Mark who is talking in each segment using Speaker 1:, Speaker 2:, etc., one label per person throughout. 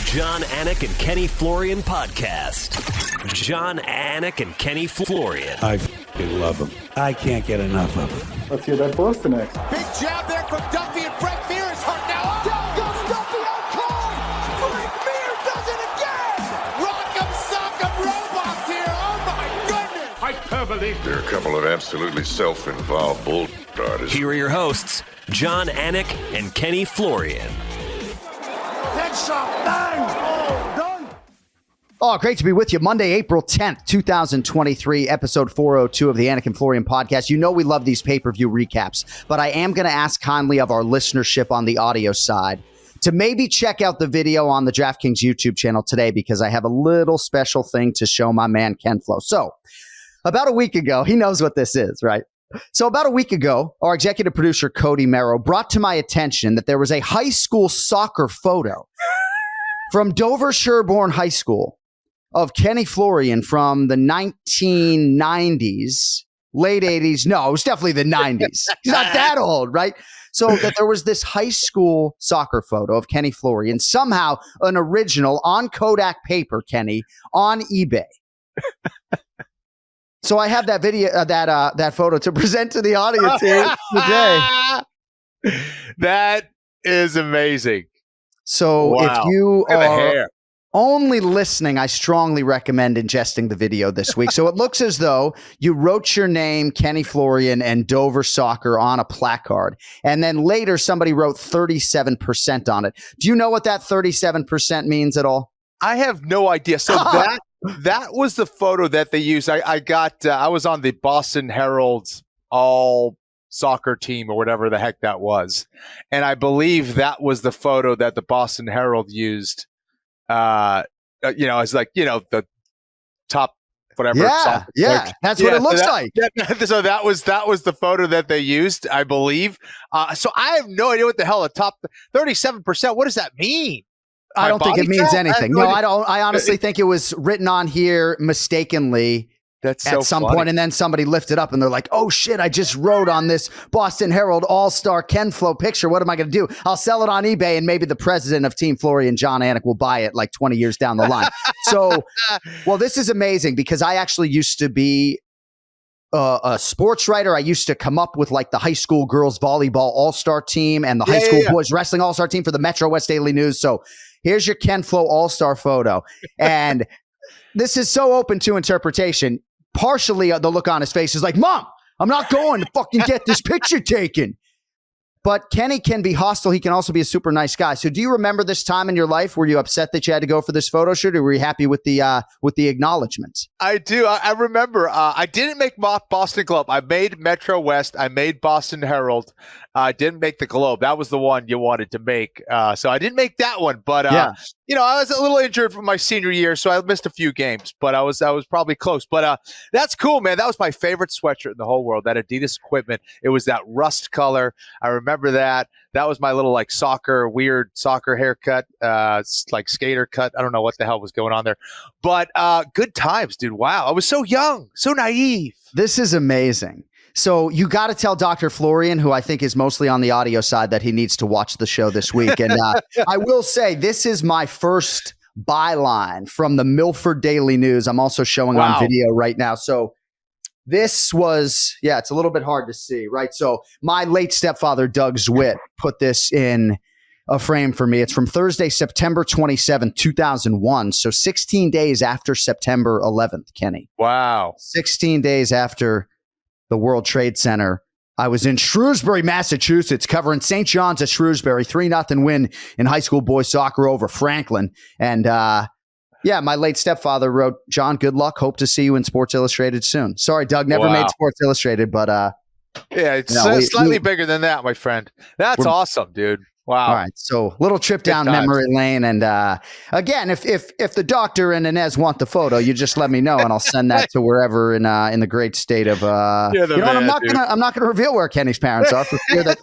Speaker 1: John, Anik, and Kenny Florian podcast. John, Anik, and Kenny Florian.
Speaker 2: I f***ing love them. I can't get enough of them.
Speaker 3: Let's hear that Boston next.
Speaker 4: Big jab there from Duffy, and Frank Mir is hurt now. Down goes Duffy, out cold. Frank Mir does it again. Rock'em sock'em robots here. Oh my goodness.
Speaker 5: Hyperbole. They're a couple of absolutely self-involved bull artists.
Speaker 1: Here are your hosts, John, Anik, and Kenny Florian.
Speaker 4: Headshot, bang. Oh, done.
Speaker 6: Oh, great to be with you. Monday, April 10th, 2023, episode 402 of the Anik and Florian podcast. You know we love these pay-per-view recaps, but I am going to ask kindly of our listenership on the audio side to maybe check out the video on the DraftKings YouTube channel today, because I have a little special thing to show my man Ken-Flo. So, about a week ago, he knows what this is, right? So about a week ago, our executive producer, Cody Merrow, brought to my attention that there was a high school soccer photo from Dover Sherborne High School of Kenny Florian from the 1990s, late 80s. No, it was definitely the 90s. He's not that old, right? So that there was this high school soccer photo of Kenny Florian, somehow an original on Kodak paper, Kenny, on eBay. So I have that video, that photo to present to the audience here today.
Speaker 7: That is amazing.
Speaker 6: So
Speaker 7: wow.
Speaker 6: If you are only listening, I strongly recommend ingesting the video this week. So it looks as though you wrote your name, Kenny Florian, and Dover Soccer on a placard. And then later somebody wrote 37% on it. Do you know what that 37% means at all?
Speaker 7: I have no idea. So that was the photo that they used. I was on the Boston Herald's all soccer team or whatever the heck that was. And I believe that was the photo that the Boston Herald used, as like, the top whatever.
Speaker 6: Yeah. That's what it looks like.
Speaker 7: So that was the photo that they used, I believe. So I have no idea what the hell the top 37%. What does that mean?
Speaker 6: I don't think it means anything. No, I don't. I honestly think it was written on here mistakenly at some point, and then somebody lifted up and they're like, oh shit, I just wrote on this Boston Herald All-Star Ken-Flo picture. What am I going to do? I'll sell it on eBay, and maybe the president of Team Florian, John Anik, will buy it like 20 years down the line. So, well, this is amazing because I actually used to be a sports writer. I used to come up with like the high school girls volleyball all-star team and the high school boys wrestling all-star team for the Metro West Daily News. So here's your Ken-Flo all-star photo. And this is so open to interpretation. Partially the look on his face is like, Mom, I'm not going to fucking get this picture taken. But Kenny can be hostile. He can also be a super nice guy. So do you remember this time in your life? Were you upset that you had to go for this photo shoot, or were you happy with the acknowledgments?
Speaker 7: I do. I remember. I didn't make Boston Globe. I made Metro West. I made Boston Herald. I didn't make the Globe. That was the one you wanted to make. So I didn't make that one. But I was a little injured from my senior year, so I missed a few games. But I was probably close. But that's cool, man. That was my favorite sweatshirt in the whole world. That Adidas Equipment. It was that rust color. I remember that. That was my little weird soccer haircut, like skater cut. I don't know what the hell was going on there, but good times, dude. Wow. I was so young, so naive.
Speaker 6: This is amazing. So you got to tell Dr. Florian, who I think is mostly on the audio side, that he needs to watch the show this week. And I will say, this is my first byline from the Milford Daily News. I'm also showing on video right now. So this was, it's a little bit hard to see, right? So my late stepfather, Doug Zwitt, put this in a frame for me. It's from Thursday, September 27th, 2001. So 16 days after September 11th, Kenny.
Speaker 7: Wow.
Speaker 6: 16 days after the World Trade Center. I was in Shrewsbury, Massachusetts, covering St. John's at Shrewsbury, 3-0 win in high school boys soccer over Franklin. And my late stepfather wrote, John, good luck. Hope to see you in Sports Illustrated soon. Sorry, Doug, never made Sports Illustrated, but
Speaker 7: it's slightly bigger than that, my friend. That's awesome, dude. Wow.
Speaker 6: All right. So little trip down memory lane. And again, if the doctor and Inez want the photo, you just let me know and I'll send that to wherever in the great state of I'm not gonna reveal where Kenny's parents are for fear that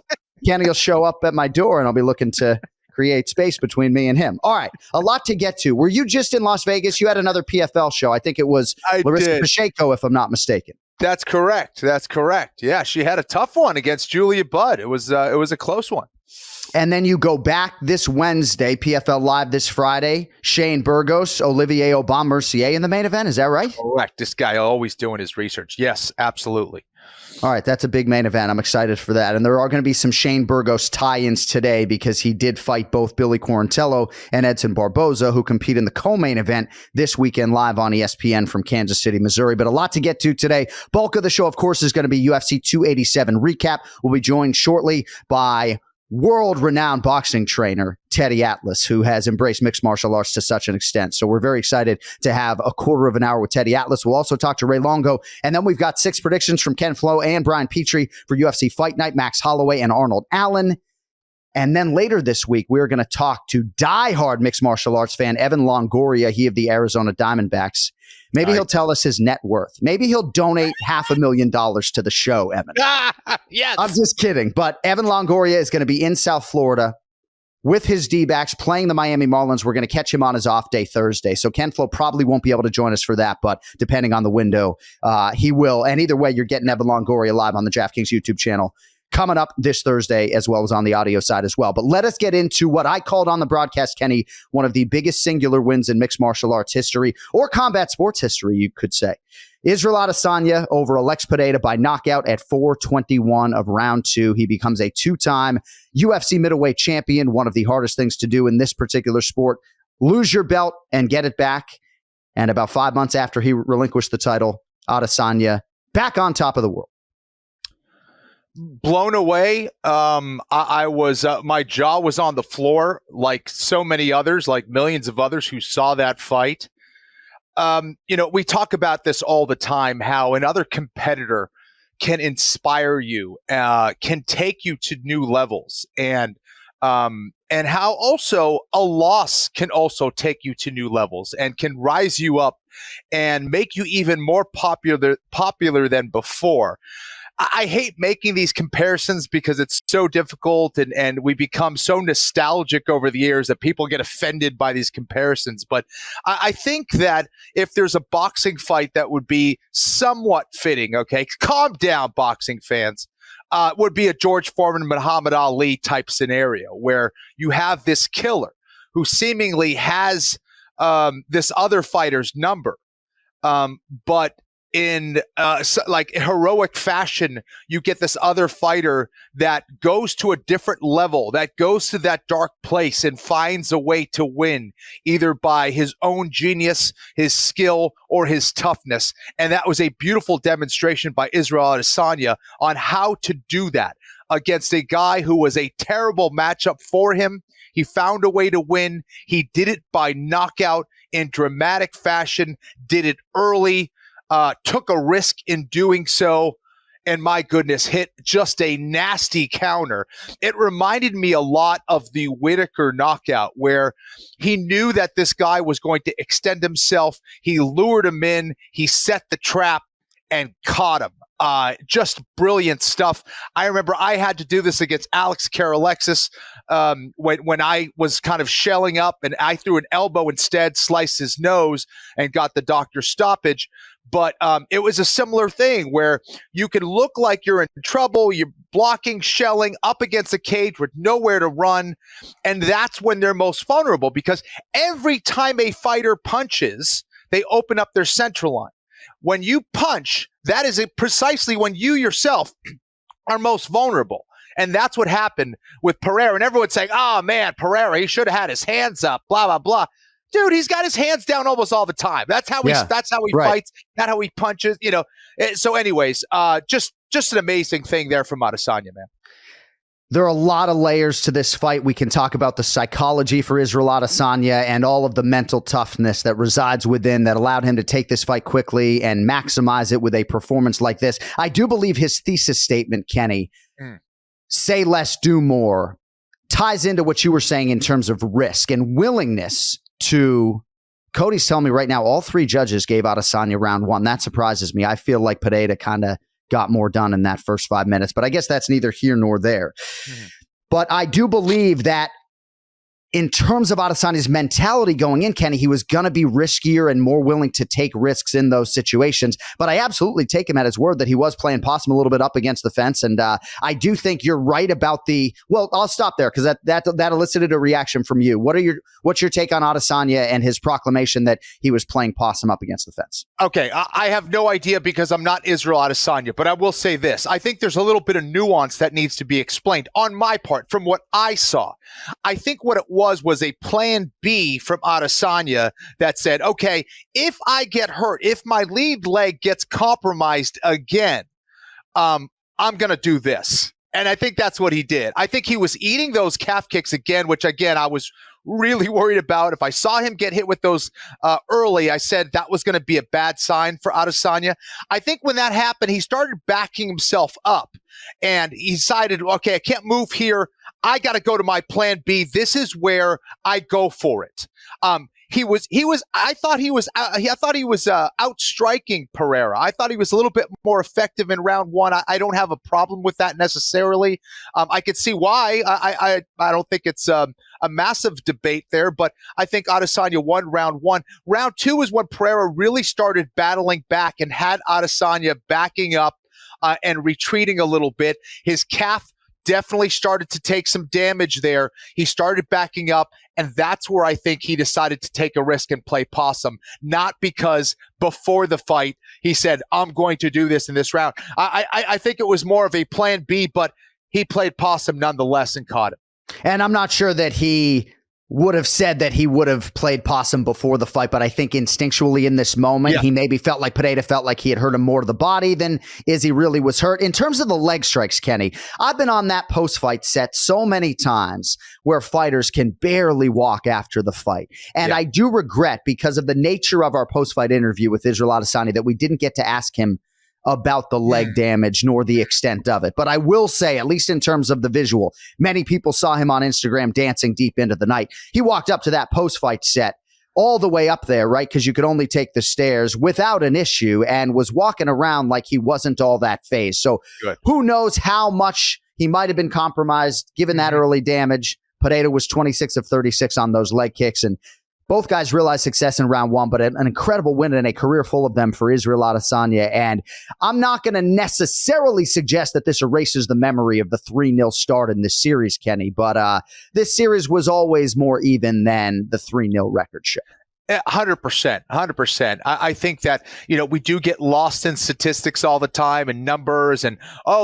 Speaker 6: Kenny will show up at my door and I'll be looking to create space between me and him. All right. A lot to get to. Were you just in Las Vegas? You had another PFL show. I think it was Larissa Pacheco, if I'm not mistaken.
Speaker 7: That's correct. Yeah, she had a tough one against Julia Budd. It was a close one.
Speaker 6: And then you go back this Wednesday, PFL Live this Friday, Shane Burgos, Olivier Aubin-Mercier in the main event. Is that right?
Speaker 7: Correct. This guy always doing his research. Yes, absolutely.
Speaker 6: All right, that's a big main event. I'm excited for that. And there are going to be some Shane Burgos tie-ins today because he did fight both Billy Quarantillo and Edson Barboza, who compete in the co-main event this weekend live on ESPN from Kansas City, Missouri. But a lot to get to today. Bulk of the show, of course, is going to be UFC 287 recap. We'll be joined shortly by world-renowned boxing trainer Teddy Atlas, who has embraced mixed martial arts to such an extent. So we're very excited to have a quarter of an hour with Teddy Atlas. We'll also talk to Ray Longo. And then we've got 6 predictions from Ken-Flo and Brian Petrie for UFC Fight Night, Max Holloway and Arnold Allen. And then later this week, we're going to talk to diehard mixed martial arts fan Evan Longoria, he of the Arizona Diamondbacks. Maybe he'll tell us his net worth. Maybe he'll donate $500,000 to the show, Evan.
Speaker 7: Yes.
Speaker 6: I'm just kidding. But Evan Longoria is going to be in South Florida with his D-backs playing the Miami Marlins. We're going to catch him on his off day Thursday. So Ken-Flo probably won't be able to join us for that, but depending on the window, he will. And either way, you're getting Evan Longoria live on the DraftKings YouTube channel coming up this Thursday, as well as on the audio side as well. But let us get into what I called on the broadcast, Kenny, one of the biggest singular wins in mixed martial arts history, or combat sports history, you could say. Israel Adesanya over Alex Pereira by knockout at 4:21 of round 2. He becomes a 2-time UFC middleweight champion, one of the hardest things to do in this particular sport. Lose your belt and get it back. And about 5 months after he relinquished the title, Adesanya back on top of the world.
Speaker 7: Blown away. I was, my jaw was on the floor like so many others, like millions of others who saw that fight. We talk about this all the time, how another competitor can inspire you, can take you to new levels, and how also a loss can also take you to new levels and can rise you up and make you even more popular than before. I hate making these comparisons because it's so difficult and we become so nostalgic over the years that people get offended by these comparisons. But I think that if there's a boxing fight that would be somewhat fitting, okay, calm down, boxing fans, would be a George Foreman, Muhammad Ali type scenario where you have this killer who seemingly has this other fighter's number, but in like heroic fashion, you get this other fighter that goes to a different level, that goes to that dark place and finds a way to win, either by his own genius, his skill, or his toughness. And that was a beautiful demonstration by Israel Adesanya on how to do that against a guy who was a terrible matchup for him. He found a way to win. He did it by knockout in dramatic fashion, did it early, took a risk in doing so, and my goodness, hit just a nasty counter. It reminded me a lot of the Whitaker knockout, where he knew that this guy was going to extend himself. He lured him in, he set the trap, and caught him. Just brilliant stuff. I remember I had to do this against Alex Pereira when I was kind of shelling up, and I threw an elbow instead, sliced his nose, and got the doctor's stoppage. But it was a similar thing where you can look like you're in trouble, you're blocking, shelling up against a cage with nowhere to run, and that's when they're most vulnerable, because every time a fighter punches, they open up their central line. When you punch, that is precisely when you yourself are most vulnerable. And that's what happened with Pereira. And everyone's saying, oh, man, Pereira, he should have had his hands up, blah, blah, blah. Dude, he's got his hands down almost all the time. That's how he fights, not how he punches, So anyways, just an amazing thing there from Adesanya, man.
Speaker 6: There are a lot of layers to this fight. We can talk about the psychology for Israel Adesanya and all of the mental toughness that resides within that allowed him to take this fight quickly and maximize it with a performance like this. I do believe his thesis statement, Kenny, say less, do more, ties into what you were saying in terms of risk and willingness to. Cody's telling me right now all 3 judges gave Adesanya round 1. That surprises me. I feel like Pereira kind of got more done in that first 5 minutes, but I guess that's neither here nor there. But I do believe that in terms of Adesanya's mentality going in, Kenny, he was going to be riskier and more willing to take risks in those situations. But I absolutely take him at his word that he was playing possum a little bit up against the fence. And I do think you're right about well, I'll stop there because that elicited a reaction from you. What's your take on Adesanya and his proclamation that he was playing possum up against the fence?
Speaker 7: Okay, I have no idea because I'm not Israel Adesanya, but I will say this. I think there's a little bit of nuance that needs to be explained on my part from what I saw. I think what it was a plan B from Adesanya that said, okay, if I get hurt, if my lead leg gets compromised again, I'm going to do this. And I think that's what he did. I think he was eating those calf kicks again, which again, I was really worried about. If I saw him get hit with those early, I said that was going to be a bad sign for Adesanya. I think when that happened, he started backing himself up and he decided, okay, I can't move here. I got to go to my plan B. This is where I go for it. I thought he was outstriking Pereira. I thought he was a little bit more effective in round one. I don't have a problem with that necessarily. I could see why. I don't think it's a massive debate there, but I think Adesanya won round one. Round two is when Pereira really started battling back and had Adesanya backing up and retreating a little bit. His calf definitely started to take some damage there. He started backing up, and that's where I think he decided to take a risk and play possum, not because before the fight he said, I'm going to do this in this round. I think it was more of a plan B, but he played possum nonetheless and caught him.
Speaker 6: And I'm not sure that he would have said that he would have played possum before the fight, but I think instinctually in this moment, he maybe felt like Pereira felt like he had hurt him more to the body than Izzy really was hurt. In terms of the leg strikes, Kenny, I've been on that post-fight set so many times where fighters can barely walk after the fight. And I do regret, because of the nature of our post-fight interview with Israel Adesanya, that we didn't get to ask him about the leg damage nor the extent of it. But I will say, at least in terms of the visual, many people saw him on Instagram dancing deep into the night. He walked up to that post-fight set all the way up there, right? Because you could only take the stairs without an issue and was walking around like he wasn't all that phased. So who knows how much he might have been compromised given that early damage. Pereira was 26 of 36 on those leg kicks, and both guys realized success in round one, but an incredible win and a career full of them for Israel Adesanya. And I'm not going to necessarily suggest that this erases the memory of the 3-0 start in this series, Kenny, but this series was always more even than the 3-0 record show.
Speaker 7: 100%. I think that, we do get lost in statistics all the time and numbers and,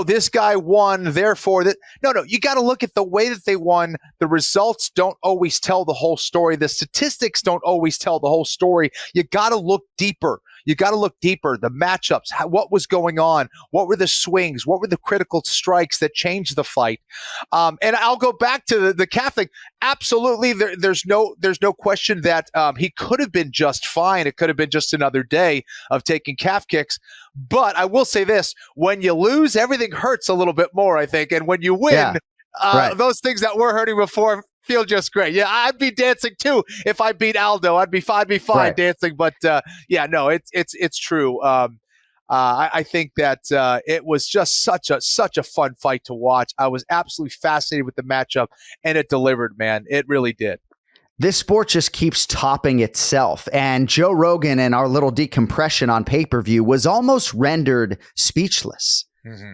Speaker 7: this guy won, therefore that. No, you got to look at the way that they won. The results don't always tell the whole story. The statistics don't always tell the whole story. You got to look deeper. The matchups, what was going on? What were the swings? What were the critical strikes that changed the fight? And I'll go back to the calf thing. Absolutely. There's no question that he could have been just fine. It could have been just another day of taking calf kicks. But I will say this, when you lose, everything hurts a little bit more, I think. And when you win, those things that were hurting before feel just great. Yeah, I'd be dancing too if I beat Aldo. I'd be fine dancing. But it's true. I think that it was just such a fun fight to watch. I was absolutely fascinated with the matchup, and it delivered, man. It really did.
Speaker 6: This sport just keeps topping itself. And Joe Rogan and our little decompression on pay-per-view was almost rendered speechless. Mm-hmm.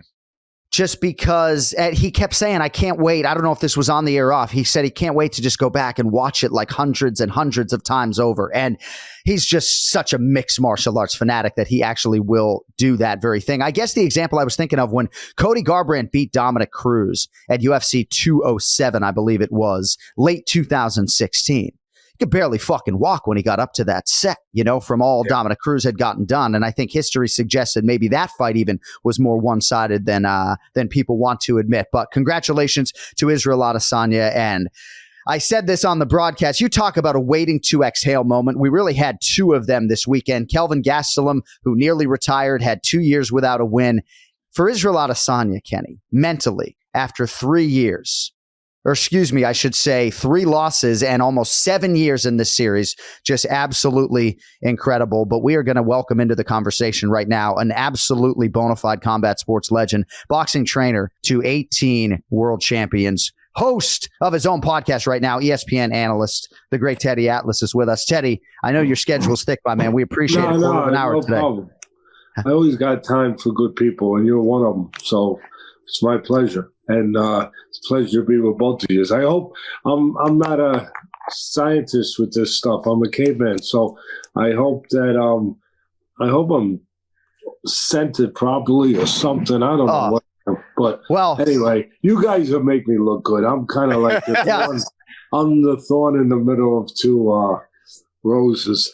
Speaker 6: Just because he kept saying, I can't wait. I don't know if this was on the air or off. He said he can't wait to just go back and watch it like hundreds and hundreds of times over. And he's just such a mixed martial arts fanatic that he actually will do that very thing. I guess the example I was thinking of when Cody Garbrandt beat Dominic Cruz at UFC 207, I believe it was, late 2016. He could barely fucking walk when he got up to that set, from all Dominic Cruz had gotten done. And I think history suggested maybe that fight even was more one-sided than people want to admit. But congratulations to Israel Adesanya. And I said this on the broadcast. You talk about a waiting to exhale moment. We really had two of them this weekend. Kelvin Gastelum, who nearly retired, had 2 years without a win. For Israel Adesanya, Kenny, mentally, after 3 years, or excuse me, I should say 3 losses and almost 7 years in this series. Just absolutely incredible. But we are going to welcome into the conversation right now an absolutely bona fide combat sports legend, boxing trainer to 18 world champions, host of his own podcast right now, ESPN Analyst. The great Teddy Atlas is with us. Teddy, I know your schedule's thick, my man. We appreciate it for an hour today.
Speaker 3: Problem. I always got time for good people, and you're one of them. So it's my pleasure, and it's a pleasure to be with both of you. I hope I'm not a scientist with this stuff. I'm a caveman, so I hope that I'm scented properly or something. I don't know what. But anyway, you guys will make me look good. I'm kind of like I'm the thorn in the middle of two roses.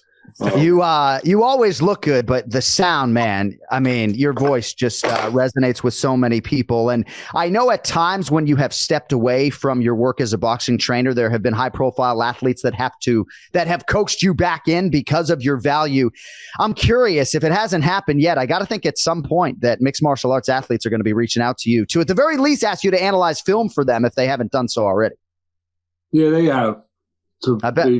Speaker 6: You always look good, but the sound, man, I mean, your voice just resonates with so many people. And I know at times when you have stepped away from your work as a boxing trainer, there have been high profile athletes that have coached you back in because of your value. I'm curious, if it hasn't happened yet, I got to think at some point that mixed martial arts athletes are going to be reaching out to you to, at the very least, ask you to analyze film for them if they haven't done so already.
Speaker 3: Yeah, they have. I bet. I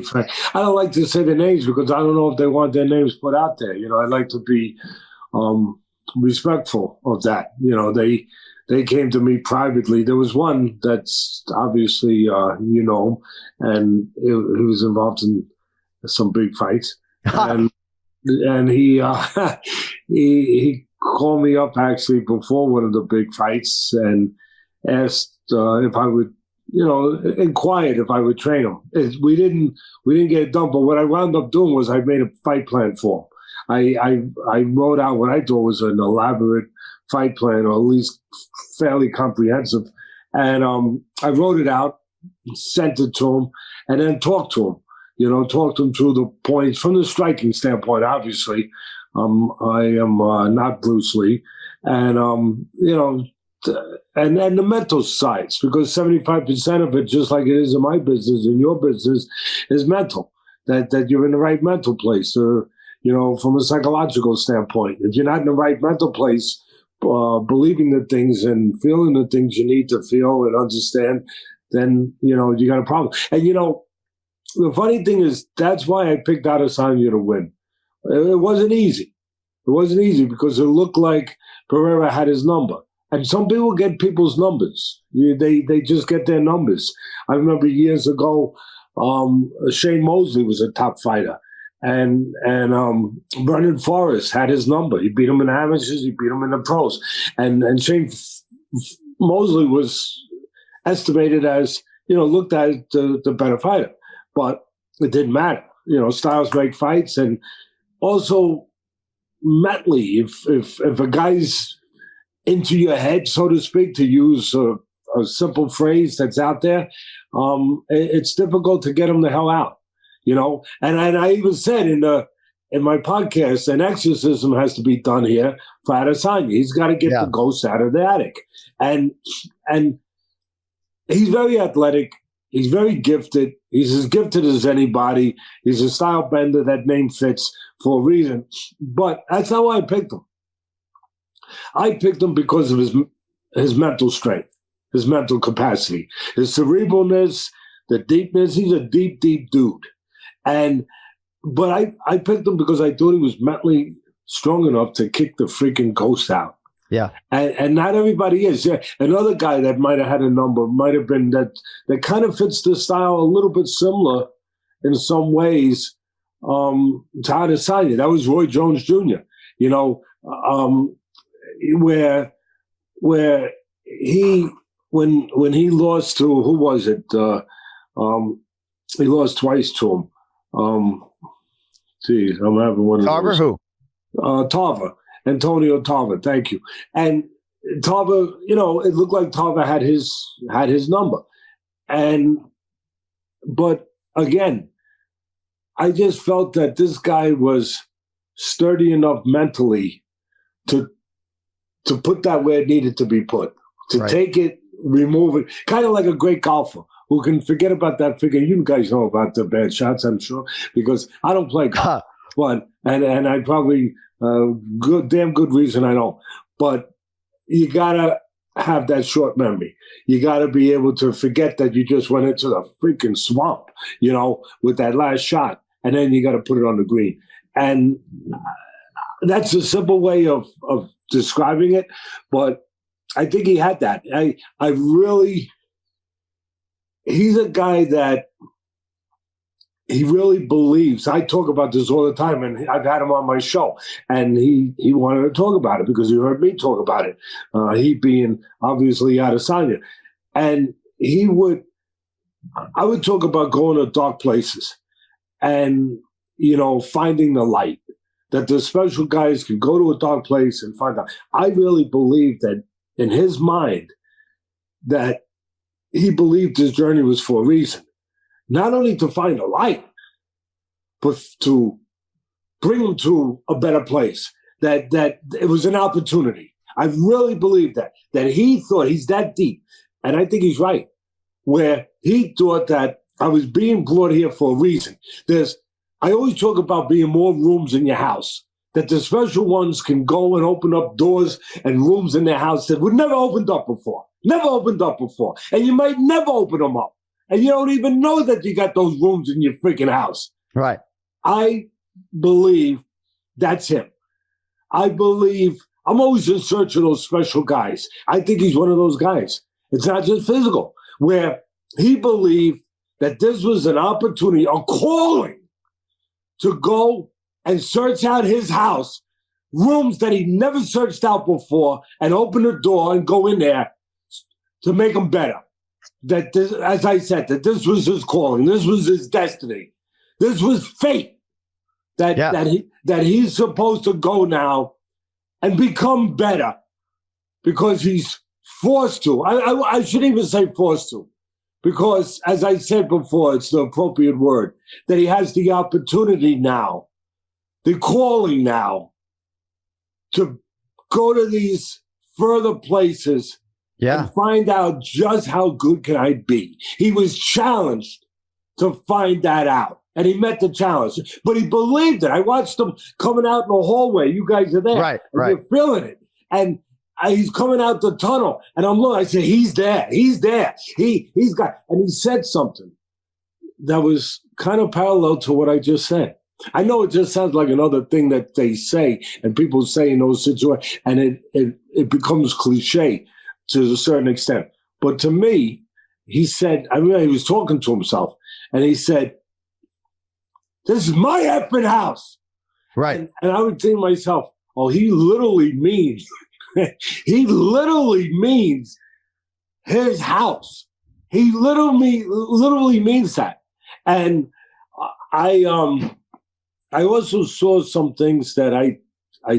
Speaker 3: don't like to say their names because I don't know if they want their names put out there. You know, I like to be respectful of that. You know, they came to me privately. There was one that's obviously and he was involved in some big fights, and he he called me up actually before one of the big fights and asked if I would. You know, inquired if I would train him. We didn't get it done, but what I wound up doing was I made a fight plan for him. I wrote out what I thought was an elaborate fight plan, or at least fairly comprehensive, and I wrote it out, sent it to him, and then talked to him. You know, talked him through the points from the striking standpoint. Obviously, I am not Bruce Lee, and and the mental sides, because 75% of it, just like it is in my business, in your business, is mental. That you're in the right mental place, or from a psychological standpoint. If you're not in the right mental place, believing the things and feeling the things you need to feel and understand, then you got a problem. And the funny thing is, that's why I picked Adesanya to win. It wasn't easy. It wasn't easy because it looked like Pereira had his number. And some people get people's numbers. They just get their numbers. I remember years ago, Shane Mosley was a top fighter. And Vernon Forrest had his number. He beat him in the amateurs. He beat him in the pros. And Shane Mosley was estimated as, looked at the better fighter. But it didn't matter. Styles make fights. And also, mentally, if a guy's into your head, so to speak, to use a simple phrase that's out there, it's difficult to get him the hell out, And I even said in my podcast, an exorcism has to be done here for Adesanya. He's got to get the ghost out of the attic, and he's very athletic. He's very gifted. He's as gifted as anybody. He's a style bender. That name fits for a reason. But that's not why I picked him. I picked him because of his mental strength, his mental capacity, his cerebralness, the deepness. He's a deep, deep dude. But I picked him because I thought he was mentally strong enough to kick the freaking ghost out.
Speaker 6: Yeah.
Speaker 3: And not everybody is. Yeah. Another guy that might have had a number might have been that kind of fits the style a little bit similar in some ways to Adesanya. That was Roy Jones Jr., where he when he lost to, who was it? He lost twice to him. I'm having one of
Speaker 6: Tarver,
Speaker 3: those.
Speaker 6: who?
Speaker 3: Tarver, Antonio Tarver. Thank you. And Tarver, it looked like Tarver had his number, but again, I just felt that this guy was sturdy enough mentally to put that where it needed to be put, to take it, remove it, kind of like a great golfer who can forget about that figure. You guys know about the bad shots, I'm sure, because I don't play golf. But and I probably damn good reason I don't. But you gotta have that short memory. You gotta be able to forget that you just went into the freaking swamp, with that last shot, and then you gotta put it on the green. And that's a simple way of describing it, but I think he had that. I really he's a guy that he really believes. I talk about this all the time, and I've had him on my show, and he wanted to talk about it because he heard me talk about it. He being obviously Adesanya, and I would talk about going to dark places and, finding the light, that the special guys can go to a dark place and find out. I really believe that in his mind that he believed his journey was for a reason, not only to find a light, but to bring him to a better place, that it was an opportunity. I really believe that he thought he's that deep. And I think he's right, where he thought that I was being brought here for a reason. I always talk about being more rooms in your house, that the special ones can go and open up doors and rooms in their house that were never opened up before. And you might never open them up. And you don't even know that you got those rooms in your freaking house.
Speaker 6: Right.
Speaker 3: I believe that's him. I believe I'm always in search of those special guys. I think he's one of those guys. It's not just physical, where he believed that this was an opportunity, a calling, to go and search out his house, rooms that he never searched out before, and open the door and go in there to make them better. That this, as I said, that this was his calling, this was his destiny, this was fate. That he's supposed to go now and become better because he's forced to. I shouldn't even say forced to, because as I said before, it's the appropriate word, that he has the opportunity now, the calling now, to go to these further places and find out just how good can I be. He was challenged to find that out, and he met the challenge. But he believed it. I watched him coming out in the hallway. You guys are there.
Speaker 6: Right.
Speaker 3: You're feeling it. And he's coming out the tunnel, and I'm looking. I said, he's there. He's there. He's got, and he said something that was kind of parallel to what I just said. I know it just sounds like another thing that they say and people say in those situations, and it becomes cliche to a certain extent. But to me, he said, he was talking to himself, and he said, this is my effing house.
Speaker 6: Right.
Speaker 3: And I would think to myself, oh, he literally means his house. He literally means that. And I also saw some things that I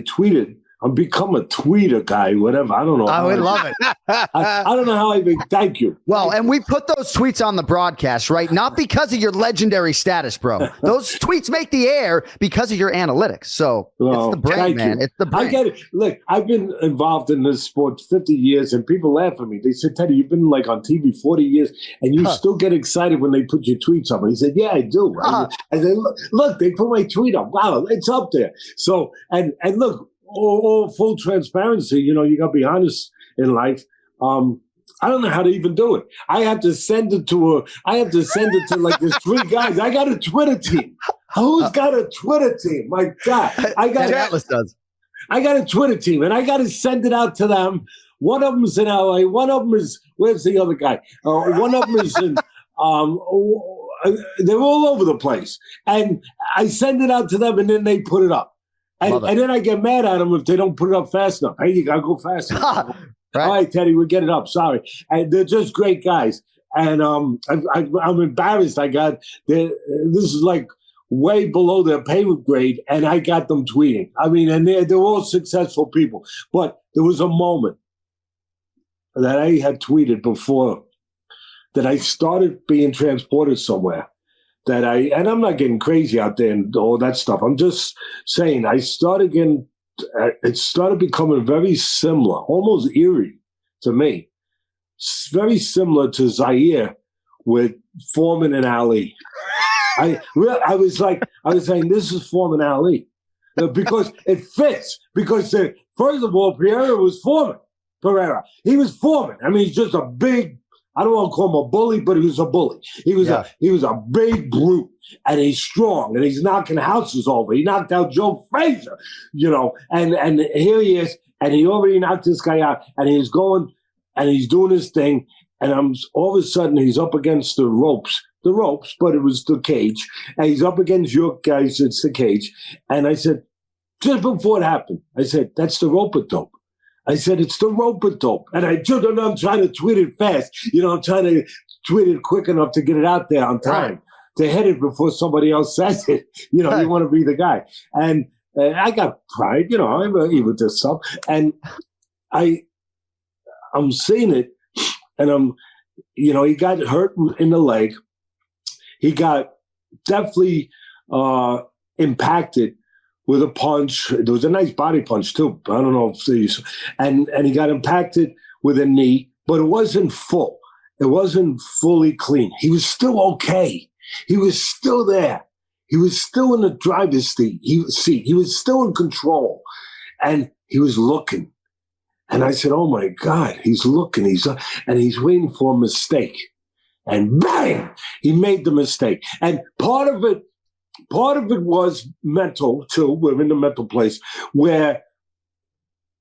Speaker 3: tweeted. I've become a tweeter guy, whatever. I don't know.
Speaker 6: I would love it.
Speaker 3: I don't know how I make. Thank you.
Speaker 6: Well, and we put those tweets on the broadcast, right? Not because of your legendary status, bro. Those tweets make the air because of your analytics. So it's the brain, man. It's the brain.
Speaker 3: I get it. Look, I've been involved in this sport 50 years, and people laugh at me. They said, Teddy, you've been like on TV 40 years, and you still get excited when they put your tweets up. And he said, yeah, I do. I said, look, they put my tweet up. Wow, it's up there. So, and look, all full transparency, you got to be honest in life. I don't know how to even do it. I have to send it to like there's 3 guys. I got a Twitter team. Who's got a Twitter team? My God.
Speaker 6: Atlas does.
Speaker 3: I got a Twitter team, and I got to send it out to them. One of them is in LA. One of them is, where's the other guy? One of them is in, they're all over the place. And I send it out to them, and then they put it up. And then I get mad at them if they don't put it up fast enough. Hey, you got to go fast enough. Right. All right, Teddy, we'll get it up. Sorry. And they're just great guys. And I'm embarrassed. This is like way below their pay grade, and I got them tweeting. I mean, and they're all successful people. But there was a moment that I had tweeted before that I started being transported somewhere. And I'm not getting crazy out there and all that stuff. I'm just saying it started becoming very similar, almost eerie to me. Very similar to Zaire with Foreman and Ali. I was saying, this is Foreman and Ali. Because it fits. Because first of all, Pereira was Foreman. He was Foreman. I mean, he's just a big, I don't want to call him a bully, but he was a bully. He was a big brute, and he's strong, and he's knocking houses over. He knocked out Joe Frazier, and here he is, and he already knocked this guy out, and he's going, and he's doing his thing, I'm all of a sudden he's up against the ropes, but it was the cage. And he's up against your guys, it's the cage. And I said, just before it happened, I said, that's the rope-a-dope. I said, it's the rope-a-dope. And I'm trying to tweet it fast. I'm trying to tweet it quick enough to get it out there on time, to hit it before somebody else says it. You want to be the guy. And I got pride, I'm with this stuff. And I'm seeing it, and he got hurt in the leg. He got definitely impacted with a punch. There was a nice body punch too. I don't know if these, and he got impacted with a knee, but it wasn't full. It wasn't fully clean. He was still okay. He was still there. He was still in the driver's seat. He was still in control, and he was looking. And I said, "Oh my God, he's looking. He's waiting for a mistake." And bang, he made the mistake. And part of it was mental too. We're in the mental place where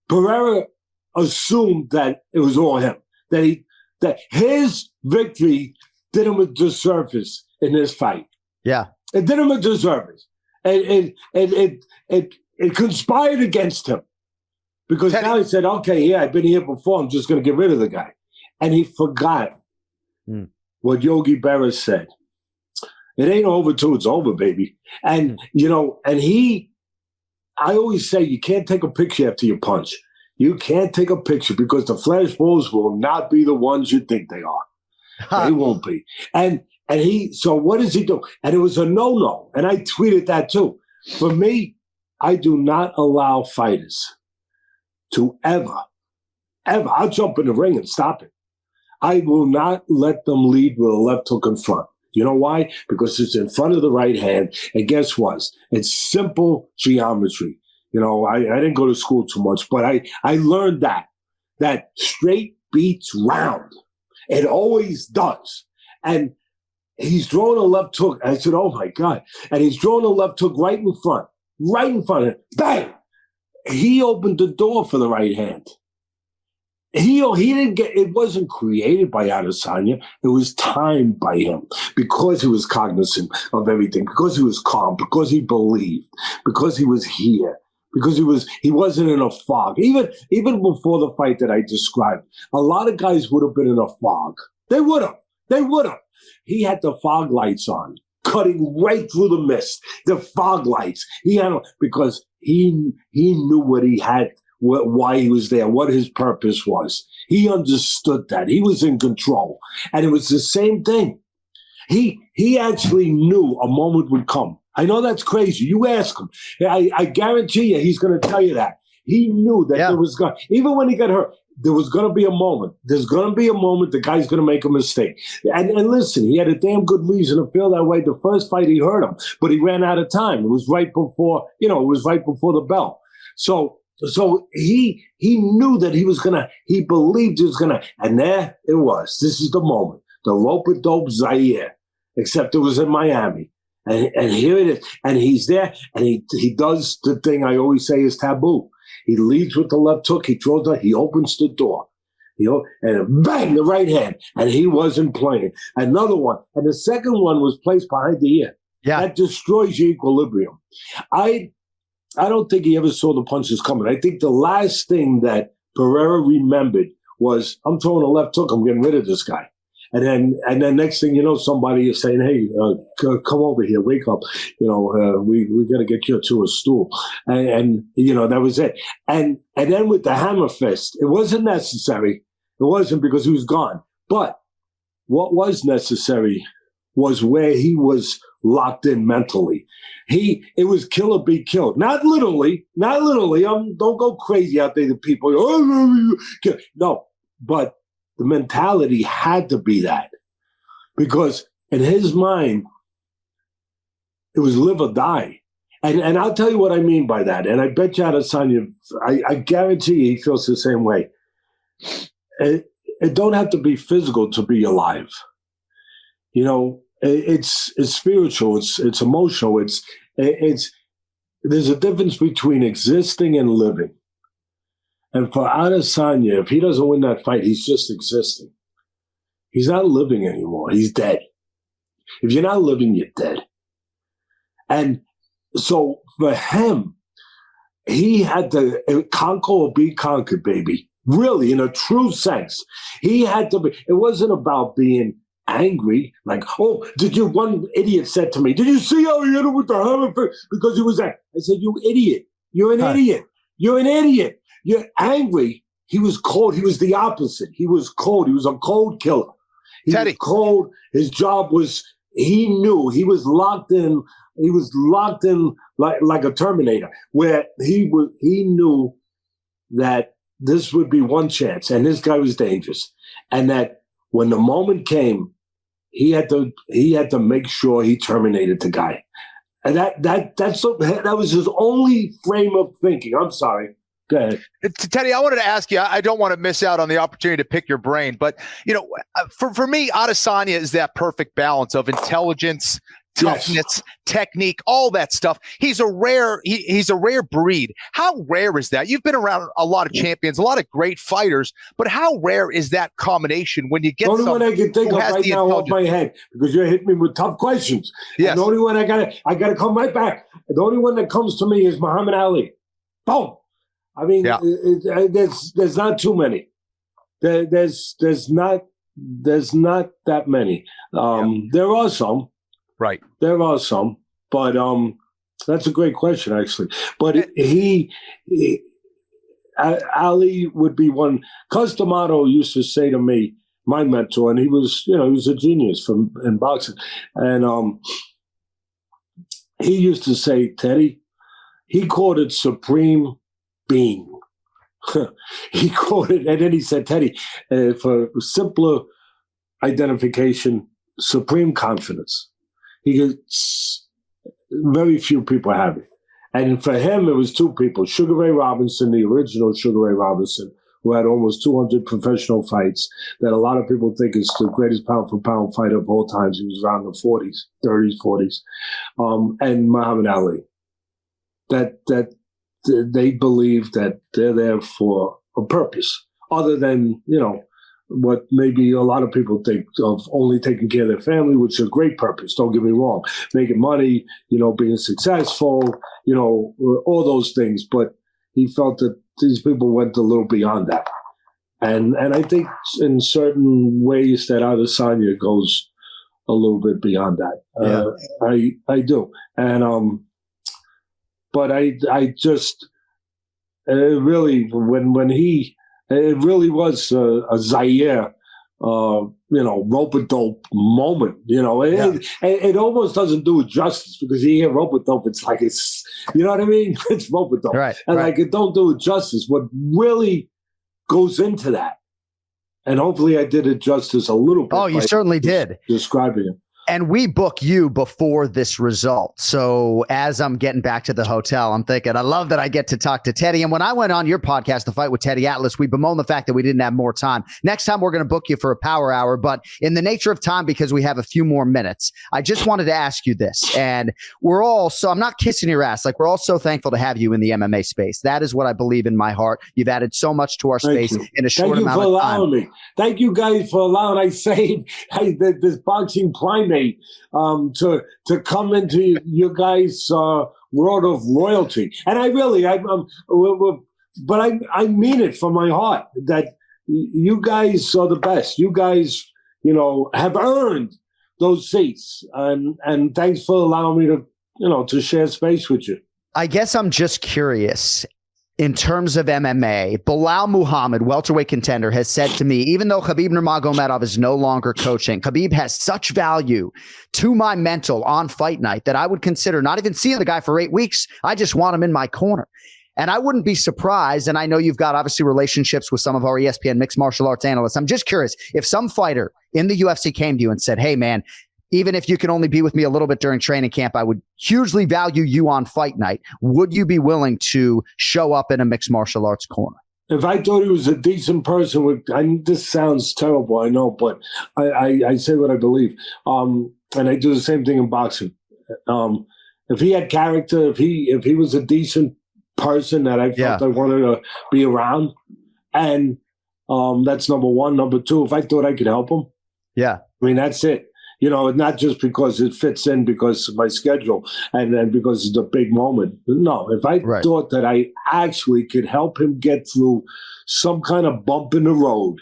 Speaker 3: Pereira assumed that it was all him. That his victory did him a disservice in this fight.
Speaker 6: Yeah,
Speaker 3: it did him a disservice. It conspired against him. Because now he said, okay, yeah, I've been here before. I'm just going to get rid of the guy. And he forgot what Yogi Berra said. It ain't over till it's over, baby. And, I always say you can't take a picture after you punch. You can't take a picture because the flash balls will not be the ones you think they are. They won't be. So what does he do? And it was a no-no. And I tweeted that too. For me, I do not allow fighters to ever, I'll jump in the ring and stop it. I will not let them lead with a left hook in front. You know why? Because it's in front of the right hand. And guess what? It's simple geometry. I didn't go to school too much, but I learned that straight beats round. It always does. And he's throwing a left hook. I said, oh my God. And he's throwing a left hook right in front of him. Bang! He opened the door for the right hand. He didn't get, it wasn't created by Adesanya. It was timed by him because he was cognizant of everything, because he was calm, because he believed, because he was here, because he wasn't in a fog. Even before the fight that I described, a lot of guys would have been in a fog. They would have. He had the fog lights on, cutting right through the mist, the fog lights. Because he knew what he had, why he was there, what his purpose was. He understood that. He was in control. And it was the same thing. He actually knew a moment would come. I know that's crazy. You ask him. I guarantee you he's going to tell you that. He knew that there was going, even when he got hurt, there was going to be a moment. There's going to be a moment the guy's going to make a mistake. And listen, he had a damn good reason to feel that way. The first fight he hurt him, but he ran out of time. It was right before, the bell. So he knew that he believed he was going to, and there it was. This is the moment. The rope-a-dope Zaire, except it was in Miami. And here it is. And he's there, and he does the thing I always say is taboo. He leads with the left hook. He throws it. He opens the door. And bang, the right hand. And he wasn't playing. Another one. And the second one was placed behind the ear. Yeah. That destroys your equilibrium. I don't think he ever saw the punches coming. I think the last thing that Pereira remembered was, I'm throwing a left hook. I'm getting rid of this guy. And then next thing you know, somebody is saying, hey, come over here, wake up. We got to get you to a stool. And that was it. And then with the hammer fist, it wasn't necessary. It wasn't because he was gone. But what was necessary was where he was locked in mentally. It was kill or be killed. Not literally. Don't go crazy out there to people. No, but the mentality had to be that, because in his mind, it was live or die. And I'll tell you what I mean by that. And I bet you Adesanya, I guarantee you he feels the same way. It don't have to be physical to be alive. It's spiritual. It's emotional. There's a difference between existing and living. And for Adesanya, if he doesn't win that fight, he's just existing. He's not living anymore. He's dead. If you're not living, you're dead. And so for him, he had to conquer or be conquered, baby. Really, in a true sense. He had to be. It wasn't about being angry. Like, oh, one idiot said to me, did you see how he hit him with the hammer? Because he was angry. I said, you idiot. You're an idiot. You're an idiot. You're angry. He was cold. He was the opposite. He was cold. He was a cold killer. He was cold. His job was, he knew. He was locked in. He was locked in like a Terminator, where he knew that this would be one chance, and this guy was dangerous. And that when the moment came, he had to make sure he terminated the guy. And that was his only frame of thinking. I'm sorry. Go ahead.
Speaker 7: Teddy, I wanted to ask you, I don't want to miss out on the opportunity to pick your brain, but for me, Adesanya is that perfect balance of intelligence, toughness, technique, all that stuff. He's a rare breed. How rare is that? You've been around a lot of champions, a lot of great fighters, but how rare is that combination when you get
Speaker 3: the only one I can think of right now off my head, because you're hitting me with tough questions. Yes. And the only one I gotta come right back. The only one that comes to me is Muhammad Ali. Boom. I mean, there's not too many. There's not that many. There are some. Right. There are some, but that's a great question, actually. But Ali would be one. Cus D'Amato used to say to me, my mentor, and he was a genius in boxing, and he used to say, Teddy, he called it supreme being. He quoted, and then he said, Teddy, for simpler identification, supreme confidence. He goes, very few people have it. And for him, it was two people, Sugar Ray Robinson, the original Sugar Ray Robinson, who had almost 200 professional fights, that a lot of people think is the greatest pound-for-pound fighter of all times. He was around the 30s, 40s. And Muhammad Ali. That they believe that they're there for a purpose, other than, what maybe a lot of people think of, only taking care of their family, which is a great purpose, don't get me wrong. Making money, being successful, all those things. But he felt that these people went a little beyond that. And I think in certain ways that Adesanya goes a little bit beyond that. I do. And but I just really, when he, it really was a Zaire, rope-a-dope moment. It almost doesn't do it justice, because you hear rope-a-dope, it's like you know what I mean? It's rope-a-dope. Right, and like it don't do it justice. What really goes into that, and hopefully I did it justice a little bit.
Speaker 6: Oh, you certainly did.
Speaker 3: Describing it.
Speaker 6: And we book you before this result. So as I'm getting back to the hotel, I'm thinking, I love that I get to talk to Teddy. And when I went on your podcast, The Fight with Teddy Atlas, we bemoaned the fact that we didn't have more time. Next time, we're going to book you for a power hour. But in the nature of time, because we have a few more minutes, I just wanted to ask you this. And I'm not kissing your ass. Like, we're all so thankful to have you in the MMA space. That is what I believe in my heart. You've added so much to our space in a short amount of time. Thank you for allowing me.
Speaker 3: Thank you guys for allowing, I say, this boxing primate to come into your guys' world of royalty. And I really, but I mean it from my heart, that you guys are the best. You guys, have earned those seats. And thanks for allowing me to share space with you.
Speaker 6: I guess I'm just curious. In terms of MMA, Bilal Muhammad, welterweight contender, has said to me, even though Khabib Nurmagomedov is no longer coaching, Khabib has such value to my mental on fight night that I would consider not even seeing the guy for 8 weeks. I just want him in my corner. And I wouldn't be surprised, and I know you've got obviously relationships with some of our ESPN mixed martial arts analysts. I'm just curious, if some fighter in the UFC came to you and said, hey, man, even if you can only be with me a little bit during training camp, I would hugely value you on fight night. Would you be willing to show up in a mixed martial arts corner?
Speaker 3: If I thought he was a decent person, this sounds terrible, I know, but I say what I believe. And I do the same thing in boxing. If he had character, if he was a decent person that I felt I wanted to be around, and that's number one. Number two, if I thought I could help him,
Speaker 6: Yeah.
Speaker 3: I mean, that's it. Not just because it fits in because of my schedule and then because it's a big moment. No, if I thought that I actually could help him get through some kind of bump in the road,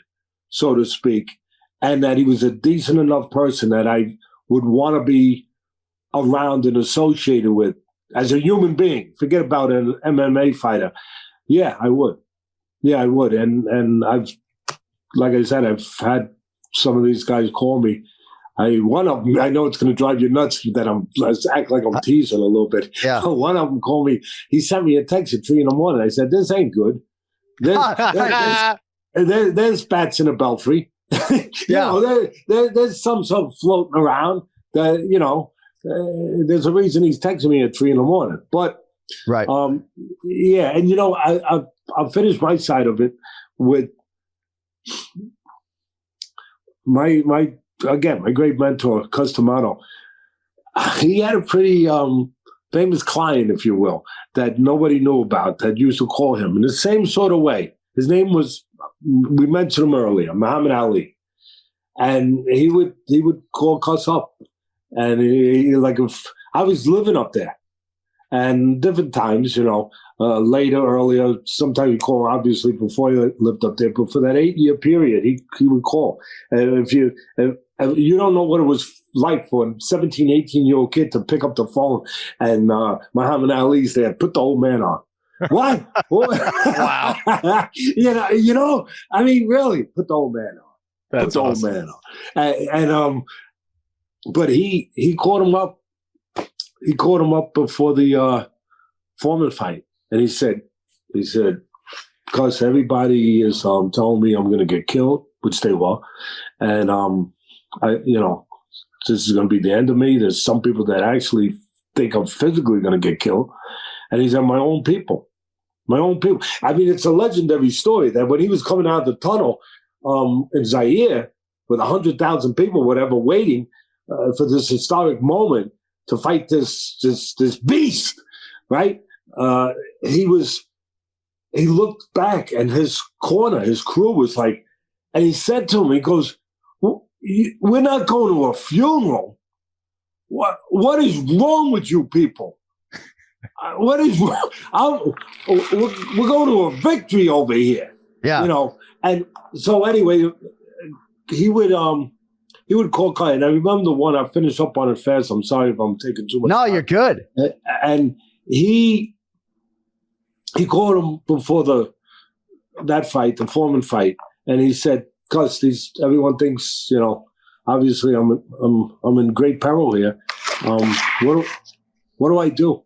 Speaker 3: so to speak, and that he was a decent enough person that I would want to be around and associated with as a human being, forget about an MMA fighter. Yeah, I would. Yeah, I would. And I've, like I said, I've had some of these guys call me. One of them, I know it's going to drive you nuts that let's act like I'm teasing a little bit.
Speaker 6: Yeah.
Speaker 3: One of them called me. He sent me a text at 3 a.m. I said, "This ain't good. There's bats in a belfry. There's some sort of floating around. That there's a reason he's texting me at 3 a.m. But and I'll finish my side of it with my great mentor, Customano. He had a pretty famous client, if you will, that nobody knew about, that used to call him in the same sort of way. His name was, we mentioned him earlier, Muhammad Ali. And he would call Cuss up. And if I was living up there. And different times, later, earlier, sometimes he'd call, obviously, before he lived up there. But for that 8-year period, he would call. And if you don't know what it was like for a 17, 18-year-old kid to pick up the phone and Muhammad Ali's there, put the old man on. What? Wow. I mean, really, put the old man on.
Speaker 7: That's
Speaker 3: put the
Speaker 7: awesome.
Speaker 3: Old man on. But he called him up. He called him up before the Foreman fight, and he said, because everybody is telling me I'm going to get killed, which they were, and this is going to be the end of me. There's some people that actually think I'm physically going to get killed, and he said, my own people. I mean, it's a legendary story that when he was coming out of the tunnel in Zaire with 100,000 people, whatever, waiting for this historic moment to fight this beast, right? He looked back and his crew was like, and he said to him, he goes, "We're not going to a funeral. What is wrong with you people? What is wrong? We're going to a victory over here."
Speaker 6: Yeah.
Speaker 3: And so anyway, he would call Kai, and I remember the one. I finished up on it fast. I'm sorry if I'm taking too much time.
Speaker 6: No, you're good.
Speaker 3: And he called him before that fight, the Foreman fight, and he said, "Cuz everyone thinks, obviously I'm in great peril here. What do I do?"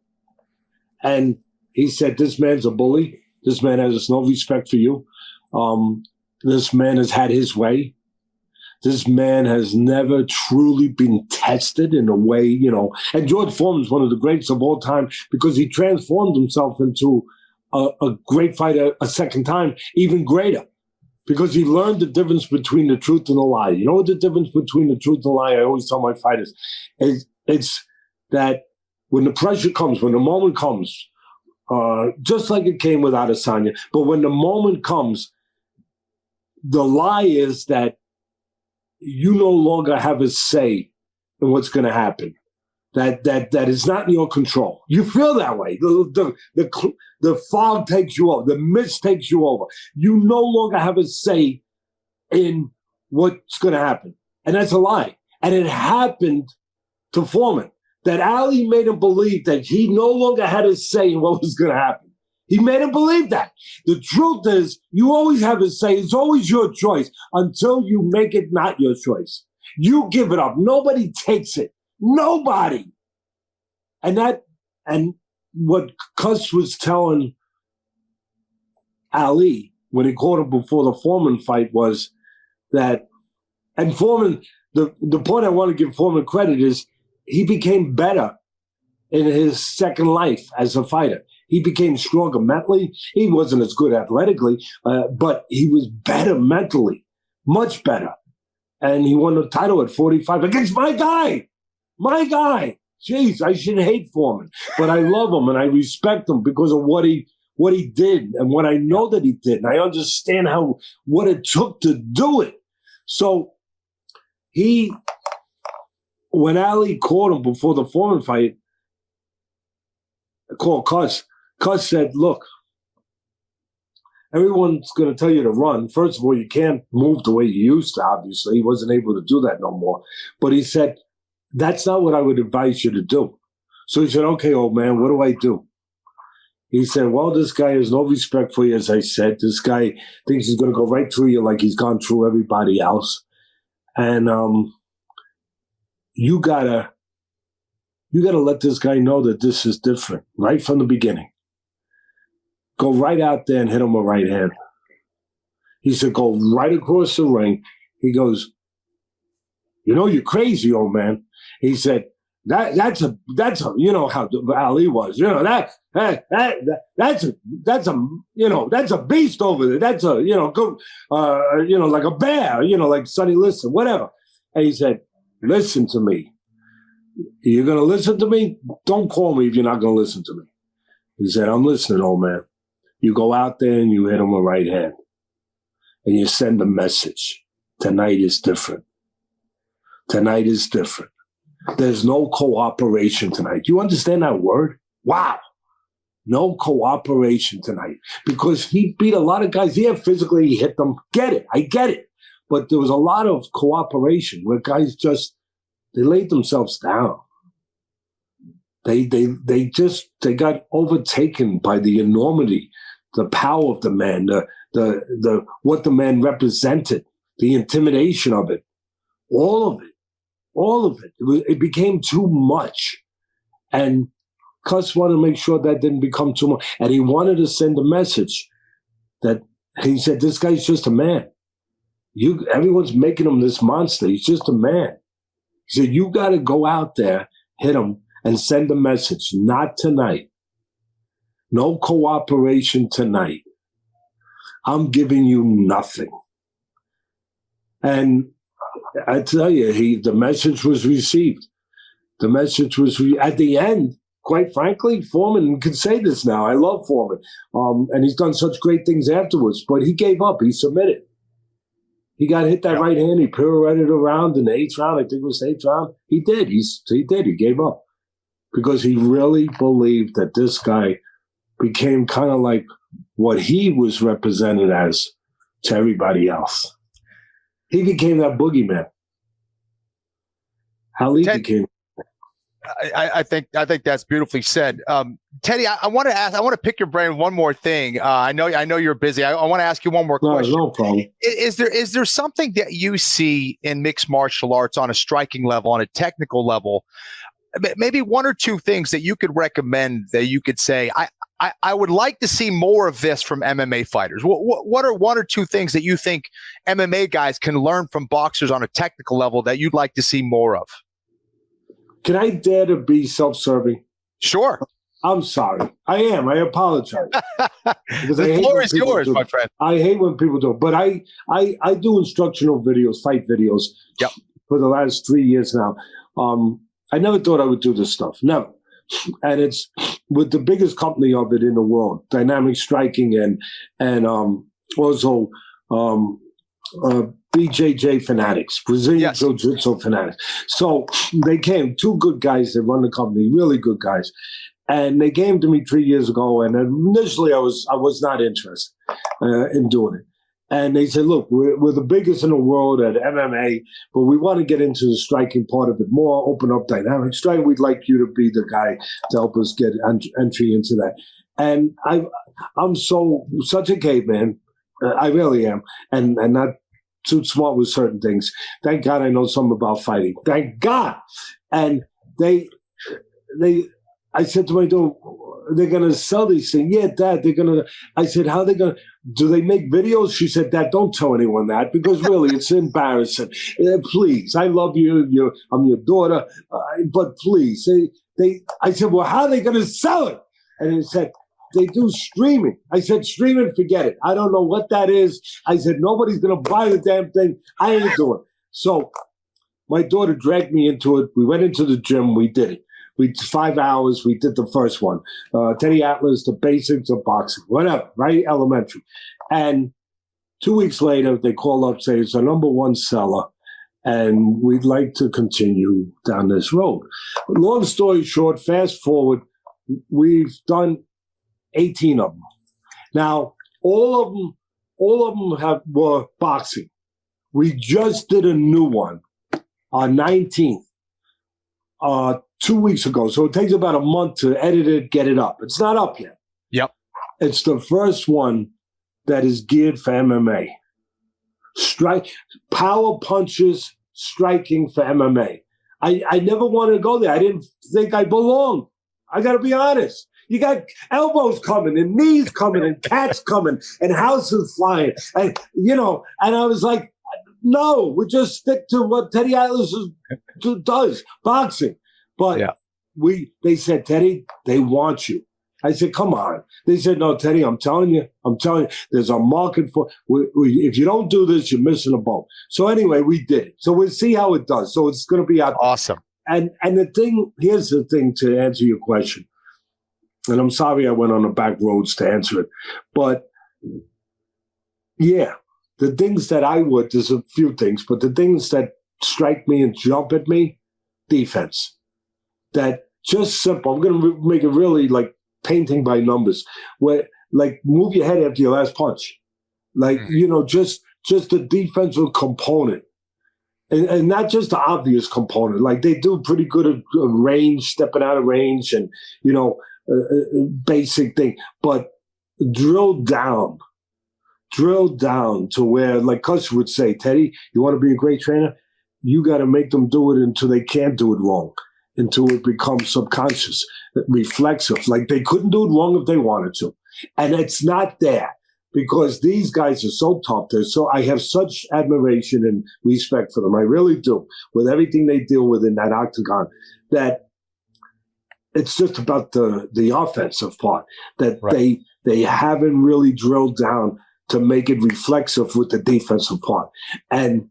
Speaker 3: And he said, "This man's a bully. This man has no respect for you. This man has had his way. This man has never truly been tested in a way, And George Foreman's one of the greatest of all time because he transformed himself into a great fighter a second time, even greater, because he learned the difference between the truth and the lie. You know what the difference between the truth and the lie? I always tell my fighters, it's that when the pressure comes, when the moment comes, just like it came with Adesanya, but when the moment comes, the lie is that you no longer have a say in what's going to happen. That is not in your control. You feel that way. The fog takes you over. The mist takes you over. You no longer have a say in what's going to happen. And that's a lie. And it happened to Foreman. That Ali made him believe that he no longer had a say in what was going to happen. He made him believe that. The truth is, you always have a say. It's always your choice until you make it not your choice. You give it up. Nobody takes it. Nobody. And what Cuss was telling Ali when he called him before the Foreman fight was that, and Foreman, the point I want to give Foreman credit is he became better in his second life as a fighter. He became stronger mentally. He wasn't as good athletically, but he was better mentally, much better. And he won the title at 45 against my guy. My guy. Jeez, I should hate Foreman, but I love him and I respect him because of what he did and what I know that he did. And I understand what it took to do it. So when Ali called him before the Foreman fight, called Cuss. Cuss said, look, everyone's going to tell you to run. First of all, you can't move the way you used to, obviously. He wasn't able to do that no more. But he said, that's not what I would advise you to do. So he said, okay, old man, what do I do? He said, well, this guy has no respect for you, as I said. This guy thinks he's going to go right through you like he's gone through everybody else. And you gotta let this guy know that this is different right from the beginning. Go right out there and hit him a right hand. He said, go right across the ring. He goes, you're crazy, old man. He said, that's a you know how Ali was. That's a beast over there. That's a like a bear. Like Sonny Liston, whatever. And he said, listen to me. You're gonna listen to me? Don't call me if you're not gonna listen to me. He said, I'm listening, old man. You go out there and you hit him a right hand, and you send a message. Tonight is different. Tonight is different. There's no cooperation tonight. You understand that word? Wow. No cooperation tonight. Because he beat a lot of guys. Yeah, physically he hit them. I get it. But there was a lot of cooperation where guys they laid themselves down. They got overtaken by the enormity, the power of the man, the what the man represented, the intimidation of it, all of it. It became too much. And Cuss wanted to make sure that didn't become too much. And he wanted to send a message that he said, this guy's just a man. Everyone's making him this monster. He's just a man. He said, you got to go out there, hit him, and send a message. Not tonight. No cooperation tonight. I'm giving you nothing. And I tell you, the message was received. The message was at the end. Quite frankly, Foreman can say this now. I love Foreman, and he's done such great things afterwards. But he gave up. He submitted. He got hit that right hand. He pirouetted around in the 8th round. I think it was the 8th round. He did. He did. He gave up because he really believed that this guy became kind of like what he was represented as to everybody else. He became that boogeyman. Ali became.
Speaker 7: I think that's beautifully said. Teddy, I want to pick your brain one more thing. I know you're busy. I want to ask you one more question.
Speaker 3: No problem.
Speaker 7: Is there something that you see in mixed martial arts on a striking level, on a technical level, maybe one or two things that you could recommend that you could say, I would like to see more of this from MMA fighters? What are one or two things that you think MMA guys can learn from boxers on a technical level that you'd like to see more of?
Speaker 3: Can I dare to be self-serving?
Speaker 7: Sure.
Speaker 3: I'm sorry. I am. I apologize.
Speaker 7: The floor is yours, my friend.
Speaker 3: I hate when people do it. But I do instructional videos, fight videos for the last 3 years now. I never thought I would do this stuff. Never. And it's with the biggest company of it in the world, Dynamic Striking and also BJJ Fanatics, Brazilian Jiu-Jitsu Fanatics. So they came, two good guys that run the company, really good guys. And they came to me 3 years ago, and initially I was not interested in doing it. And they said, look, we're the biggest in the world at MMA, but we want to get into the striking part of it more, open up Dynamic Striking. We'd like you to be the guy to help us get entry into that. And I'm such a caveman. I really am. And not too smart with certain things. Thank God I know something about fighting. Thank God. And I said to my daughter, they're going to sell these things. Yeah, Dad, they're going to. I said, how are they going to? Do they make videos? She said, Dad, don't tell anyone that because really it's embarrassing. Please, I love you. I'm your daughter. But please. I said, well, how are they going to sell it? And he said, they do streaming. I said, streaming, forget it. I don't know what that is. I said, nobody's going to buy the damn thing. I ain't doing it. So my daughter dragged me into it. We went into the gym. We did it. 5 hours, we did the first one. Teddy Atlas, the basics of boxing, whatever, right? Elementary. And 2 weeks later, they call up, say it's our number one seller. And we'd like to continue down this road. Long story short, fast forward, we've done 18 of them. Now, all of them were boxing. We just did a new one on 19th, 2 weeks ago. So it takes about a month to edit it, get it up. It's not up yet.
Speaker 7: Yep.
Speaker 3: It's the first one that is geared for MMA. Power punches, striking for MMA. I never wanted to go there. I didn't think I belonged. I got to be honest. You got elbows coming and knees coming and cats coming and houses flying. And, and I was like, no, we just stick to what Teddy Atlas does, boxing. But they said, Teddy, they want you. I said, come on. They said, no, Teddy, I'm telling you, there's a market for if you don't do this, you're missing a boat. So anyway, we did it. So we'll see how it does. So it's going to be out there.
Speaker 7: Awesome.
Speaker 3: And here's the thing to answer your question. And I'm sorry I went on the back roads to answer it. But yeah, the things that there's a few things, but the things that strike me and jump at me, defense. That just simple. I'm going to make it really like painting by numbers, where like move your head after your last punch. Like, just the defensive component. And not just the obvious component. Like they do pretty good at range, stepping out of range and, basic thing. But drill down to where, like Cuss would say, Teddy, you want to be a great trainer? You got to make them do it until they can't do it wrong, until it becomes subconscious, reflexive. Like they couldn't do it wrong if they wanted to. And it's not there because these guys are so tough. I have such admiration and respect for them. I really do, with everything they deal with in that octagon, that it's just about the offensive part that they haven't really drilled down to make it reflexive with the defensive part. And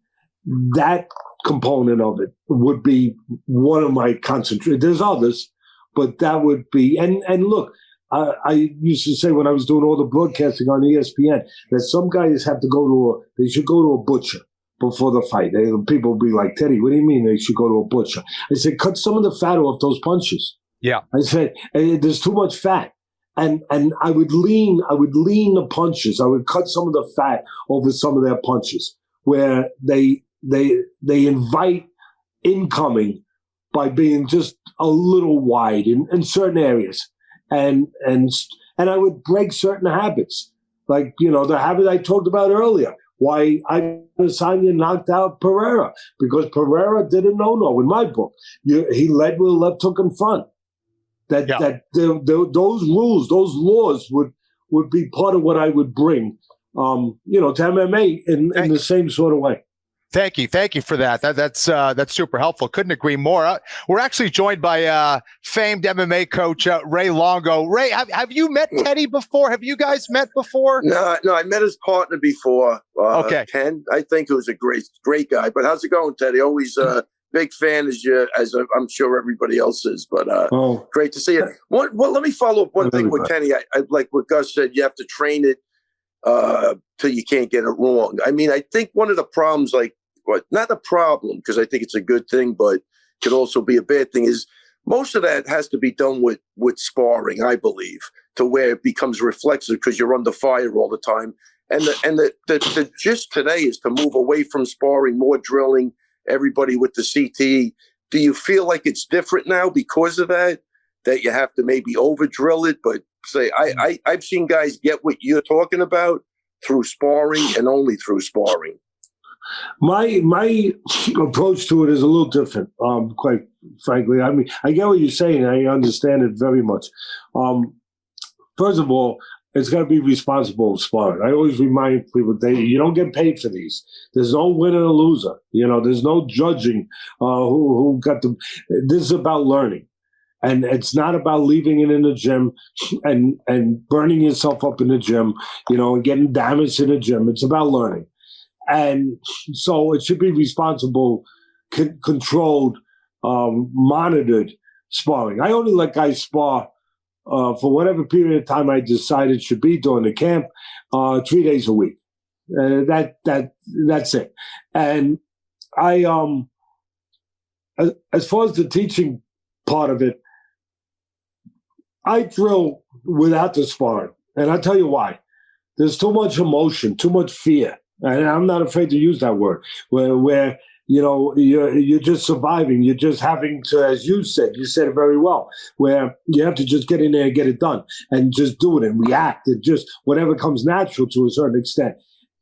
Speaker 3: that component of it would be one of my concentrations. There's others, but that would be, and look, I used to say when I was doing all the broadcasting on ESPN that some guys have to they should go to a butcher before the fight. People would be like, Teddy, what do you mean they should go to a butcher? I said, cut some of the fat off those punches.
Speaker 7: Yeah.
Speaker 3: I said, there's too much fat. And I would lean the punches. I would cut some of the fat over some of their punches where they invite incoming by being just a little wide in certain areas. And I would break certain habits. Like, the habit I talked about earlier, why Adesanya knocked out Pereira, because Pereira did a no-no in my book. He led with a left hook in front. Those rules, those laws would be part of what I would bring, to MMA in the same sort of way.
Speaker 7: Thank you for that. That's super helpful. Couldn't agree more. We're actually joined by famed MMA coach Ray Longo. Ray, have you met Teddy before? Have you guys met before?
Speaker 8: No, I met his partner before.
Speaker 7: Okay,
Speaker 8: Ken. I think he was a great guy. But how's it going, Teddy? Always big fan as I'm sure everybody else is. But great to see you. Well, let me follow up one thing with Kenny. I like what Gus said. You have to train it till you can't get it wrong. I mean, I think one of the problems, not a problem, because I think it's a good thing, but could also be a bad thing, is most of that has to be done with sparring, I believe, to where it becomes reflexive because you're under fire all the time. And the gist today is to move away from sparring, more drilling, everybody with the CTE. Do you feel like it's different now because of that you have to maybe over drill it? But say, I've seen guys get what you're talking about through sparring and only through sparring.
Speaker 3: My approach to it is a little different, quite frankly. I mean, I get what you're saying. I understand it very much. First of all, it's got to be responsible sparring. I always remind people that you don't get paid for these. There's no winner or loser. There's no judging who got the. This is about learning. And it's not about leaving it in the gym and burning yourself up in the gym, and getting damaged in the gym. It's about learning. And so it should be responsible, controlled, monitored sparring. I only let guys spar for whatever period of time I decided should be during the camp, 3 days a week. That's it. And as far as the teaching part of it, I drill without the sparring. And I'll tell you why. There's too much emotion, too much fear. And I'm not afraid to use that word, where you're just surviving. You're just having to, as you said it very well, where you have to just get in there and get it done and just do it and react and just whatever comes natural to a certain extent.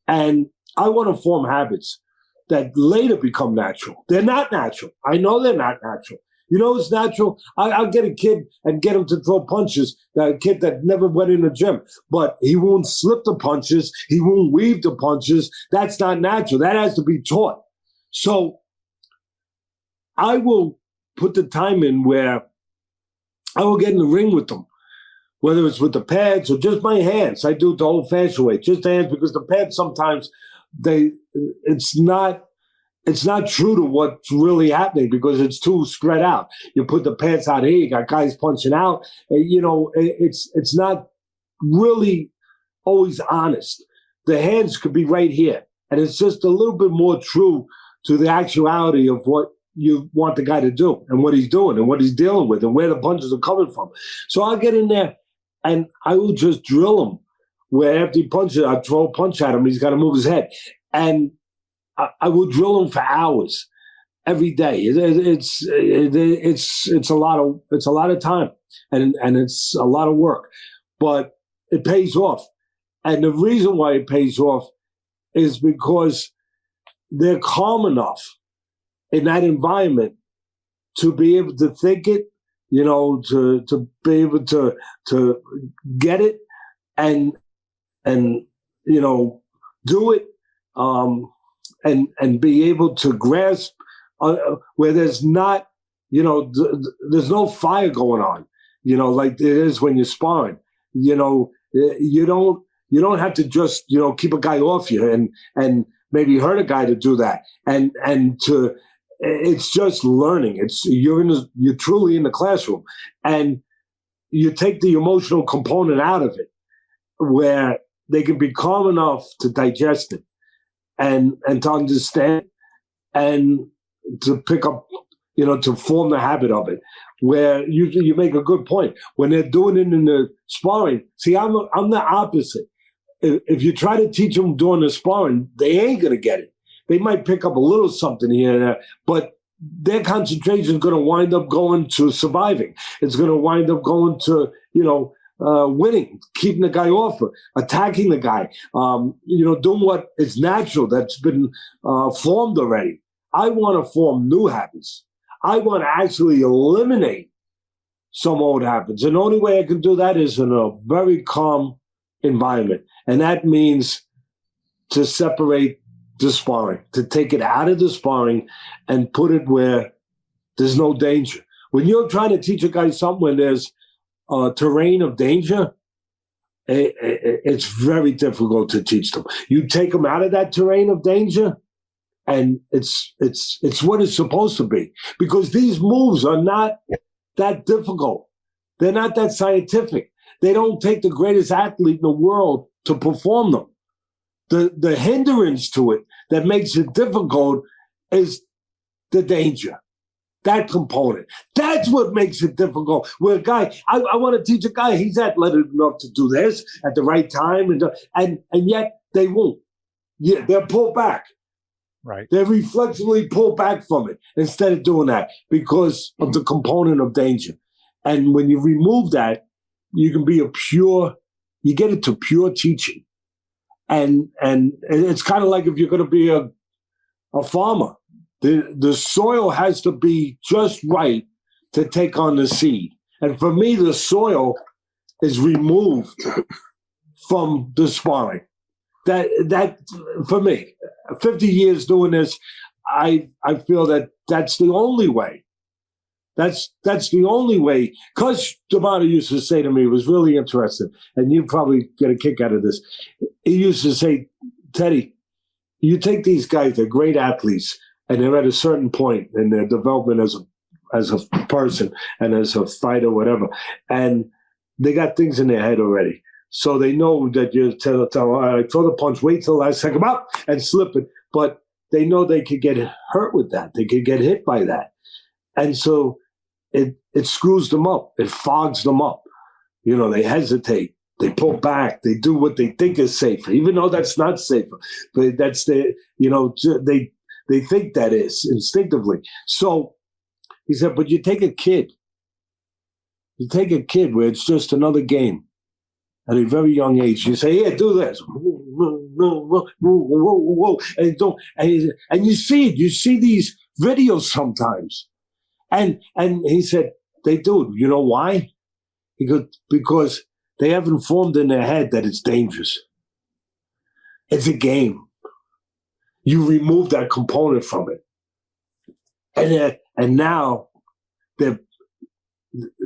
Speaker 3: And I want to form habits that later become natural. They're not natural. I know they're not natural. You know it's natural? I'll get a kid and get him to throw punches, a kid that never went in the gym, but he won't slip the punches, he won't weave the punches. That's not natural. That has to be taught. So I will put the time in where I will get in the ring with them, whether it's with the pads or just my hands. I do it the old-fashioned way, just hands, because the pads sometimes, it's not true to what's really happening because it's too spread out. You put the pads out here, you got guys punching out. It's not really always honest. The hands could be right here, and it's just a little bit more true to the actuality of what you want the guy to do and what he's doing and what he's dealing with and where the punches are coming from. So I'll get in there, and I will just drill him where after he punches, I throw a punch at him, he's got to move his head. And I will drill him for hours every day. It's a lot of time and it's a lot of work, but it pays off. And the reason why it pays off is because they're calm enough in that environment to be able to think it, to be able to get it and do it. And be able to grasp where there's not, there's no fire going on, like there is when you're sparring. You don't have to just, keep a guy off you and maybe hurt a guy to do that. It's just learning. You're truly in the classroom, and you take the emotional component out of it, where they can be calm enough to digest it. And to understand and to pick up, to form the habit of it, where you make a good point. When they're doing it in the sparring, see, I'm the opposite. If you try to teach them during the sparring, they ain't going to get it. They might pick up a little something here and there, but their concentration is going to wind up going to surviving. It's going to wind up going to, winning, keeping the guy off, attacking the guy, doing what is natural that's been formed already. I want to form new habits. I want to actually eliminate some old habits. And the only way I can do that is in a very calm environment. And that means to separate the sparring, to take it out of the sparring and put it where there's no danger. When you're trying to teach a guy something when there's terrain of danger, it's very difficult to teach them. You take them out of that terrain of danger, and it's what it's supposed to be. Because these moves are not that difficult. They're not that scientific. They don't take the greatest athlete in the world to perform them. The hindrance to it that makes it difficult is the danger. That component. That's what makes it difficult. Where a guy, I want to teach a guy, he's athletic enough to do this at the right time, and yet they won't. Yeah, they'll pull back.
Speaker 7: Right.
Speaker 3: They reflexively pull back from it instead of doing that because of the component of danger. And when you remove that, you can be you get it to pure teaching. And it's kind of like if you're going to be a farmer. The soil has to be just right to take on the seed. And for me, the soil is removed from the sparring. That for me, 50 years doing this, I feel that that's the only way. That's the only way. Because D'Amato used to say to me, it was really interesting, and you probably get a kick out of this. He used to say, Teddy, you take these guys, they're great athletes, and they're at a certain point in their development as a person and as a fighter, whatever, and they got things in their head already. So they know that you tell them, all right, throw the punch, wait till the last second, up, and slip it. But they know they could get hurt with that. They could get hit by that. And so it screws them up. It fogs them up. You know, they hesitate. They pull back. They do what they think is safer, even though that's not safer. But that's they think that is instinctively. So he said, but you take a kid. You take a kid where it's just another game at a very young age. You say, "Here, do this," and you see it. You see these videos sometimes, and he said they do it. You know why? Because they haven't formed in their head that it's dangerous. It's a game. You remove that component from it, and now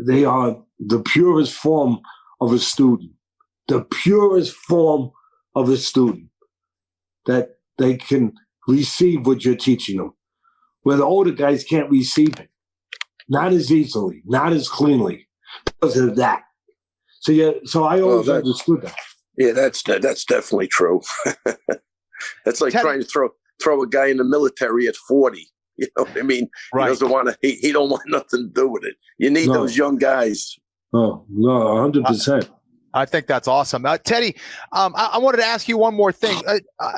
Speaker 3: they are the purest form of a student. The purest form of a student, that they can receive what you're teaching them, where the older guys can't receive it, not as easily, not as cleanly, because of that. So I always understood that.
Speaker 8: Yeah, that's definitely true. That's like trying to throw a guy in the military at 40. You know what I mean? Right. He doesn't want to. He don't want nothing to do with it. You need those young guys.
Speaker 3: Oh no, 100%.
Speaker 7: I think that's awesome. Teddy, I wanted to ask you one more thing.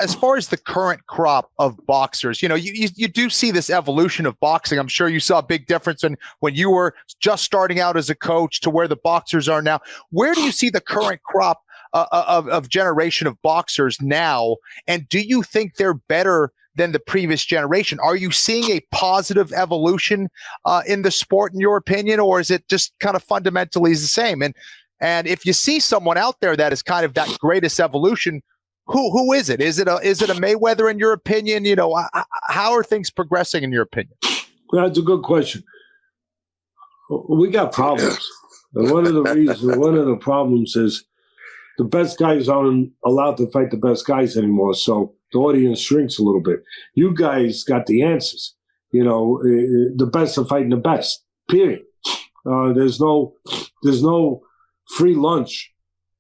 Speaker 7: As far as the current crop of boxers, you know, you do see this evolution of boxing. I'm sure you saw a big difference when you were just starting out as a coach to where the boxers are now. Where do you see the current crop of generation of boxers now? And do you think they're better than the previous generation? Are you seeing a positive evolution in the sport, in your opinion, or is it just kind of fundamentally the same? And if you see someone out there that is kind of that greatest evolution, who is it? Is it a Mayweather in your opinion? You know, how are things progressing in your opinion?
Speaker 3: Well, that's a good question. We got problems. And one of the problems is the best guys aren't allowed to fight the best guys anymore. So the audience shrinks a little bit. You guys got the answers. You know, the best are fighting the best, period. There's no free lunch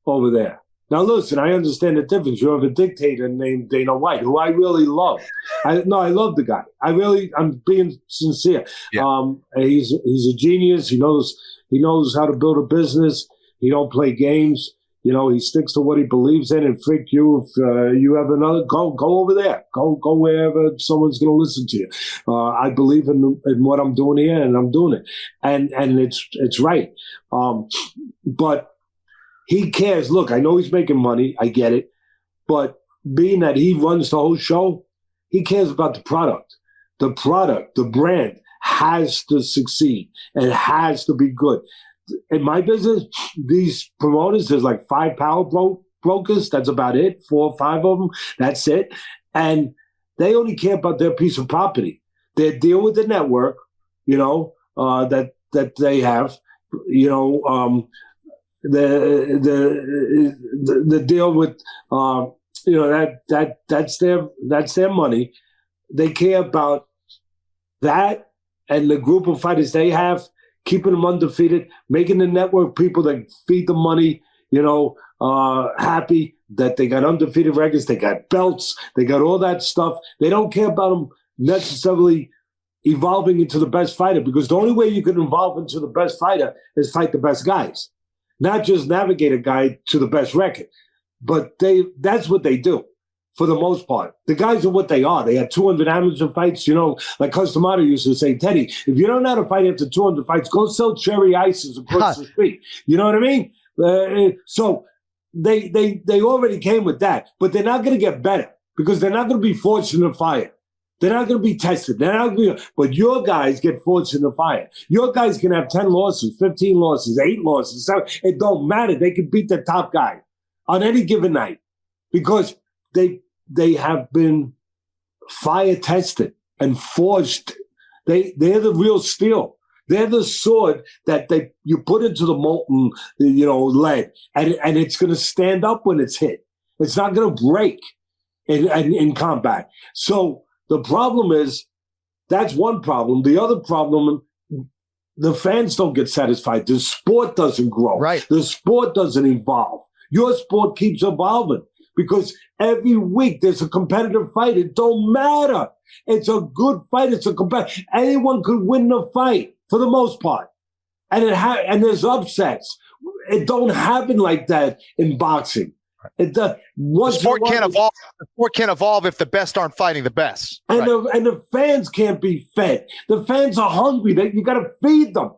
Speaker 3: over there. Now, listen, I understand the difference. You have a dictator named Dana White, who I really love. I love the guy. I'm being sincere. Yeah. He's a genius. He knows how to build a business. He don't play games. You know, he sticks to what he believes in. And freak you, if you have another, go over there. Go wherever someone's going to listen to you. I believe in what I'm doing here, and I'm doing it. And it's right. But he cares. Look, I know he's making money. I get it. But being that he runs the whole show, he cares about the product. The product, the brand has to succeed and has to be good. In my business, these promoters, there's like 5 power brokers. That's about it. 4 or 5 of them. That's it. And they only care about their piece of property. They deal with the network, you know, that they have, you know, the deal with, you know, that's their money. They care about that and the group of fighters they have, keeping them undefeated, making the network people that feed the money, you know, happy that they got undefeated records, they got belts, they got all that stuff. They don't care about them necessarily evolving into the best fighter, because the only way you can evolve into the best fighter is fight the best guys, not just navigate a guy to the best record. But that's what they do for the most part. The guys are what they are. They had 200 amateur fights, you know, like Customato used to say, Teddy, if you don't know how to fight after 200 fights, go sell cherry ices across the street. You know what I mean? So they already came with that, but they're not going to get better because they're not going to be forced in the fire. They're not going to be tested. They're not going to be, but your guys get forced in the fire. Your guys can have 10 losses, 15 losses, 8 losses, 7. It don't matter. They can beat the top guy on any given night because they have been fire tested and forged. They're the real steel. They're the sword that you put into the molten, you know, lead, and it's going to stand up when it's hit. It's not going to break in combat. So the problem is, that's one problem. The other problem, the fans don't get satisfied. The sport doesn't grow.
Speaker 6: Right.
Speaker 3: The sport doesn't evolve. Your sport keeps evolving because every week there's a competitive fight. It don't matter. It's a good fight. It's a competitive. Anyone could win the fight for the most part. And and there's upsets. It don't happen like that in boxing. The
Speaker 7: sport can't evolve. The sport can't evolve if the best aren't fighting the best.
Speaker 3: And, and the fans can't be fed. The fans are hungry. You got to feed them.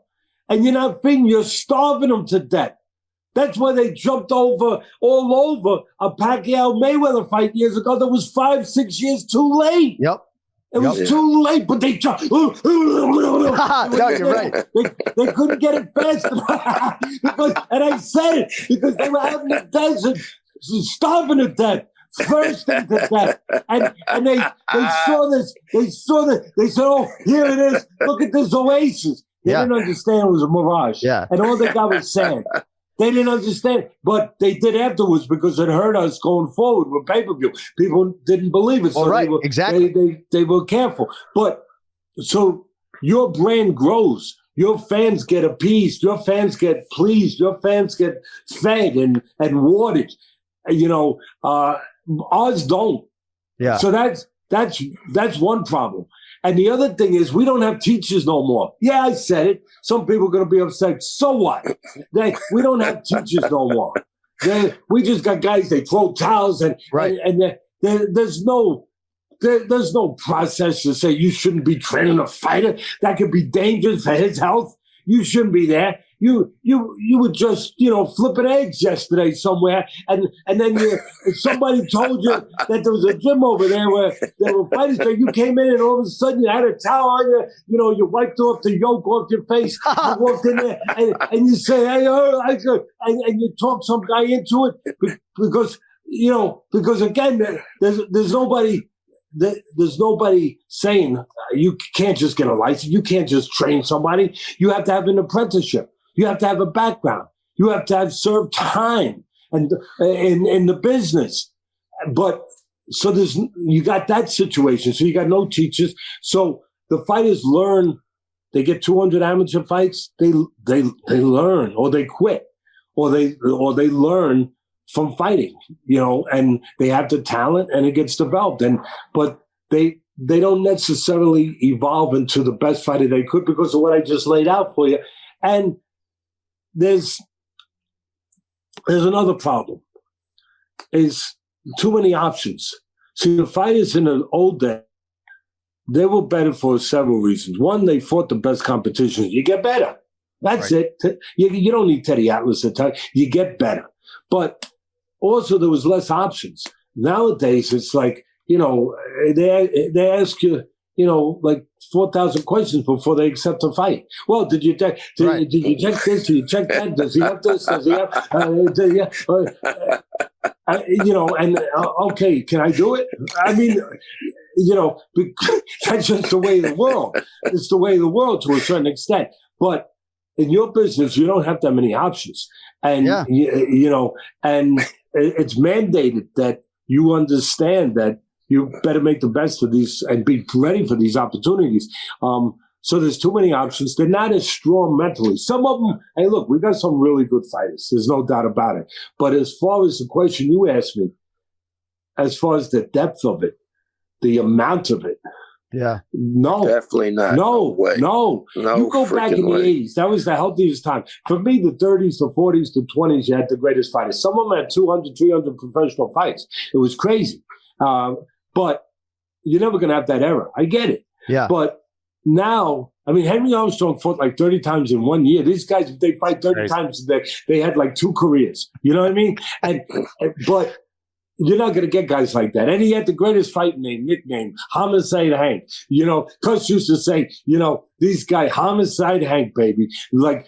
Speaker 3: And you're not feeding. You're starving them to death. That's why they jumped all over a Pacquiao-Mayweather fight years ago that was 5-6 years too late.
Speaker 6: Yep.
Speaker 3: It was too late, but they jumped.
Speaker 6: No, you're right.
Speaker 3: They couldn't get it fast enough. And I said it because they were out in the desert, starving to death, thirsting to death. And they saw this. They said, "Oh, here it is. Look at this oasis." They didn't understand it was a mirage.
Speaker 6: Yeah.
Speaker 3: And all they got was sand. They didn't understand, but they did afterwards because it hurt us going forward with pay-per-view. People didn't believe it, so they were careful. But so your brand grows. Your fans get appeased. Your fans get pleased. Your fans get fed and watered. Ours don't. Yeah. So that's one problem. And the other thing is we don't have teachers no more. Yeah, I said it. Some people are going to be upset. So what? We don't have teachers no more. We just got guys, they throw towels and there's no process to say you shouldn't be training a fighter. That could be dangerous for his health. You shouldn't be there. You were just, flipping eggs yesterday somewhere, and then somebody told you that there was a gym over there where there were fighters there. You came in and all of a sudden you had a towel on you, you wiped off the yolk off your face. You walked in there and you say, "Hey, and you talk some guy into it because again, there's nobody. There's nobody saying you can't just get a license. You can't just train somebody. You have to have an apprenticeship. You have to have a background. You have to have served time and in the business. But so you got that situation. So you got no teachers. So the fighters learn. They get 200 amateur fights. They learn, or they quit, or they learn from fighting, and they have the talent and it gets developed. But they don't necessarily evolve into the best fighter they could because of what I just laid out for you. And there's another problem, is too many options. See, the fighters in the old days, they were better for several reasons. One, they fought the best competitions. You get better. That's it. You don't need Teddy Atlas to tell you. You get better. But also, there was less options. Nowadays, it's like, they ask you, like 4,000 questions before they accept a fight. Well, did you check this? Did you check that? Does he have this? Does he have? Okay, can I do it? I mean, that's just the way of the world. It's the way of the world to a certain extent. But in your business, you don't have that many options. And, and it's mandated that you understand that you better make the best of these and be ready for these opportunities. So there's too many options. They're not as strong mentally. Some of them, hey, look, we got some really good fighters. There's no doubt about it. But as far as the question you asked me, as far as the depth of it, the amount of it, no,
Speaker 8: definitely not.
Speaker 3: No way. No. You go back in the 80s. That was the healthiest time. For me, the 30s, the 40s, the 20s, you had the greatest fighters. Some of them had 200, 300 professional fights. It was crazy. But you're never going to have that era. I get it. Yeah. But now, I mean, Henry Armstrong fought like 30 times in 1 year. These guys, if they fight 30 times, they had like 2 careers. You know what I mean? But you're not going to get guys like that. And he had the greatest fighting nickname, Homicide Hank. Cus used to say, these guys, Homicide Hank, baby. Like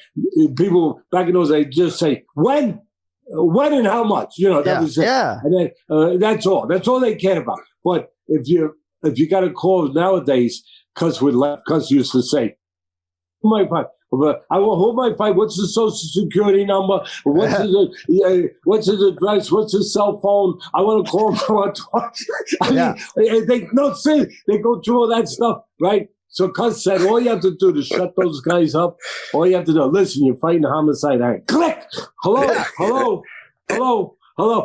Speaker 3: people back in those days just say, when and how much? That was it. Yeah. And then that's all. That's all they cared about. But if you got a call nowadays, Cus used to say, who might fight? Who might fight? What's the social security number? What's his address? What's his cell phone? I want to call him. They go through all that stuff, right? So Cus said, all you have to do to shut those guys up, all you have to do, listen, you're fighting Homicide Hank. Click! Hello. Hello.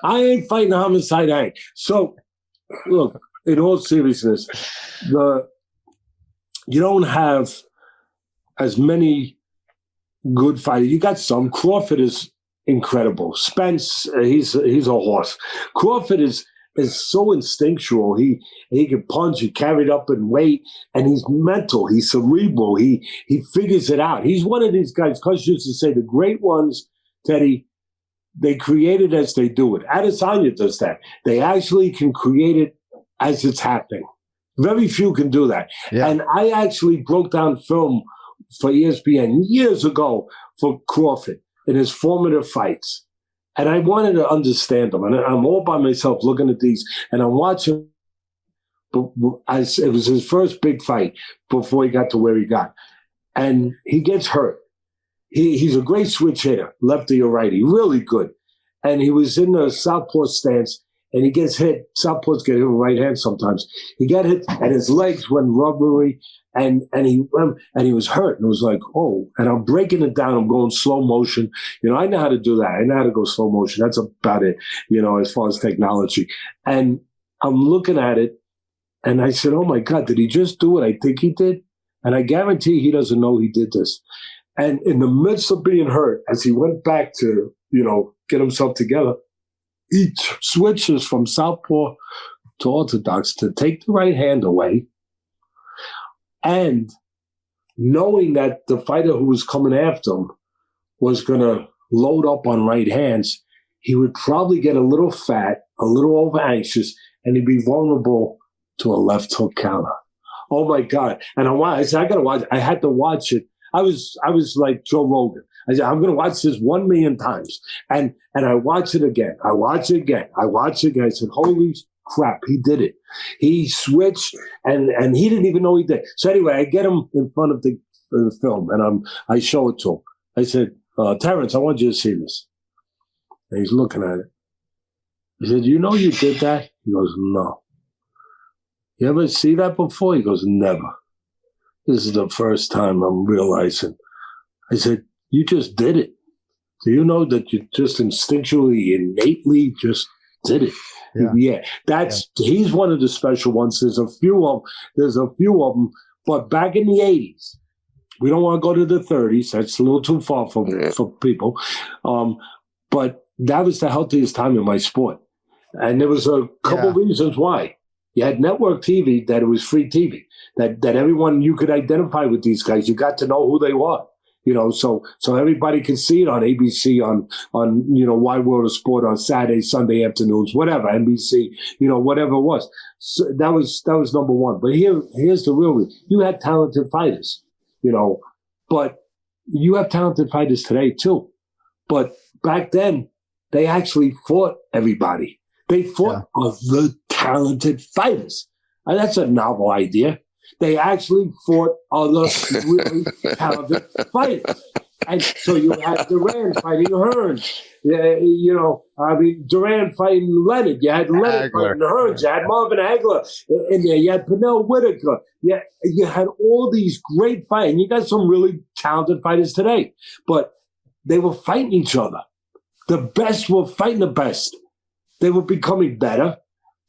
Speaker 3: I ain't fighting homicide, Hank. So, look, in all seriousness, you don't have as many good fighters. You got some. Crawford is incredible. Spence, he's a horse. Crawford is so instinctual. He can punch, he carried up in weight, and he's mental. He's cerebral. He figures it out. He's one of these guys. Coach used to say the great ones, Teddy, they create it as they do it. Adesanya does that. They actually can create it as it's happening. Very few can do that. Yeah. And I actually broke down film for ESPN years ago for Crawford in his formative fights. And I wanted to understand them. And I'm all by myself looking at these, and I'm watching. It was his first big fight before he got to where he got. And he gets hurt. He's a great switch hitter, lefty or righty, really good. And he was in the southpaw stance, and he gets hit. Southpaws get hit with right hand sometimes. He got hit, and his legs went rubbery, and he was hurt. And it was like, oh, and I'm breaking it down. I'm going slow motion. I know how to do that. I know how to go slow motion. That's about it, as far as technology. And I'm looking at it, and I said, oh, my God, did he just do what I think he did? And I guarantee he doesn't know he did this. And in the midst of being hurt, as he went back to, get himself together, he switches from southpaw to orthodox to take the right hand away. And knowing that the fighter who was coming after him was going to load up on right hands, he would probably get a little fat, a little over anxious, and he'd be vulnerable to a left hook counter. Oh, my God. And I said, I got to watch it. I had to watch it. I was like Joe Rogan. I said, I'm going to watch this 1 million times. And I watch it again. I watch it again. I said, holy crap, he did it. He switched, and he didn't even know he did. So anyway, I get him in front of the film, and I show it to him. I said, Terrence, I want you to see this. And he's looking at it. He said, you did that? He goes, no. You ever see that before? He goes, never. This is the first time I'm realizing. I said, you just did it. Do you know that you just instinctually, innately just did it? Yeah. He's one of the special ones. There's a few of them. But back in the 80s, we don't want to go to the 30s. That's a little too far for people. But that was the healthiest time in my sport. And there was a couple reasons why. You had network TV, that it was free TV, that everyone, you could identify with these guys. You got to know who they were, so everybody could see it on ABC, on Wide World of Sport on Saturday, Sunday afternoons, whatever, NBC, whatever it was. So that was number one. But here's the real reason. You had talented fighters, but you have talented fighters today too. But back then, they actually fought everybody. They fought the talented fighters. And that's a novel idea. They actually fought other really talented fighters. And so you had Duran fighting Hearns. Duran fighting Leonard. You had Leonard fighting Hearns. You had Marvin Hagler in there. You had Pernell Whitaker. You had all these great fights. And you got some really talented fighters today. But they were fighting each other. The best were fighting the best. They were becoming better.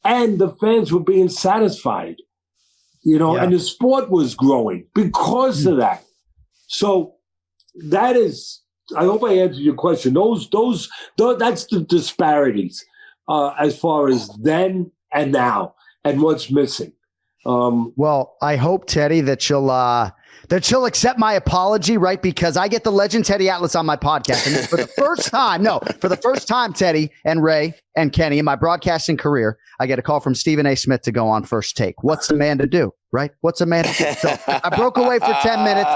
Speaker 3: And the fans were being satisfied, and the sport was growing because of that. So that is, I hope I answered your question. That's the disparities as far as then and now and what's missing.
Speaker 6: Well, I hope, Teddy, that you'll accept my apology, right? Because I get the legend Teddy Atlas on my podcast. And for the first time, Teddy and Ray and Kenny, in my broadcasting career, I get a call from Stephen A. Smith to go on First Take. What's a man to do, right? What's a man to do? So I broke away for 10 minutes.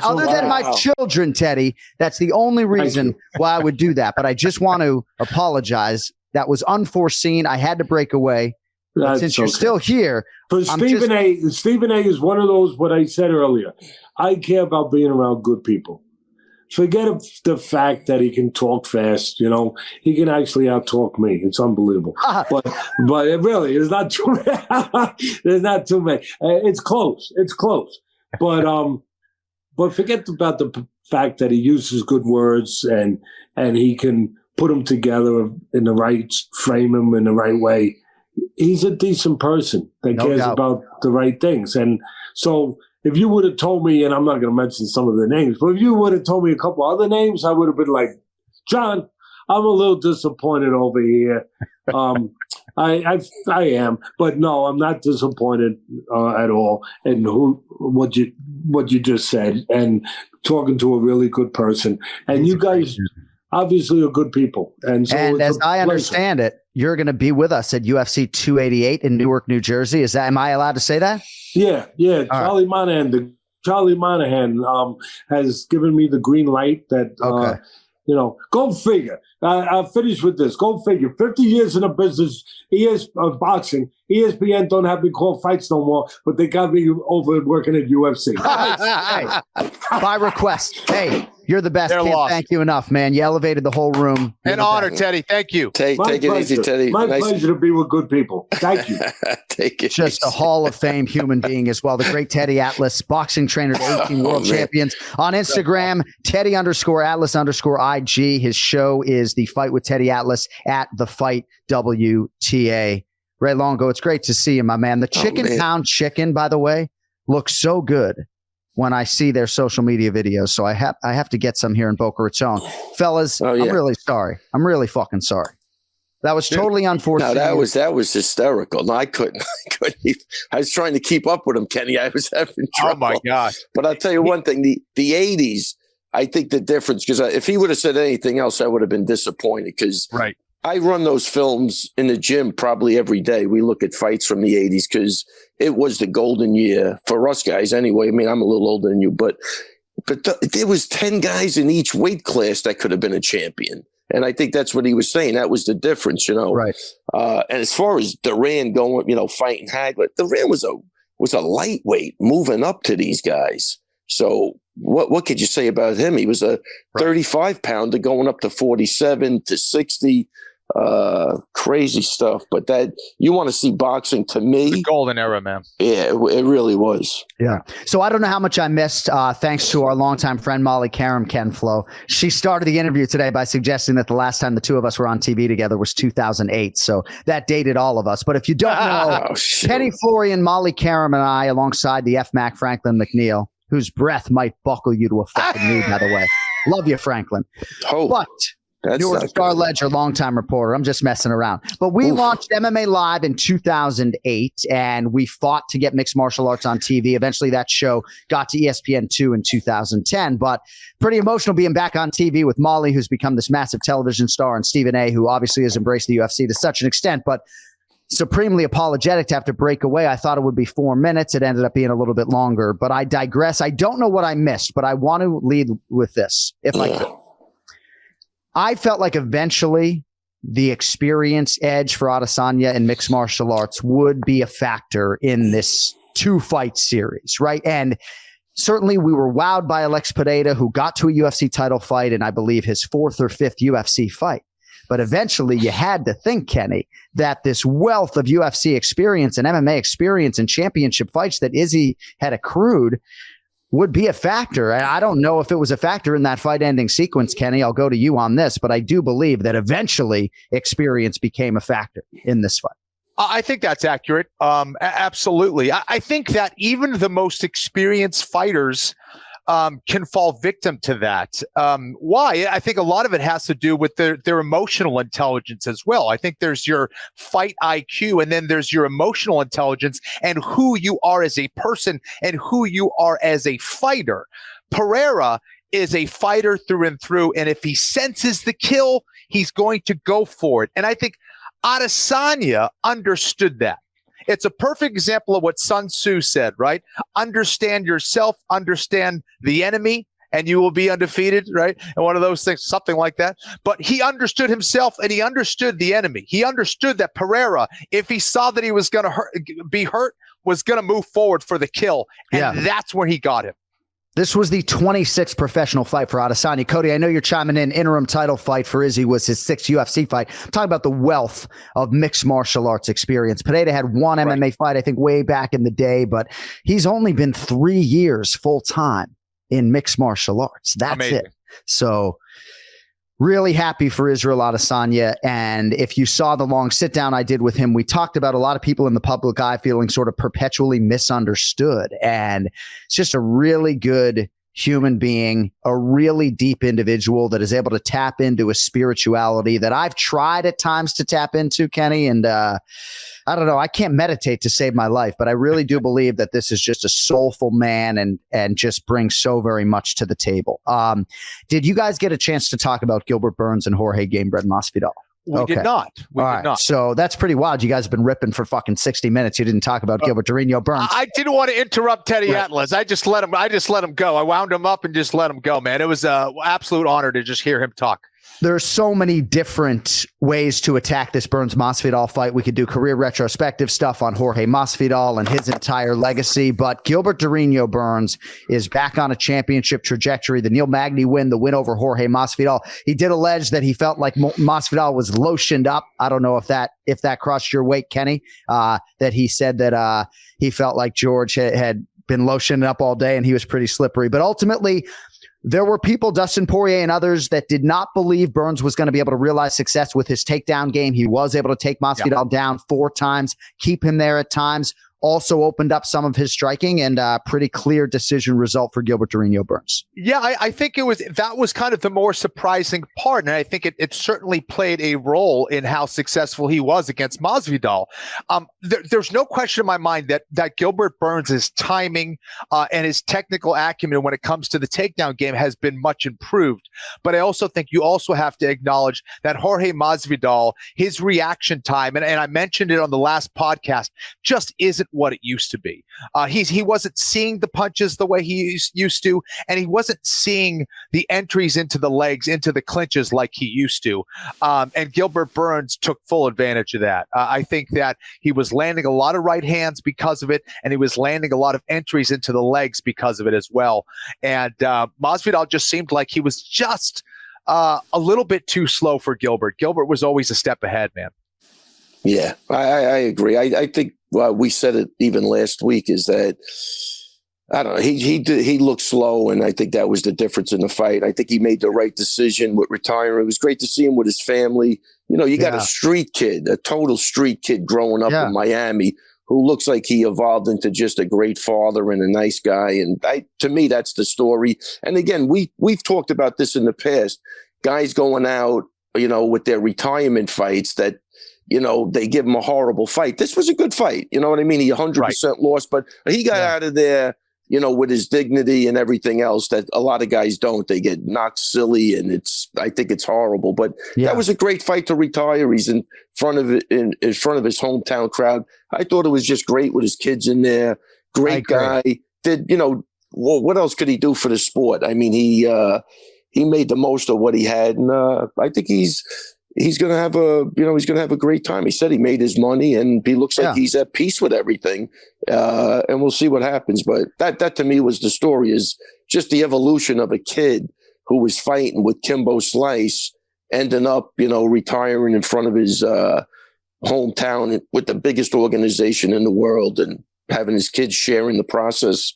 Speaker 6: Other than my children, Teddy, that's the only reason why I would do that. But I just want to apologize. That was unforeseen. I had to break away. Since you're still here.
Speaker 3: For Stephen A is one of those, what I said earlier. I care about being around good people. Forget the fact that he can talk fast. He can actually out-talk me. It's unbelievable. But it really, it's not too many. There's not too many. It's close. But forget about the fact that he uses good words and he can put him together in the right, frame him in the right way. He's a decent person that cares about the right things. And so if you would have told me, and I'm not going to mention some of the names, but if you would have told me a couple other names, I would have been like, John, I'm a little disappointed over here. I am, but no, I'm not disappointed at all in what you just said, and talking to a really good person. And you guys obviously are good people. And so
Speaker 6: as I understand it, you're going to be with us at UFC 288 in Newark, New Jersey. Am I allowed to say that?
Speaker 3: Yeah. Charlie Monahan has given me the green light that, go figure. I'll finish with this. Go figure. 50 years in the business, boxing. ESPN don't have me call fights no more, but they got me over working at UFC.
Speaker 6: By request. Hey, you're the best. Can't thank you enough, man. You elevated the whole room.
Speaker 7: An honor, Teddy. Thank you.
Speaker 8: Take it easy, Teddy.
Speaker 3: My pleasure to be with good people. Thank you.
Speaker 8: Take it
Speaker 6: Just
Speaker 8: easy.
Speaker 6: a Hall of Fame human being as well. The great Teddy Atlas, boxing trainer to 18 world champions. On Instagram, Teddy_Atlas_IG. His show is The Fight with Teddy Atlas at The Fight WTA. Ray Longo, it's great to see you, my man. The chicken pound chicken, by the way, looks so good when I see their social media videos. So I have to get some here in Boca Raton. Fellas, I'm really sorry. I'm really fucking sorry. That was totally unfortunate.
Speaker 8: No, that was hysterical. No, I couldn't even. I was trying to keep up with him, Kenny. I was having trouble.
Speaker 7: Oh my gosh.
Speaker 8: But I'll tell you one thing, the 80s, I think the difference, because if he would have said anything else, I would have been disappointed, because I run those films in the gym probably every day. We look at fights from the 80s because it was the golden year for us guys anyway. I mean, I'm a little older than you, but there was 10 guys in each weight class that could have been a champion. And I think that's what he was saying. That was the difference, Right. And as far as Duran going, fighting Hagler, Duran was a lightweight moving up to these guys. So what could you say about him? He was a 35-pounder going up to 47 to 60. Crazy stuff, but that you want to see boxing, to me,
Speaker 7: the golden era, man.
Speaker 8: Yeah, it really was.
Speaker 6: Yeah. So I don't know how much I missed, thanks to our longtime friend Molly Ken-Flo. She started the interview today by suggesting that the last time the two of us were on TV together was 2008. So that dated all of us. But if you don't know, Kenny Florian, Molly Karam, and I, alongside the F-Mac Franklin McNeil, whose breath might buckle you to a fucking knee, by the way. Love you, Franklin. But Newark Star Ledger, longtime reporter. I'm just messing around. But we launched MMA Live in 2008, and we fought to get mixed martial arts on TV. Eventually, that show got to ESPN2 in 2010. But pretty emotional being back on TV with Molly, who's become this massive television star, and Stephen A., who obviously has embraced the UFC to such an extent. But supremely apologetic to have to break away. I thought it would be 4 minutes. It ended up being a little bit longer. But I digress. I don't know what I missed, but I want to lead with this, if I could. I felt like eventually the experience edge for Adesanya in mixed martial arts would be a factor in this 2-fight series, right? And certainly we were wowed by Alex Pereira, who got to a UFC title fight in, I believe, his 4th or 5th UFC fight. But eventually you had to think, Kenny, that this wealth of UFC experience and MMA experience and championship fights that Izzy had accrued would be a factor. And I don't know if it was a factor in that fight ending sequence, Kenny. I'll go to you on this, but I do believe that eventually experience became a factor in this fight.
Speaker 7: I think that's accurate. Absolutely. I think that even the most experienced fighters can fall victim to that. Why? I think a lot of it has to do with their emotional intelligence as well. I think there's your fight IQ, and then there's your emotional intelligence and who you are as a person and who you are as a fighter. Pereira is a fighter through and through, and if he senses the kill, he's going to go for it. And I think Adesanya understood that. It's a perfect example of what Sun Tzu said, right? Understand yourself, understand the enemy, and you will be undefeated, right? And one of those things, something like that. But he understood himself and he understood the enemy. He understood that Pereira, if he saw that he was going to be hurt, was going to move forward for the kill. And that's where he got him.
Speaker 6: This was the 26th professional fight for Adesanya. Cody, I know you're chiming in. Interim title fight for Izzy was his 6th UFC fight. I'm talking about the wealth of mixed martial arts experience. Pereira had one MMA fight, I think, way back in the day, but he's only been 3 years full time in mixed martial arts. That's amazing. It. So Really happy for Israel Adesanya. And if you saw the long sit down I did with him, we talked about a lot of people in the public eye feeling sort of perpetually misunderstood. And it's just a really good human being, a really deep individual that is able to tap into a spirituality that I've tried at times to tap into, Kenny. And I don't know, I can't meditate to save my life, but I really do believe that this is just a soulful man and just brings so very much to the table. Did you guys get a chance to talk about Gilbert Burns and Jorge Gamebred Masvidal?
Speaker 7: We did not. We did not.
Speaker 6: So that's pretty wild. You guys have been ripping for fucking 60 minutes. You didn't talk about Gilbert Burns.
Speaker 7: I didn't want to interrupt Teddy Atlas. I just let him go. I wound him up and just let him go, man. It was an absolute honor to just hear him talk.
Speaker 6: There are so many different ways to attack this Burns-Masvidal fight. We could do career retrospective stuff on Jorge Masvidal and his entire legacy, but Gilbert Burns is back on a championship trajectory. The Neil Magny win, the win over Jorge Masvidal. He did allege that he felt like Masvidal was lotioned up. I don't know if that crossed your weight, Kenny, that he said that he felt like George had been lotioned up all day and he was pretty slippery. But ultimately, there were people, Dustin Poirier and others, that did not believe Burns was going to be able to realize success with his takedown game. He was able to take Masvidal down 4 times, keep him there at times, also opened up some of his striking, and a pretty clear decision result for Gilbert Burns.
Speaker 7: Yeah, I think that was kind of the more surprising part, and I think it certainly played a role in how successful he was against Masvidal. There's no question in my mind that Gilbert Burns' timing and his technical acumen when it comes to the takedown game has been much improved. But I also think you also have to acknowledge that Jorge Masvidal, his reaction time, and I mentioned it on the last podcast, just isn't what it used to be. He wasn't seeing the punches the way he used to, and he wasn't seeing the entries into the legs, into the clinches like he used to. And Gilbert Burns took full advantage of that. I think that he was landing a lot of right hands because of it, and he was landing a lot of entries into the legs because of it as well. And Masvidal just seemed like he was just a little bit too slow for Gilbert. Gilbert was always a step ahead, man.
Speaker 8: Yeah, I agree. I think we said it even last week is that, I don't know, he looked slow, and I think that was the difference in the fight. I think he made the right decision with retiring. It was great to see him with his family. You know, you got a street kid, a total street kid growing up in Miami who looks like he evolved into just a great father and a nice guy. And to me, that's the story. And again, we've talked about this in the past. Guys going out, you know, with their retirement fights that, you know, they give him a horrible fight. This was a good fight. You know what I mean? He 100% lost, but he got out of there, you know, with his dignity and everything else that a lot of guys don't. They get knocked silly, and I think it's horrible. But that was a great fight to retire. He's in front of his hometown crowd. I thought it was just great with his kids in there. Great guy. Did, you know, well, what else could he do for the sport? I mean, he made the most of what he had, and I think he's going to have a great time. He said he made his money, and he looks like he's at peace with everything. And we'll see what happens. But that to me was the story, is just the evolution of a kid who was fighting with Kimbo Slice, ending up, you know, retiring in front of his hometown with the biggest organization in the world, and having his kids sharing the process.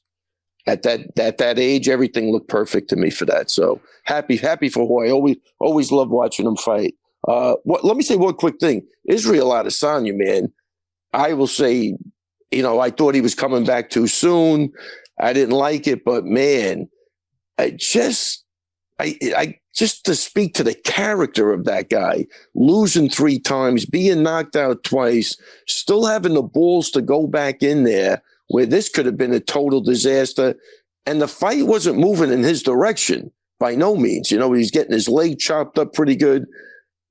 Speaker 8: At that age, everything looked perfect to me for that. So happy for Hoy. Always loved watching him fight. Let me say one quick thing. Israel Adesanya, man, I will say, you know, I thought he was coming back too soon. I didn't like it, but man, I just to speak to the character of that guy, losing 3 times, being knocked out twice, still having the balls to go back in there where this could have been a total disaster. And the fight wasn't moving in his direction by no means. You know, he's getting his leg chopped up pretty good.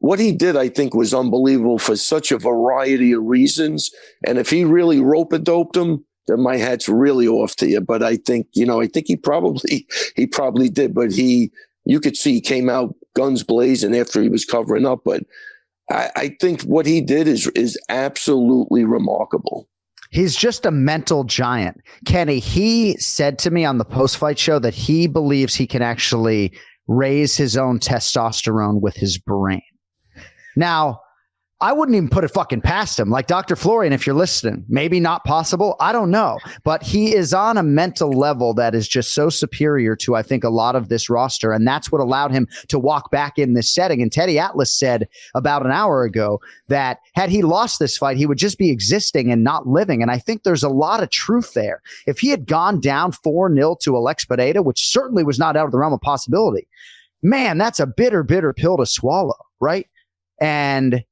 Speaker 8: What he did, I think, was unbelievable for such a variety of reasons. And if he really rope-a-doped him, then my hat's really off to you. But I think he probably did. But you could see he came out guns blazing after he was covering up. But I think what he did is absolutely remarkable.
Speaker 6: He's just a mental giant. Kenny, he said to me on the post-fight show that he believes he can actually raise his own testosterone with his brain. Now, I wouldn't even put it fucking past him. Like Dr. Florian, if you're listening, maybe not possible. I don't know. But he is on a mental level that is just so superior to, I think, a lot of this roster. And that's what allowed him to walk back in this setting. And Teddy Atlas said about an hour ago that had he lost this fight, he would just be existing and not living. And I think there's a lot of truth there. If he had gone down 4-0 to Alex Pereira, which certainly was not out of the realm of possibility, man, that's a bitter, bitter pill to swallow, right? And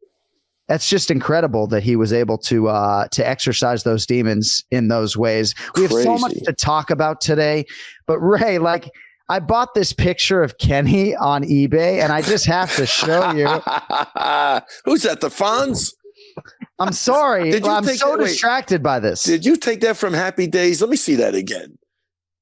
Speaker 6: that's just incredible that he was able to exercise those demons in those ways. We have so much to talk about today, but Ray, like, I bought this picture of Kenny on eBay, and I just have to show you.
Speaker 2: Who's that? The Fonz?
Speaker 6: I'm sorry. I'm so distracted by this.
Speaker 2: Did you take that from Happy Days? Let me see that again.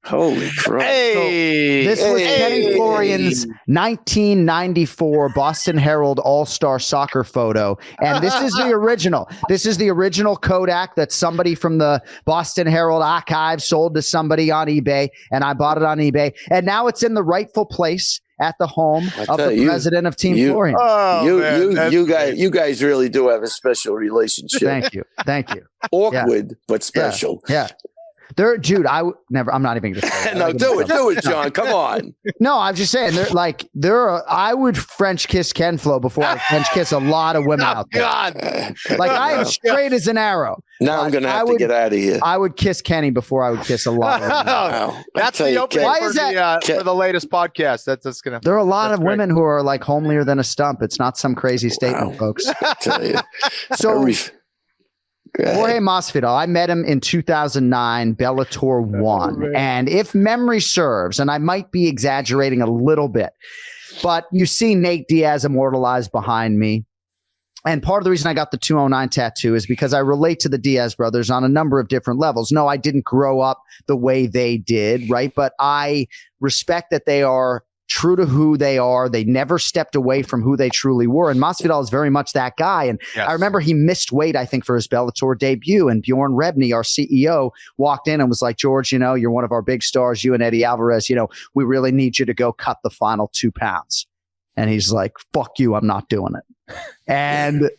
Speaker 2: Holy crap.
Speaker 6: Hey, this was Kenny Florian's 1994 Boston Herald All-Star soccer photo. And this is the original. This is the original Kodak that somebody from the Boston Herald archive sold to somebody on eBay. And I bought it on eBay. And now it's in the rightful place at the home of the president of Team Florian.
Speaker 2: You guys really do have a special relationship.
Speaker 6: Thank you.
Speaker 2: Awkward, but special.
Speaker 6: Yeah. Dude, I'm not even going to say
Speaker 2: No, do it, John. Come on.
Speaker 6: No, I'm just saying, I would French kiss Ken-Flo before I French kiss a lot of women out there.
Speaker 2: God.
Speaker 6: Like, I am straight as an arrow.
Speaker 2: Now I'm going to have to get out of here.
Speaker 6: I would kiss Kenny before I would kiss a lot of women.
Speaker 7: Wow. That's the opening for the latest podcast. That's going to.
Speaker 6: There are a lot of women who are like homelier than a stump. It's not some crazy statement, folks.
Speaker 2: I tell you.
Speaker 6: So. Jorge Masvidal, I met him in 2009, Bellator 1. And if memory serves, and I might be exaggerating a little bit, but you see Nate Diaz immortalized behind me. And part of the reason I got the 209 tattoo is because I relate to the Diaz brothers on a number of different levels. No, I didn't grow up the way they did, right? But I respect that they are true to who they are. They never stepped away from who they truly were. And Masvidal is very much that guy. And I remember he missed weight, I think, for his Bellator debut. And Bjorn Rebney, our CEO, walked in and was like, George, you're one of our big stars, you and Eddie Alvarez, we really need you to go cut the final 2 pounds. And he's like, fuck you, I'm not doing it. And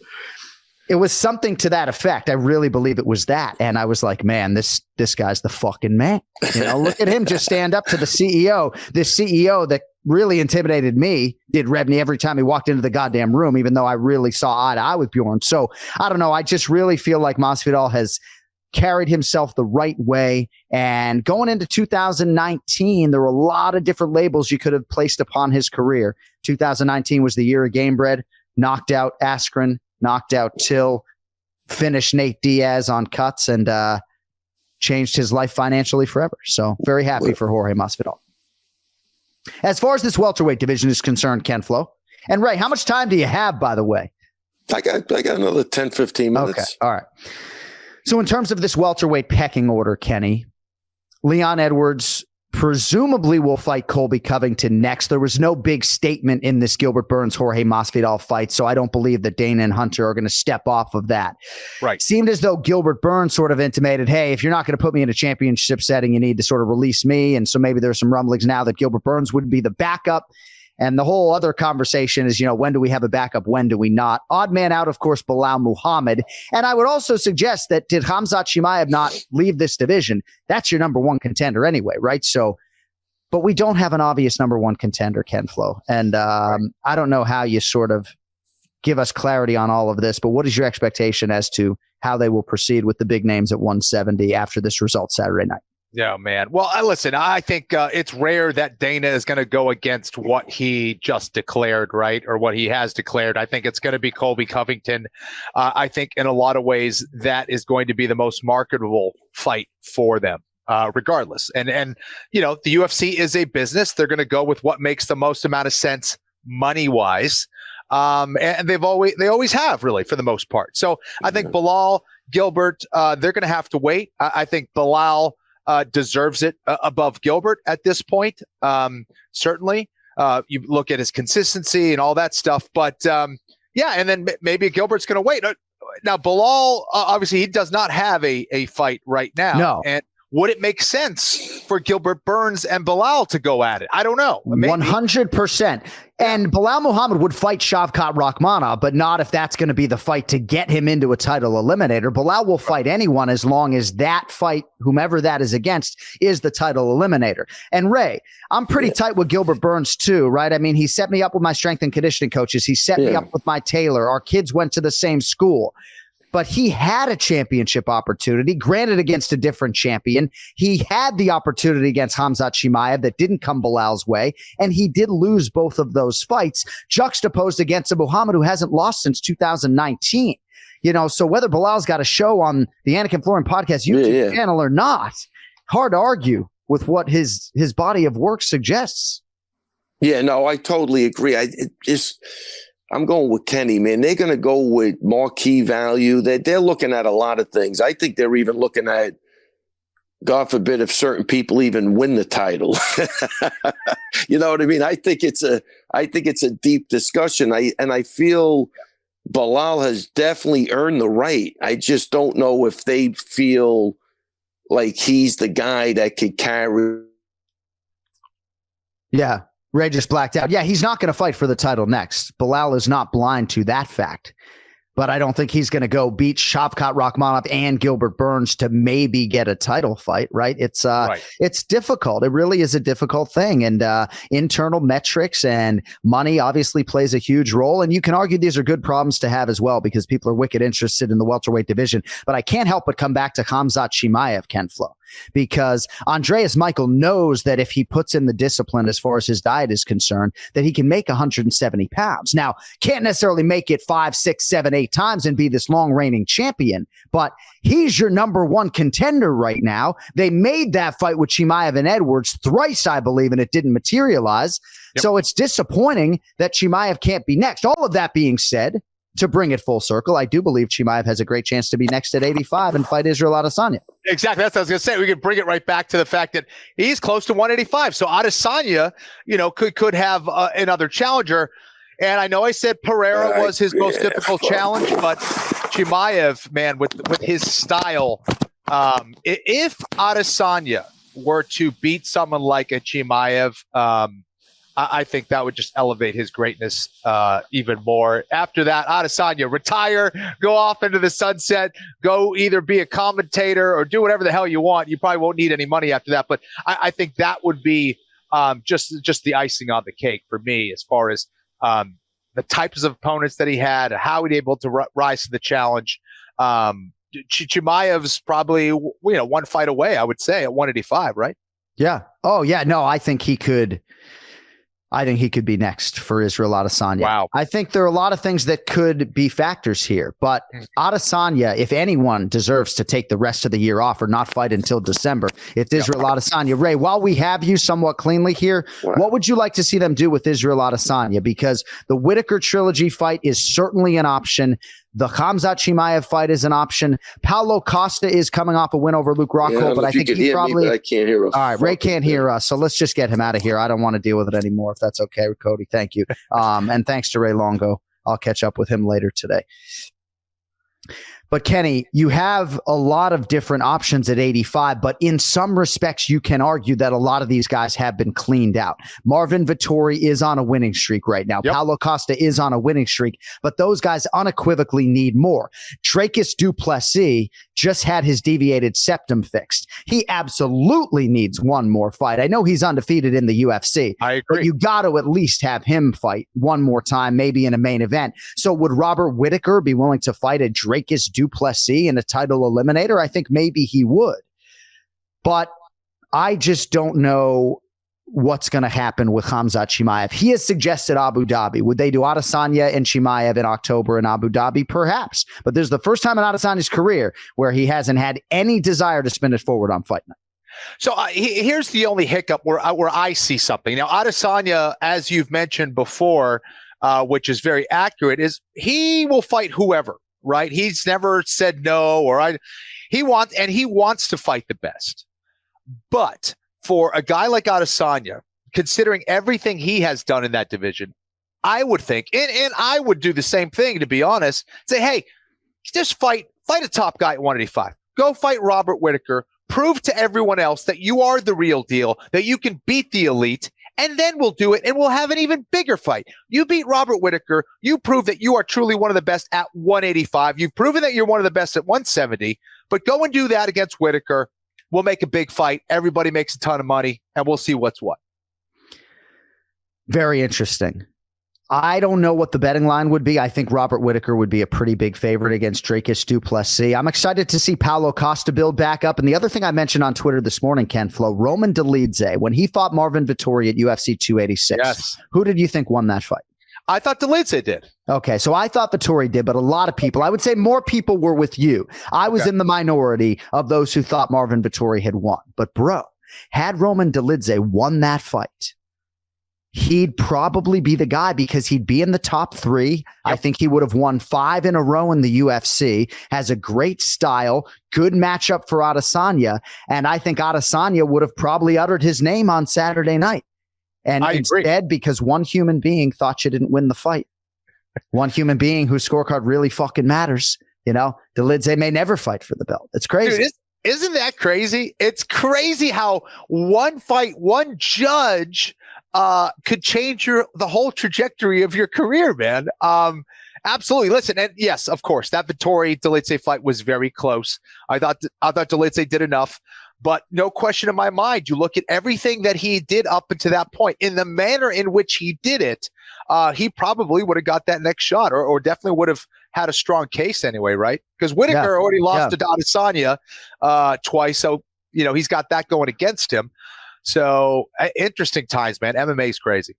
Speaker 6: it was something to that effect. I really believe it was that. And I was like, man, this guy's the fucking man. Look at him just stand up to the CEO. This CEO that really intimidated me, did Rebney every time he walked into the goddamn room, even though I really saw eye to eye with Bjorn. So I don't know. I just really feel like Masvidal has carried himself the right way. And going into 2019, there were a lot of different labels you could have placed upon his career. 2019 was the year of Gamebred, knocked out Askren, knocked out Till, finished Nate Diaz on cuts, and changed his life financially forever. So very happy for Jorge Masvidal. As far as this welterweight division is concerned, Ken-Flo, and Ray, how much time do you have, by the way?
Speaker 2: I got another 10, 15 minutes.
Speaker 6: Okay. All right. So in terms of this welterweight pecking order, Kenny, Leon Edwards presumably will fight Colby Covington next. There was no big statement in this Gilbert Burns-Jorge Masvidal fight, so I don't believe that Dana and Hunter are going to step off of that.
Speaker 7: Right.
Speaker 6: Seemed as though Gilbert Burns sort of intimated, hey, if you're not going to put me in a championship setting, you need to sort of release me. And so maybe there's some rumblings now that Gilbert Burns would be the backup. And the whole other conversation is, when do we have a backup? When do we not? Odd man out, of course, Bilal Muhammad. And I would also suggest that did Khamzat Chimaev not leave this division? That's your number one contender anyway, right? So, but we don't have an obvious number one contender, Ken-Flo. And I don't know how you sort of give us clarity on all of this, but what is your expectation as to how they will proceed with the big names at 170 after this result Saturday night?
Speaker 7: Yeah, man. Well, listen, I think it's rare that Dana is going to go against what he just declared, right? Or what he has declared. I think it's going to be Colby Covington. I think in a lot of ways that is going to be the most marketable fight for them, regardless. And the UFC is a business. They're going to go with what makes the most amount of sense money-wise. And they always have, really, for the most part. So I think Bilal, Gilbert, they're going to have to wait. I think Bilal deserves it above Gilbert at this point. Certainly, you look at his consistency and all that stuff. But and then maybe Gilbert's going to wait. Now, Bilal, obviously, he does not have a fight right now.
Speaker 6: No.
Speaker 7: And would it make sense for Gilbert Burns and Bilal to go at it. I don't know. Maybe.
Speaker 6: 100%. And Bilal Muhammad would fight Shavkat Rakhmonov, but not if that's going to be the fight to get him into a title eliminator. Bilal will fight anyone as long as that fight, whomever that is against, is the title eliminator. And Ray, I'm pretty tight with Gilbert Burns too, right? I mean, he set me up with my strength and conditioning coaches. He set me up with my tailor. Our kids went to the same school. But he had a championship opportunity, granted against a different champion. He had the opportunity against Khamzat Chimaev that didn't come Bilal's way, and he did lose both of those fights, juxtaposed against a Muhammad who hasn't lost since 2019. So whether Bilal's got a show on the Anik and Florian podcast YouTube channel or not, hard to argue with what his body of work suggests.
Speaker 2: Yeah, no, I totally agree. I'm going with Kenny, man. They're going to go with marquee value. They're looking at a lot of things. I think they're even looking at, God forbid, if certain people even win the title. You know what I mean? I think it's a deep discussion. I feel Bilal has definitely earned the right. I just don't know if they feel like he's the guy that could carry.
Speaker 6: Yeah. Ray just blacked out. Yeah, he's not going to fight for the title next. Bilal is not blind to that fact. But I don't think he's going to go beat Shavkat Rakhmonov and Gilbert Burns to maybe get a title fight, right? It's difficult. It really is a difficult thing. And internal metrics and money obviously plays a huge role. And you can argue these are good problems to have as well because people are wicked interested in the welterweight division. But I can't help but come back to Khamzat Chimaev, Ken-Flo, because Andreas Michael knows that if he puts in the discipline as far as his diet is concerned, that he can make 170 pounds. Now, can't necessarily make it 5, 6, 7, 8 times and be this long reigning champion, but he's your number one contender right now. They made that fight with Chimaev and Edwards thrice, I believe, and it didn't materialize. Yep. So it's disappointing that Chimaev can't be next. All of that being said, to bring it full circle, I do believe Chimaev has a great chance to be next at 85 and fight Israel Adesanya.
Speaker 7: Exactly. That's what I was going to say. We could bring it right back to the fact that he's close to 185. So Adesanya, could have another challenger. And I know I said Pereira was his most difficult challenge, but Chimaev, man, with his style, if Adesanya were to beat someone like a Chimaev, I think that would just elevate his greatness even more. After that, Adesanya, retire, go off into the sunset, go either be a commentator or do whatever the hell you want. You probably won't need any money after that. But I think that would be just the icing on the cake for me as far as the types of opponents that he had, how he'd able to rise to the challenge. Chimaev's probably one fight away, I would say, at 185, right?
Speaker 6: Yeah. Oh, yeah. No, I think he could be next for Israel Adesanya.
Speaker 7: Wow.
Speaker 6: I think there are a lot of things that could be factors here, but Adesanya, if anyone deserves to take the rest of the year off or not fight until December, it's Israel Adesanya. Ray, while we have you somewhat cleanly here, what would you like to see them do with Israel Adesanya? Because the Whitaker trilogy fight is certainly an option. The Khamzat Chimaev fight is an option. Paulo Costa is coming off a win over Luke Rockhold, but I think he probably.
Speaker 2: I can't hear us.
Speaker 6: All right, Ray can't hear us, so let's just get him out of here. I don't want to deal with it anymore, if that's okay, Cody. Thank you. And thanks to Ray Longo. I'll catch up with him later today. But Kenny, you have a lot of different options at 85, but in some respects, you can argue that a lot of these guys have been cleaned out. Marvin Vettori is on a winning streak right now. Yep. Paulo Costa is on a winning streak, but those guys unequivocally need more. Dricus du Plessis just had his deviated septum fixed. He absolutely needs one more fight. I know he's undefeated in the UFC.
Speaker 7: I agree.
Speaker 6: But you got to at least have him fight one more time, maybe in a main event. So would Robert Whitaker be willing to fight a Dricus du Plessis in a title eliminator? I think maybe he would. But I just don't know what's going to happen with Khamzat Chimaev. He has suggested Abu Dhabi. Would they do Adesanya and Chimaev in October in Abu Dhabi? Perhaps. But this is the first time in Adesanya's career where he hasn't had any desire to spin it forward on Fight Night.
Speaker 7: So here's the only hiccup where I see something. Now, Adesanya, as you've mentioned before, which is very accurate, is he will fight whoever, right? He's never said no, he wants to fight the best. But for a guy like Adesanya, considering everything he has done in that division, I would think, and I would do the same thing, to be honest, say, hey, just fight a top guy at 185. Go fight Robert Whitaker. Prove to everyone else that you are the real deal, that you can beat the elite, and then we'll do it, and we'll have an even bigger fight. You beat Robert Whittaker. You prove that you are truly one of the best at 185. You've proven that you're one of the best at 170, but go and do that against Whittaker. We'll make a big fight. Everybody makes a ton of money, and we'll see what's what.
Speaker 6: Very interesting. I don't know what the betting line would be. I think Robert Whittaker would be a pretty big favorite against Dricus du Plessis. I'm excited to see Paulo Costa build back up. And the other thing I mentioned on Twitter this morning, Ken-Flo, Roman Dolidze, when he fought Marvin Vettori at UFC 286,
Speaker 7: yes.
Speaker 6: Who did you think won that fight?
Speaker 7: I thought Dolidze did.
Speaker 6: Okay, so I thought Vettori did, but a lot of people, I would say more people were with you. I was in the minority of those who thought Marvin Vettori had won. But bro, had Roman Dolidze won that fight, he'd probably be the guy because he'd be in the top 3. Yep. I think he would have won 5 in a row in the UFC, has a great style, good matchup for Adesanya. And I think Adesanya would have probably uttered his name on Saturday night. And instead, because one human being thought you didn't win the fight, one human being whose scorecard really fucking matters, Dolidze may never fight for the belt. It's crazy.
Speaker 7: Dude, isn't that crazy? It's crazy how one fight, one judge could change the whole trajectory of your career, man. Absolutely. Listen, and yes, of course, that Vettori Dolidze fight was very close. I thought Dolidze did enough, but no question in my mind. You look at everything that he did up until that point, in the manner in which he did it, he probably would have got that next shot, or definitely would have had a strong case anyway, right? Because Whittaker already lost to Adesanya twice, so he's got that going against him. So interesting times, man. MMA is crazy.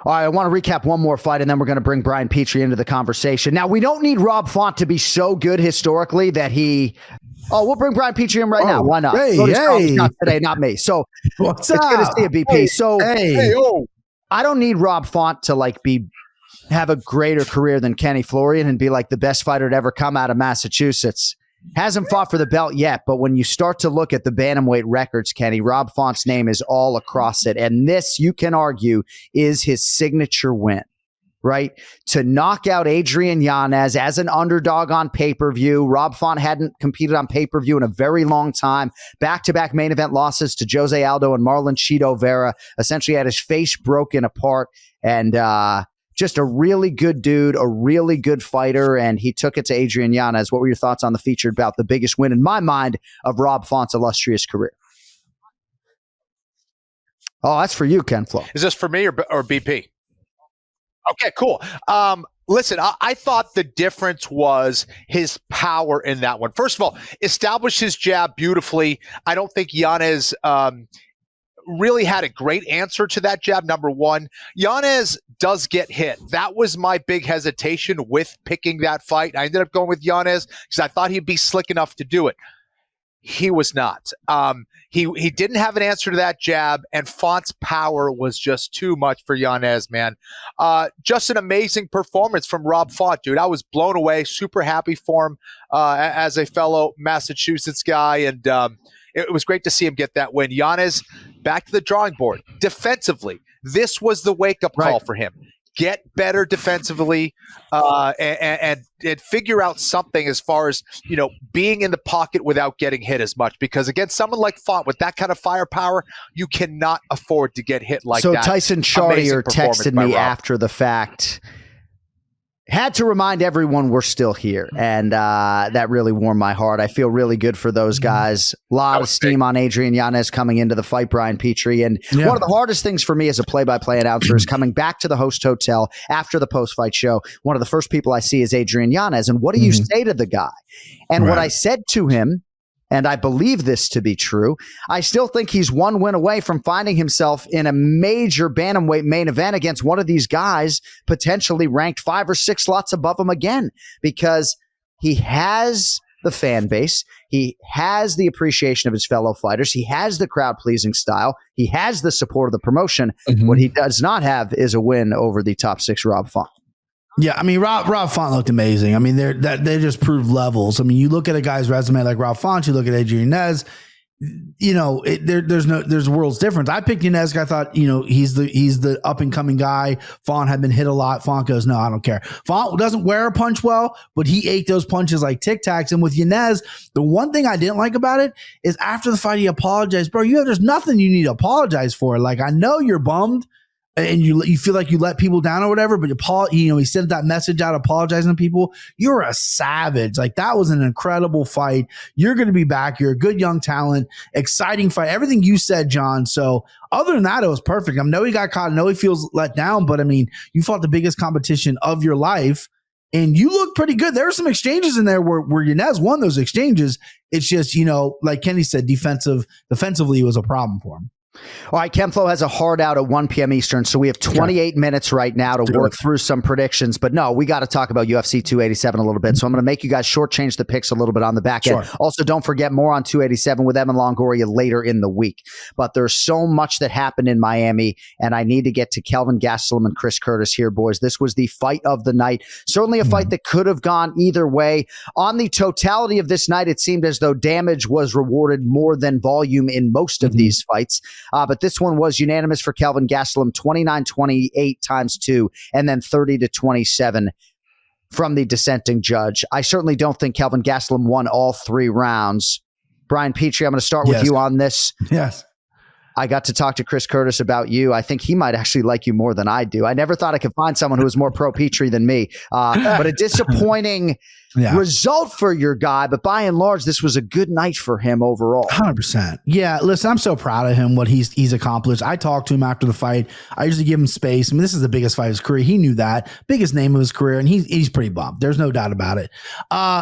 Speaker 6: All right, I want to recap one more fight, and then we're going to bring Brian Petrie into the conversation. Now, we don't need Rob Font to be so good historically that he... Oh, we'll bring Brian Petrie in right now. Why not?
Speaker 9: Hey,
Speaker 6: not today, not me. So
Speaker 9: what's
Speaker 6: it's
Speaker 9: up?
Speaker 6: good to see you, BP. So I don't need Rob Font to have a greater career than Kenny Florian and be like the best fighter to ever come out of Massachusetts. Hasn't fought for the belt yet, but when you start to look at the bantamweight records, Kenny, Rob Font's name is all across it. And this, you can argue, is his signature win, right? To knock out Adrian Yanez as an underdog on pay-per-view. Rob Font hadn't competed on pay-per-view in a very long time. Back-to-back main event losses to Jose Aldo and Marlon Chito Vera. Essentially had his face broken apart, and just a really good dude, a really good fighter, and he took it to Adrian Yanez. What were your thoughts on the featured bout, the biggest win in my mind of Rob Font's illustrious career? Oh, that's for you, Ken-Flo.
Speaker 7: Is this for me or BP? Okay, cool. Listen, I thought the difference was his power in that one. First of all, established his jab beautifully. I don't think Yanez really had a great answer to that jab, number one. Yanez does get hit. That was my big hesitation with picking that fight. I ended up going with Yanez because I thought he'd be slick enough to do it. He was not. He didn't have an answer to that jab, and Font's power was just too much for Yanez, man. Just an amazing performance from Rob Font, dude. I was blown away, super happy for him as a fellow Massachusetts guy, and it was great to see him get that win. Yanez, back to the drawing board. Defensively, this was the wake-up call for him. Get better defensively and figure out something as far as, being in the pocket without getting hit as much. Because against someone like Font with that kind of firepower, you cannot afford to get hit like that.
Speaker 6: So Tyson Chartier texted me after the fact. Had to remind everyone we're still here, and that really warmed my heart. I feel really good for those guys. A lot of steam on Adrian Yanez coming into the fight, Brian Petrie. And one of the hardest things for me as a play-by-play announcer is coming back to the host hotel after the post-fight show. One of the first people I see is Adrian Yanez. And what do you say to the guy? And what I said to him, and I believe this to be true, I still think he's one win away from finding himself in a major bantamweight main event against one of these guys potentially ranked 5 or 6 slots above him again, because he has the fan base. He has the appreciation of his fellow fighters. He has the crowd-pleasing style. He has the support of the promotion. What he does not have is a win over the top 6 Rob Font.
Speaker 9: Yeah, I mean, Rob Font looked amazing. I mean, they just proved levels. I mean, you look at a guy's resume like Rob Font, you look at Adrian Yanez, there's worlds difference. I picked Yanez. I thought, he's the up and coming guy. Font had been hit a lot. Font goes, no, I don't care. Font doesn't wear a punch well, but he ate those punches like Tic Tacs. And with Yanez, the one thing I didn't like about it is after the fight, he apologized. Bro, there's nothing you need to apologize for. Like, I know you're bummed and you feel like you let people down or whatever, but he sent that message out apologizing to people. You're a savage. Like, that was an incredible fight. You're going to be back. You're a good young talent, exciting fight. Everything you said, John. So other than that, it was perfect. I know he got caught. I know he feels let down, but I mean, you fought the biggest competition of your life and you look pretty good. There were some exchanges in there where Yanez won those exchanges. It's just, like Kenny said, defensively was a problem for him.
Speaker 6: All right, Ken-Flo has a hard out at 1 p.m. Eastern, so we have 28 minutes right now to work through some predictions. But no, we got to talk about UFC 287 a little bit. So I'm going to make you guys shortchange the picks a little bit on the back end. Also, don't forget more on 287 with Evan Longoria later in the week. But there's so much that happened in Miami, and I need to get to Kelvin Gastelum and Chris Curtis here, boys. This was the fight of the night. Certainly a fight that could have gone either way. On the totality of this night, it seemed as though damage was rewarded more than volume in most of these fights. But this one was unanimous for Kelvin Gastelum, 29-28 times 2, and then 30-27 from the dissenting judge. I certainly don't think Kelvin Gastelum won all 3 rounds. Brian Petrie, I'm going to start with you on this.
Speaker 9: Yes.
Speaker 6: I got to talk to Chris Curtis about you. I think he might actually like you more than I do. I never thought I could find someone who was more pro Petrie than me. But a disappointing result for your guy. But by and large, this was a good night for him overall.
Speaker 9: 100%. Yeah, listen, I'm so proud of him, what he's accomplished. I talked to him after the fight. I usually give him space. I mean, this is the biggest fight of his career. He knew that. Biggest name of his career, and he's pretty bummed. There's no doubt about it.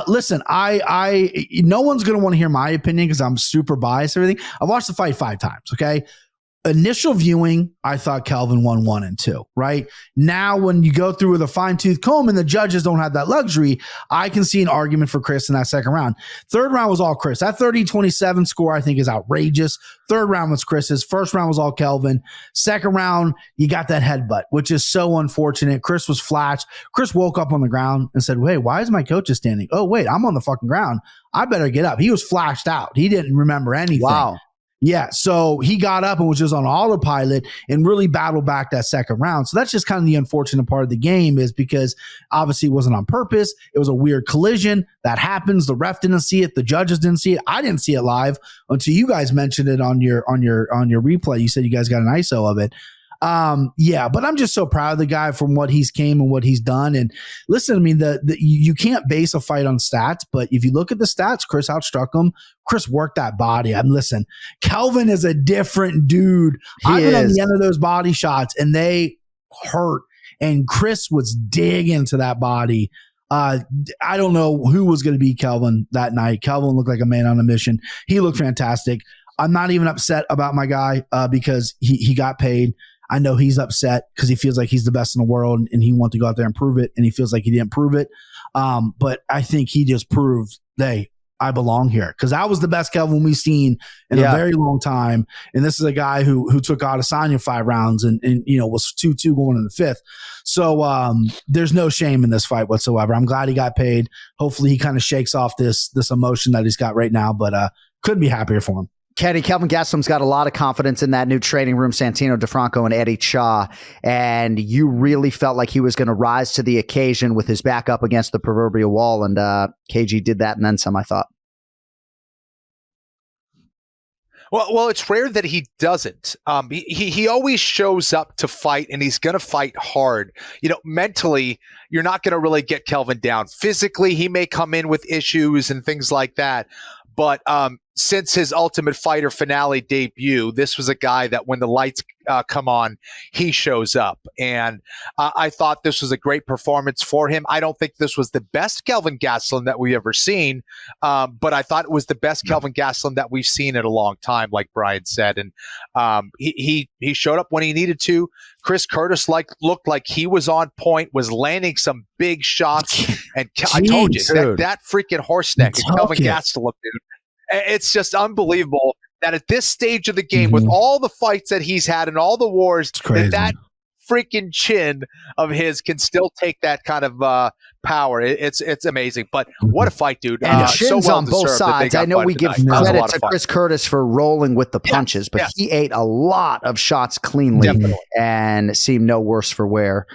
Speaker 9: Listen, no one's going to want to hear my opinion because I'm super biased and everything. I watched the fight 5 times, okay? Initial viewing, I thought Kelvin won 1 and 2, right? Now, when you go through with a fine-tooth comb and the judges don't have that luxury, I can see an argument for Chris in that second round. Third round was all Chris. That 30-27 score, I think, is outrageous. Third round was Chris's. First round was all Kelvin. Second round, you got that headbutt, which is so unfortunate. Chris was flashed. Chris woke up on the ground and said, wait, why is my coach standing? Oh, wait, I'm on the fucking ground. I better get up. He was flashed out. He didn't remember anything.
Speaker 6: Wow.
Speaker 9: Yeah, so he got up and was just on autopilot and really battled back that second round. So that's just kind of the unfortunate part of the game, is because obviously it wasn't on purpose. It was a weird collision that happens. The ref didn't see it. The judges didn't see it. I didn't see it live until you guys mentioned it on your replay. You said you guys got an ISO of it. But I'm just so proud of the guy from what he's came and what he's done. And listen, I mean, you can't base a fight on stats, but if you look at the stats, Chris outstruck him. Chris worked that body. Listen, Kelvin is a different dude. I've been on the end of those body shots and they hurt. And Chris was digging to that body. I don't know who was going to beat Kelvin that night. Kelvin looked like a man on a mission. He looked fantastic. I'm not even upset about my guy because he got paid. I know he's upset because he feels like he's the best in the world and he wants to go out there and prove it, and he feels like he didn't prove it. But I think he just proved, hey, I belong here, because that was the best Kelvin we've seen in a very long time. And this is a guy who took Adesanya 5 rounds and was 2-2 going in the 5th. So there's no shame in this fight whatsoever. I'm glad he got paid. Hopefully he kind of shakes off this emotion that he's got right now, but couldn't be happier for him.
Speaker 6: Kelvin Gastelum's got a lot of confidence in that new training room, Santino DeFranco and Eddie Cha, and you really felt like he was going to rise to the occasion with his back up against the proverbial wall, and KG did that and then some, I thought.
Speaker 7: Well, it's rare that he doesn't. He always shows up to fight, and he's going to fight hard. Mentally, you're not going to really get Kelvin down. Physically, he may come in with issues and things like that, but since his Ultimate Fighter finale debut, this was a guy that when the lights come on, he shows up. And I thought this was a great performance for him. I don't think this was the best Kelvin Gastelum that we've ever seen, but I thought it was the best Kelvin Gastelum that we've seen in a long time, like Brian said. And he showed up when he needed to. Chris Curtis looked like he was on point, was landing some big shots. And I told you, that freaking horse neck is Kelvin Gastelum, dude. It's just unbelievable that at this stage of the game, with all the fights that he's had and all the wars, that freaking chin of his can still take that kind of power. It's amazing. But what a fight, dude.
Speaker 6: And chins
Speaker 7: so well
Speaker 6: on both sides. I know we give credit to Chris Curtis for rolling with the punches, but he ate a lot of shots cleanly and seemed no worse for wear.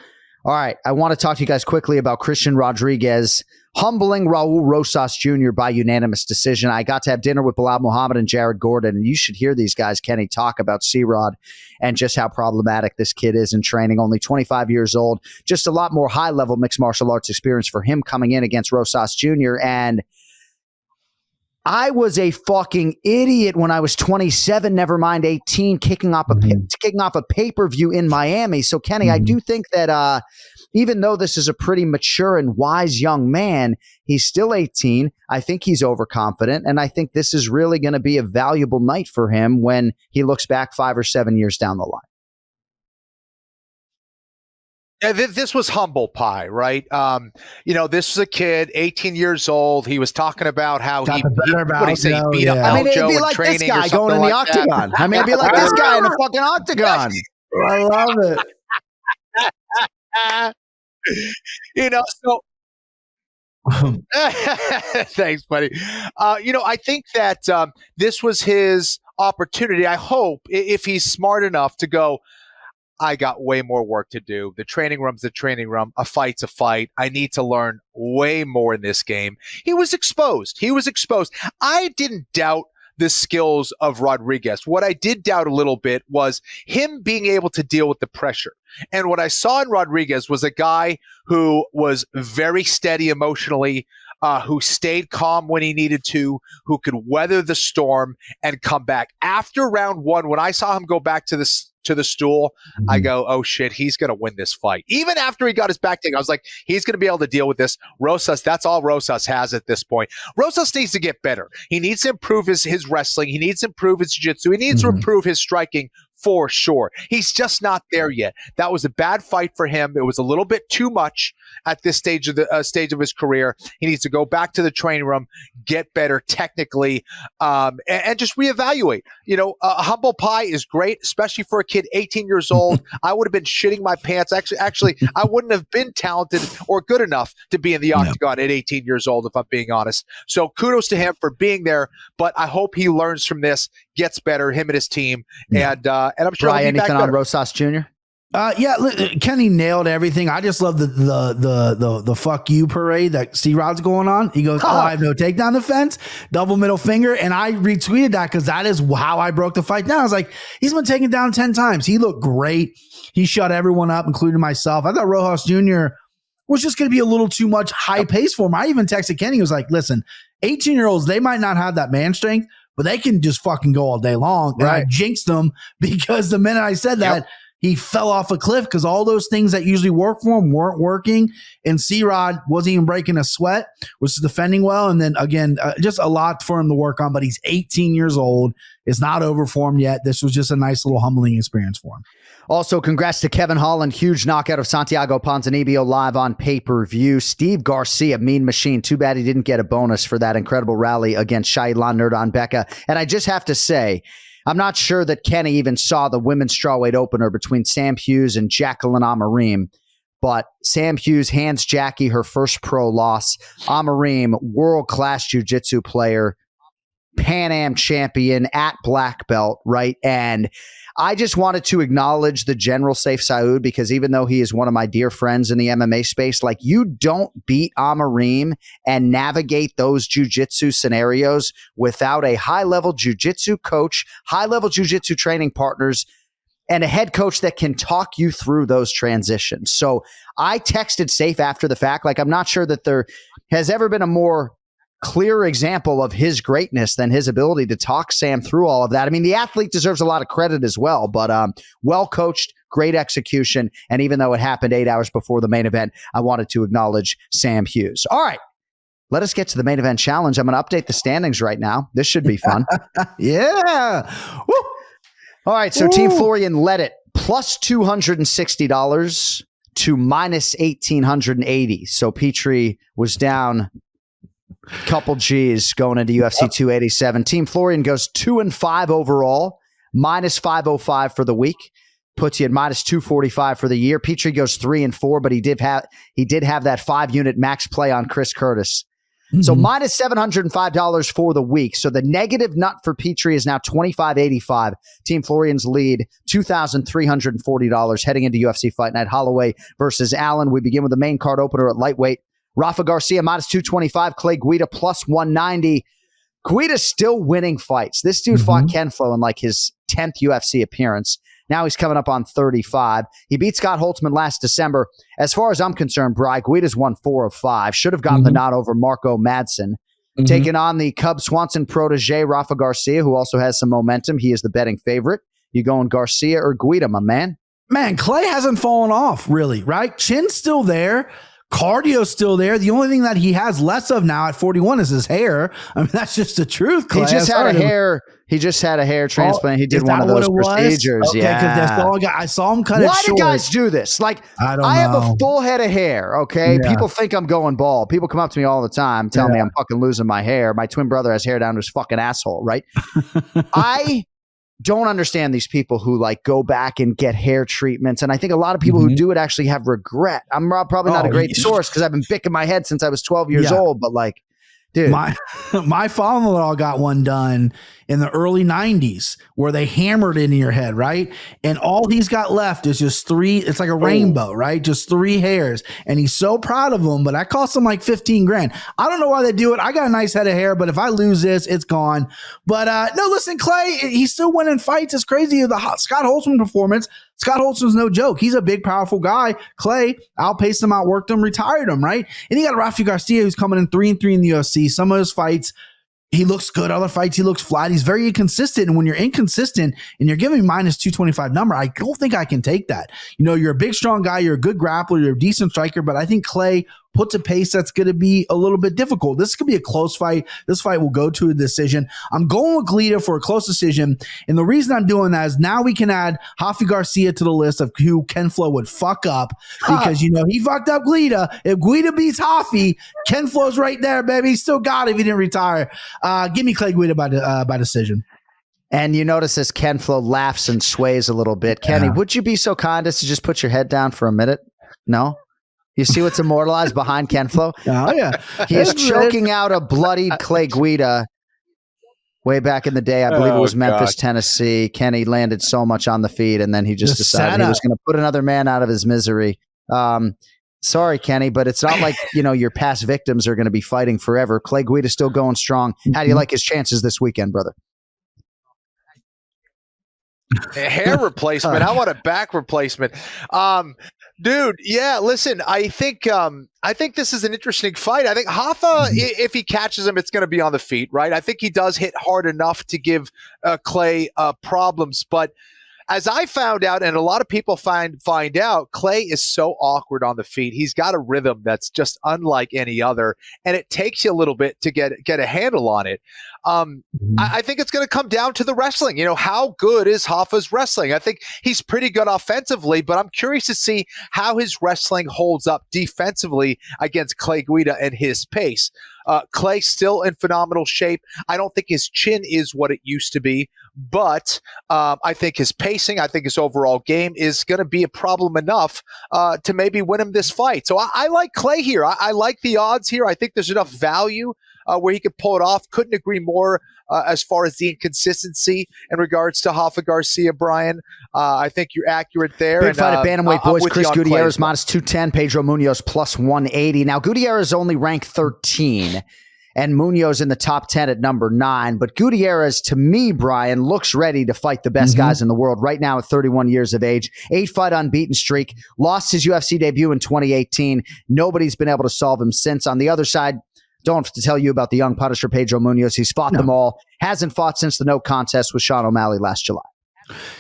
Speaker 6: All right, I want to talk to you guys quickly about Christian Rodriguez humbling Raul Rosas Jr. by unanimous decision. I got to have dinner with Bilal Muhammad and Jared Gordon, and you should hear these guys, Kenny, talk about C-Rod and just how problematic this kid is in training. Only 25 years old, just a lot more high-level mixed martial arts experience for him coming in against Rosas Jr., and I was a fucking idiot when I was 27, never mind 18, kicking off a pay-per-view in Miami. So, Kenny, I do think that even though this is a pretty mature and wise young man, he's still 18. I think he's overconfident, and I think this is really going to be a valuable night for him when he looks back 5 or 7 years down the line.
Speaker 7: Yeah, this was humble pie, right? This was a kid, 18 years old. He was talking about how he beat up
Speaker 6: Aljo in like training. This guy going in the octagon. I mean, it'd be like this guy in the fucking octagon.
Speaker 9: I love it.
Speaker 7: Thanks, buddy. I think that this was his opportunity. I hope if he's smart enough to go, I got way more work to do. The training room's the training room. A fight's a fight. I need to learn way more in this game. He was exposed. I didn't doubt the skills of Rodriguez. What I did doubt a little bit was him being able to deal with the pressure. And what I saw in Rodriguez was a guy who was very steady emotionally, who stayed calm when he needed to, who could weather the storm and come back. After round one, when I saw him go back to the stool, I go, oh shit, he's going to win this fight. Even after he got his back taken, I was like, he's going to be able to deal with this. Rosas, that's all Rosas has at this point. Rosas needs to get better. He needs to improve his wrestling. He needs to improve his jiu-jitsu. He needs to improve his striking for sure. He's just not there yet. That was a bad fight for him. It was a little bit too much at this stage of his career. He needs to go back to the training room, get better technically, and just reevaluate. Humble pie is great, especially for a kid 18 years old. I would have been shitting my pants. Actually, I wouldn't have been talented or good enough to be in the octagon at 18 years old, if I'm being honest. So kudos to him for being there, but I hope he learns from this, gets better, him and his team, and I'm sure
Speaker 6: Brian, anything on Rosas Jr.?
Speaker 9: Kenny nailed everything. I just love the fuck you parade that C-Rod's going on. He goes, I have no takedown defense, double middle finger, and I retweeted that because that is how I broke the fight down. I was like, he's been taken down 10 times. He looked great. He shut everyone up, including myself. I thought Rojas Jr. was just going to be a little too much high pace for him. I even texted Kenny. He was like, listen, 18-year-olds, they might not have that man strength, but they can just fucking go all day long. And I jinxed them because the minute I said that, he fell off a cliff because all those things that usually work for him weren't working. And C-Rod wasn't even breaking a sweat, was defending well. And then again, just a lot for him to work on, but he's 18 years old. It's not over for him yet. This was just a nice little humbling experience for him.
Speaker 6: Also, congrats to Kevin Holland. Huge knockout of Santiago Ponzinibbio live on pay-per-view. Steve Garcia, Mean Machine. Too bad he didn't get a bonus for that incredible rally against Shailan Nurdanbeka. And I just have to say, I'm not sure that Kenny even saw the women's strawweight opener between Sam Hughes and Jacqueline Amarim, but Sam Hughes hands Jackie her first pro loss. Amarim, world-class jiu-jitsu player, Pan Am champion at black belt, right? And I just wanted to acknowledge the General Saif Saud because even though he is one of my dear friends in the MMA space, like you don't beat Amarim and navigate those jiu-jitsu scenarios without a high-level jiu-jitsu coach, high-level jiu-jitsu training partners, and a head coach that can talk you through those transitions. So I texted Saif after the fact, like I'm not sure that there has ever been a more clear example of his greatness than his ability to talk Sam through all of that. I mean, the athlete deserves a lot of credit as well, but well coached, great execution. And even though it happened 8 hours before the main event, I wanted to acknowledge Sam Hughes. All right, let us get to the main event challenge. I'm going to update the standings right now. This should be fun.
Speaker 9: Yeah. Woo.
Speaker 6: All right, so Team Florian led it plus $260 to minus $1,880. So Petrie was down couple G's going into UFC 287. Team Florian goes 2-5 overall, minus 505 for the week. puts you at minus 245 for the year. Petrie goes 3-4, but he did have that 5-unit max play on Chris Curtis. So minus $705 for the week. So the negative nut for Petrie is now $25.85. Team Florian's lead, $2,340 heading into UFC Fight Night. Holloway versus Allen. We begin with the main card opener at lightweight. Rafa Garcia minus 225. Clay Guida plus 190. Guida's still winning fights. This dude fought Ken-Flo in like his 10th UFC appearance. Now he's coming up on 35. He beat Scott Holtzman last December. As far as I'm concerned, Bri, Guida's won 4 of 5. Should have gotten the nod over Marco Madsen. Taking on the Cub Swanson protege, Rafa Garcia, who also has some momentum. He is the betting favorite. You going Garcia or Guida, my man?
Speaker 9: Man, Clay hasn't fallen off, really, right? Chin's still there. Cardio's still there. The only thing that he has less of now at 41 is his hair. I mean, that's just the truth, Clay.
Speaker 6: He just had a hair transplant. He did one of those procedures.
Speaker 9: Okay,
Speaker 6: yeah.
Speaker 9: I saw him cut it short.
Speaker 6: Why do guys do this? Like, I have a full head of hair, okay? Yeah. People think I'm going bald. People come up to me all the time, tell me I'm fucking losing my hair. My twin brother has hair down to his fucking asshole, right? I don't understand these people who like go back and get hair treatments. And I think a lot of people who do it actually have regret. I'm probably not a great source because I've been picking my head since I was 12 years old, but like, dude.
Speaker 9: My father-in-law got one done in the early 90s where they hammered into your head, right? And all he's got left is just 3. It's like a rainbow, right? Just 3 hairs. And he's so proud of them, but that cost him like 15 grand. I don't know why they do it. I got a nice head of hair, but if I lose this, it's gone. But no, listen, Clay, he's still winning fights. It's crazy. The Scott Holtzman performance. Scott Holtzman's no joke. He's a big, powerful guy. Clay outpaced him, outworked him, retired him, right? And you got Rafa Garcia, who's coming in 3-3 in the UFC. Some of his fights, he looks good. Other fights, he looks flat. He's very inconsistent. And when you're inconsistent and you're giving minus 225 number, I don't think I can take that. You know, you're a big, strong guy. You're a good grappler. You're a decent striker. But I think Clay puts a pace that's going to be a little bit difficult. This could be a close fight. This fight will go to a decision. I'm going with Guida for a close decision. And the reason I'm doing that is now we can add Rafa Garcia to the list of who Ken-Flo would fuck up because, you know, he fucked up Guida. If Guida beats Rafa, Ken-Flo's right there, baby. He still got it if he didn't retire. Give me Clay Guida by decision.
Speaker 6: And you notice as Ken-Flo laughs and sways a little bit. Kenny, would you be so kind as to just put your head down for a minute? No? You see what's immortalized behind Ken-Flo?
Speaker 9: Oh, yeah.
Speaker 6: He is choking out a bloodied Clay Guida way back in the day. I believe it was Memphis, Tennessee. Kenny landed so much on the feet, and then he just decided he was going to put another man out of his misery. Sorry, Kenny, but it's not like, you know, your past victims are going to be fighting forever. Clay Guida's still going strong. How do you like his chances this weekend, brother?
Speaker 7: A hair replacement. I want a back replacement. Dude, yeah, listen, I think this is an interesting fight. I think Rafa, if he catches him, it's going to be on the feet, right? I think he does hit hard enough to give Clay problems, but as I found out, and a lot of people find out, Clay is so awkward on the feet. He's got a rhythm that's just unlike any other, and it takes you a little bit to get a handle on it. I think it's going to come down to the wrestling. You know, how good is Rafa's wrestling? I think he's pretty good offensively, but I'm curious to see how his wrestling holds up defensively against Clay Guida and his pace. Clay still in phenomenal shape. I don't think his chin is what it used to be, but I think his pacing, I think his overall game is going to be a problem enough to maybe win him this fight. So I like Clay here. I like the odds here. I think there's enough value where he could pull it off. Couldn't agree more as far as the inconsistency in regards to Rafa Garcia, Brian. I think you're accurate there.
Speaker 6: Big fight at bantamweight, boys. Chris Gutierrez minus 210, Pedro Munoz plus 180. Now, Gutierrez only ranked 13, and Munoz in the top 10 at number 9. But Gutierrez, to me, Brian, looks ready to fight the best guys in the world right now at 31 years of age. 8-fight unbeaten streak. Lost his UFC debut in 2018. Nobody's been able to solve him since. On the other side, don't have to tell you about the young Punisher, Pedro Munoz. He's fought them all. Hasn't fought since the no contest with Sean O'Malley last July.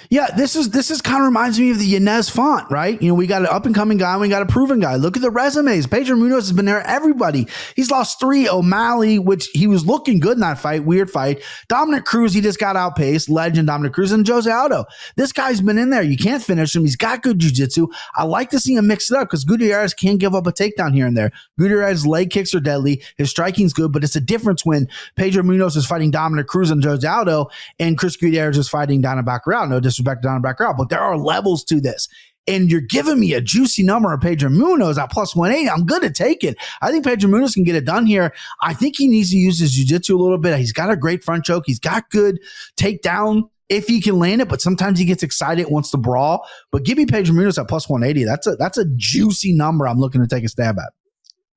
Speaker 9: Yeah, this is kind of reminds me of the Yanez Font, right? You know, we got an up-and-coming guy, and we got a proven guy. Look at the resumes. Pedro Munoz has been there. Everybody. He's lost 3. O'Malley, which he was looking good in that fight. Weird fight. Dominic Cruz, he just got outpaced. Legend Dominic Cruz and Jose Aldo. This guy's been in there. You can't finish him. He's got good jiu-jitsu. I like to see him mix it up because Gutierrez can give up a takedown here and there. Gutierrez's leg kicks are deadly. His striking's good, but it's a difference when Pedro Munoz is fighting Dominic Cruz and Jose Aldo and Chris Gutierrez is fighting Dana Bakary. Baccarat. No disrespect to Donna Baccarat, but there are levels to this. And you're giving me a juicy number of Pedro Munoz at plus 180. I'm good to take it. I think Pedro Munoz can get it done here. I think he needs to use his jiu-jitsu a little bit. He's got a great front choke. He's got good takedown if he can land it, but sometimes he gets excited, wants to brawl. But give me Pedro Munoz at plus 180. That's a juicy number I'm looking to take a stab at.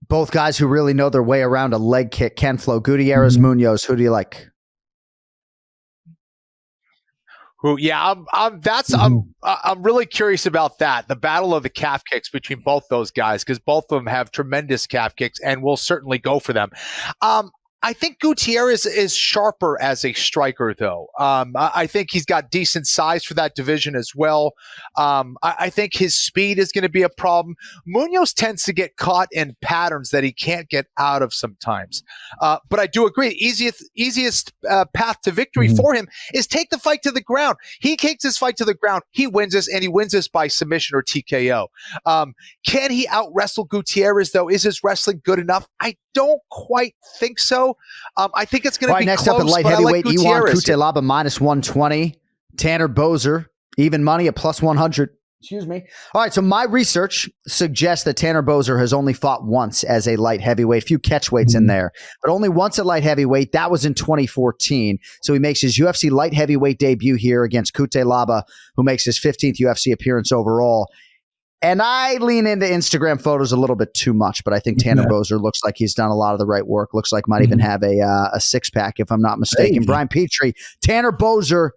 Speaker 6: Both guys who really know their way around a leg kick. Ken-Flo, Gutierrez, Munoz. Who do you like?
Speaker 7: I'm really curious about that. The battle of the calf kicks between both those guys, because both of them have tremendous calf kicks and will certainly go for them. I think Gutierrez is sharper as a striker, though. I think he's got decent size for that division as well. I think his speed is going to be a problem. Munoz tends to get caught in patterns that he can't get out of sometimes. But I do agree, easiest path to victory for him is take the fight to the ground. He takes his fight to the ground, he wins this, and he wins this by submission or TKO. Can he out-wrestle Gutierrez, though? Is his wrestling good enough? I don't quite think so. I think it's going to be
Speaker 6: next
Speaker 7: close,
Speaker 6: up at light heavyweight, Iwan Cutelaba minus 120. Tanner Boser, even money at plus 100. Excuse me. All right, so my research suggests that Tanner Boser has only fought once as a light heavyweight, a few catchweights in there, but only once at light heavyweight. That was in 2014. So he makes his UFC light heavyweight debut here against Cutelaba, who makes his 15th UFC appearance overall. And I lean into Instagram photos a little bit too much, but I think Tanner Boser looks like he's done a lot of the right work. Looks like might even have a six-pack, if I'm not mistaken. Brian Petrie, Tanner Boser,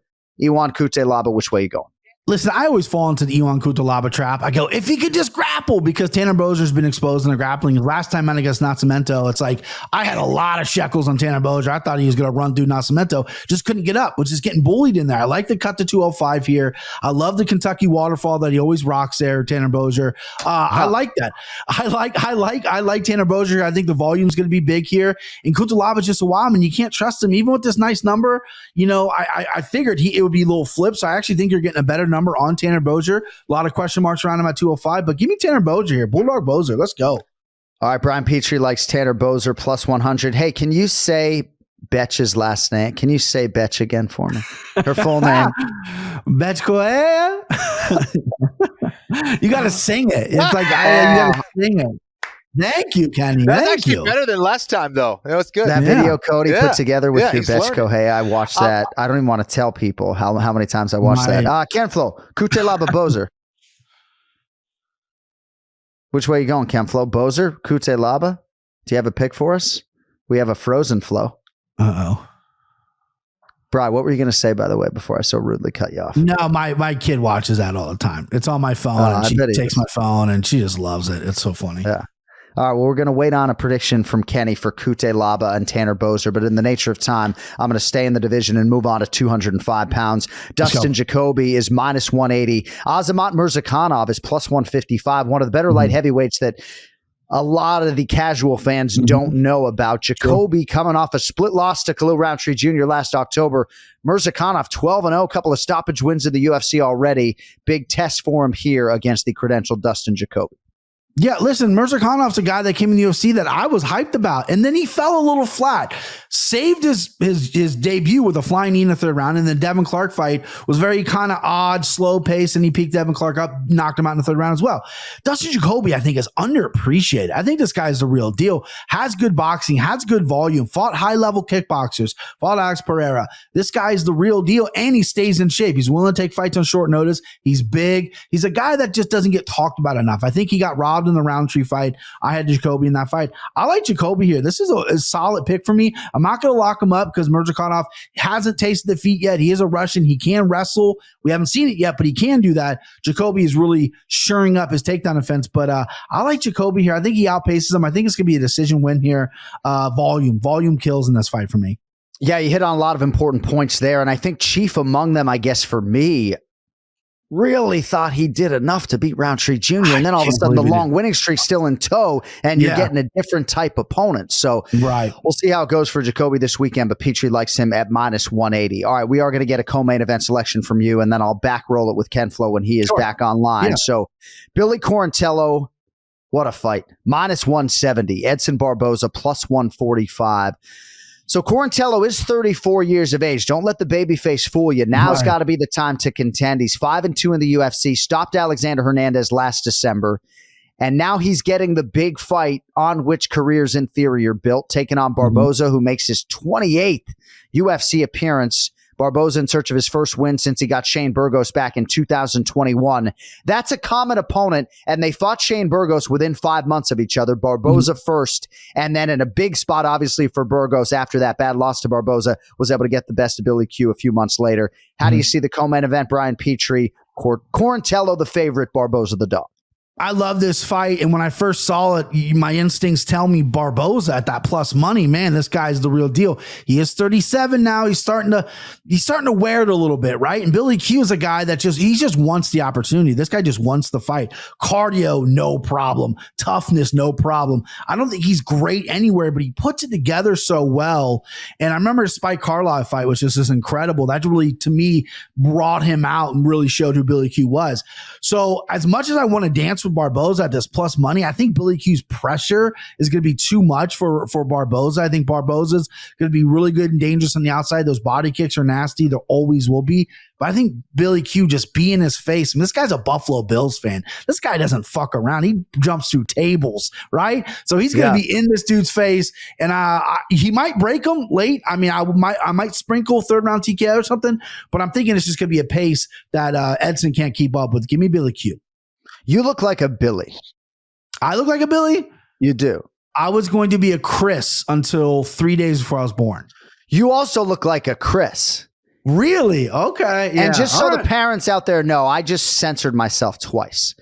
Speaker 6: Iwan Cutelaba, which way you going?
Speaker 9: Listen, I always fall into the Iwan Cutelaba trap. I go, if he could just grapple, because Tanner Boser's been exposed in the grappling. Last time out against Nascimento, it's like I had a lot of shekels on Tanner Boser. I thought he was going to run through Nascimento, just couldn't get up, which is getting bullied in there. I like the cut to 205 here. I love the Kentucky waterfall that he always rocks there, Tanner Boser. I like that. I like Tanner Boser. I think the volume's going to be big here. And Cutelaba's just a wild man. You can't trust him, even with this nice number. You know, I figured it would be a little flip. So I actually think you're getting a better number on Tanner Boser. A lot of question marks around him at 205, but give me Tanner Boser here. Bulldog Boser. Let's go.
Speaker 6: All right, Brian Petrie likes Tanner Boser plus 100. Hey, can you say Betch's last name? Can you say Betch again for me? Her full name.
Speaker 9: Betch Correa. You got to sing it. It's like, you got to sing it. Thank you, Kenny.
Speaker 7: That's actually better than last time, though. That was good.
Speaker 6: That video Cody put together with your Betchko. Hey, I watched that. I don't even want to tell people how many times I watched that. Ken-Flo, Cutelaba, Boser. Which way are you going, Ken-Flo? Boser, Cutelaba? Do you have a pick for us? We have a frozen flow.
Speaker 9: Uh-oh.
Speaker 6: Brian, what were you going to say, by the way, before I so rudely cut you off?
Speaker 9: No, my kid watches that all the time. It's on my phone, and she takes my phone, and she just loves it. It's so funny.
Speaker 6: Yeah. All right, well, we're going to wait on a prediction from Kenny for Cutelaba and Tanner Boser, but in the nature of time, I'm going to stay in the division and move on to 205 pounds. Dustin Jacoby is minus 180. Azamat Murzakanov is plus 155, one of the better light heavyweights that a lot of the casual fans don't know about. Jacoby coming off a split loss to Khalil Roundtree Jr. last October. Murzakanov 12-0, a couple of stoppage wins in the UFC already. Big test for him here against the credentialed Dustin Jacoby.
Speaker 9: Yeah, listen, Murzakonov's a guy that came in the UFC that I was hyped about, and then he fell a little flat. Saved his debut with a flying knee in the third round, and the Devin Clark fight was very kind of odd, slow pace, and he peaked Devin Clark up, knocked him out in the third round as well. Dustin Jacoby, I think, is underappreciated. I think this guy is the real deal. Has good boxing, has good volume, fought high-level kickboxers, fought Alex Pereira. This guy is the real deal, and he stays in shape. He's willing to take fights on short notice. He's big. He's a guy that just doesn't get talked about enough. I think he got robbed in the Roundtree fight. I had Jacoby in that fight. I like Jacoby here. This is a solid pick for me. I'm not going to lock him up because Murzakanov hasn't tasted defeat yet. He is a Russian. He can wrestle. We haven't seen it yet, but he can do that. Jacoby is really shoring up his takedown defense, but I like Jacoby here. I think he outpaces him. I think it's going to be a decision win here. Volume kills in this fight for me.
Speaker 6: Yeah, you hit on a lot of important points there, and I think chief among them, I guess, for me, really thought he did enough to beat Roundtree Jr. And then all of a sudden the long winning streak's still in tow and you're getting a different type opponent. So we'll see how it goes for Jacoby this weekend, but Petrie likes him at minus 180. All right, we are going to get a co-main event selection from you, and then I'll back roll it with Ken-Flo when he is back online. So Billy Quarantello, what a fight. Minus 170. Edson Barboza plus 145. So Quarantello is 34 years of age. Don't let the babyface fool you. Now's got to be the time to contend. He's 5-2 in the UFC, stopped Alexander Hernandez last December, and now he's getting the big fight on which careers in theory are built, taking on Barboza, who makes his 28th UFC appearance. Barboza in search of his first win since he got Shane Burgos back in 2021. That's a common opponent, and they fought Shane Burgos within 5 months of each other. Barboza first, and then in a big spot, obviously, for Burgos after that bad loss to Barboza, was able to get the best of Billy Q a few months later. How do you see the co-main event? Brian Petrie, Quarantello the favorite, Barboza the dog.
Speaker 9: I love this fight, and when I first saw it, my instincts tell me Barboza at that plus money. Man, this guy's the real deal. He is 37 now. He's starting to wear it a little bit, right? And Billy Q is a guy that he just wants the opportunity. This guy just wants the fight. Cardio, no problem. Toughness, no problem. I don't think he's great anywhere, but he puts it together so well. And I remember the Spike Carlisle fight, which is just incredible. That really, to me, brought him out and really showed who Billy Q was. So as much as I want to dance with Barboza at this plus money, I think Billy Q's pressure is going to be too much for Barboza. I think Barboza's going to be really good and dangerous on the outside. Those body kicks are nasty. There always will be. But I think Billy Q just be in his face. And this guy's a Buffalo Bills fan. This guy doesn't fuck around. He jumps through tables, right? So he's going to be in this dude's face, and he might break him late. I mean, I might sprinkle third round TKO or something, but I'm thinking it's just going to be a pace that Edson can't keep up with. Give me Billy Q.
Speaker 6: You look like a Billy.
Speaker 9: I look like a Billy?
Speaker 6: You do.
Speaker 9: I was going to be a Chris until 3 days before I was born.
Speaker 6: You also look like a Chris.
Speaker 9: Really? Okay. Yeah.
Speaker 6: And just so the parents out there know, I just censored myself twice.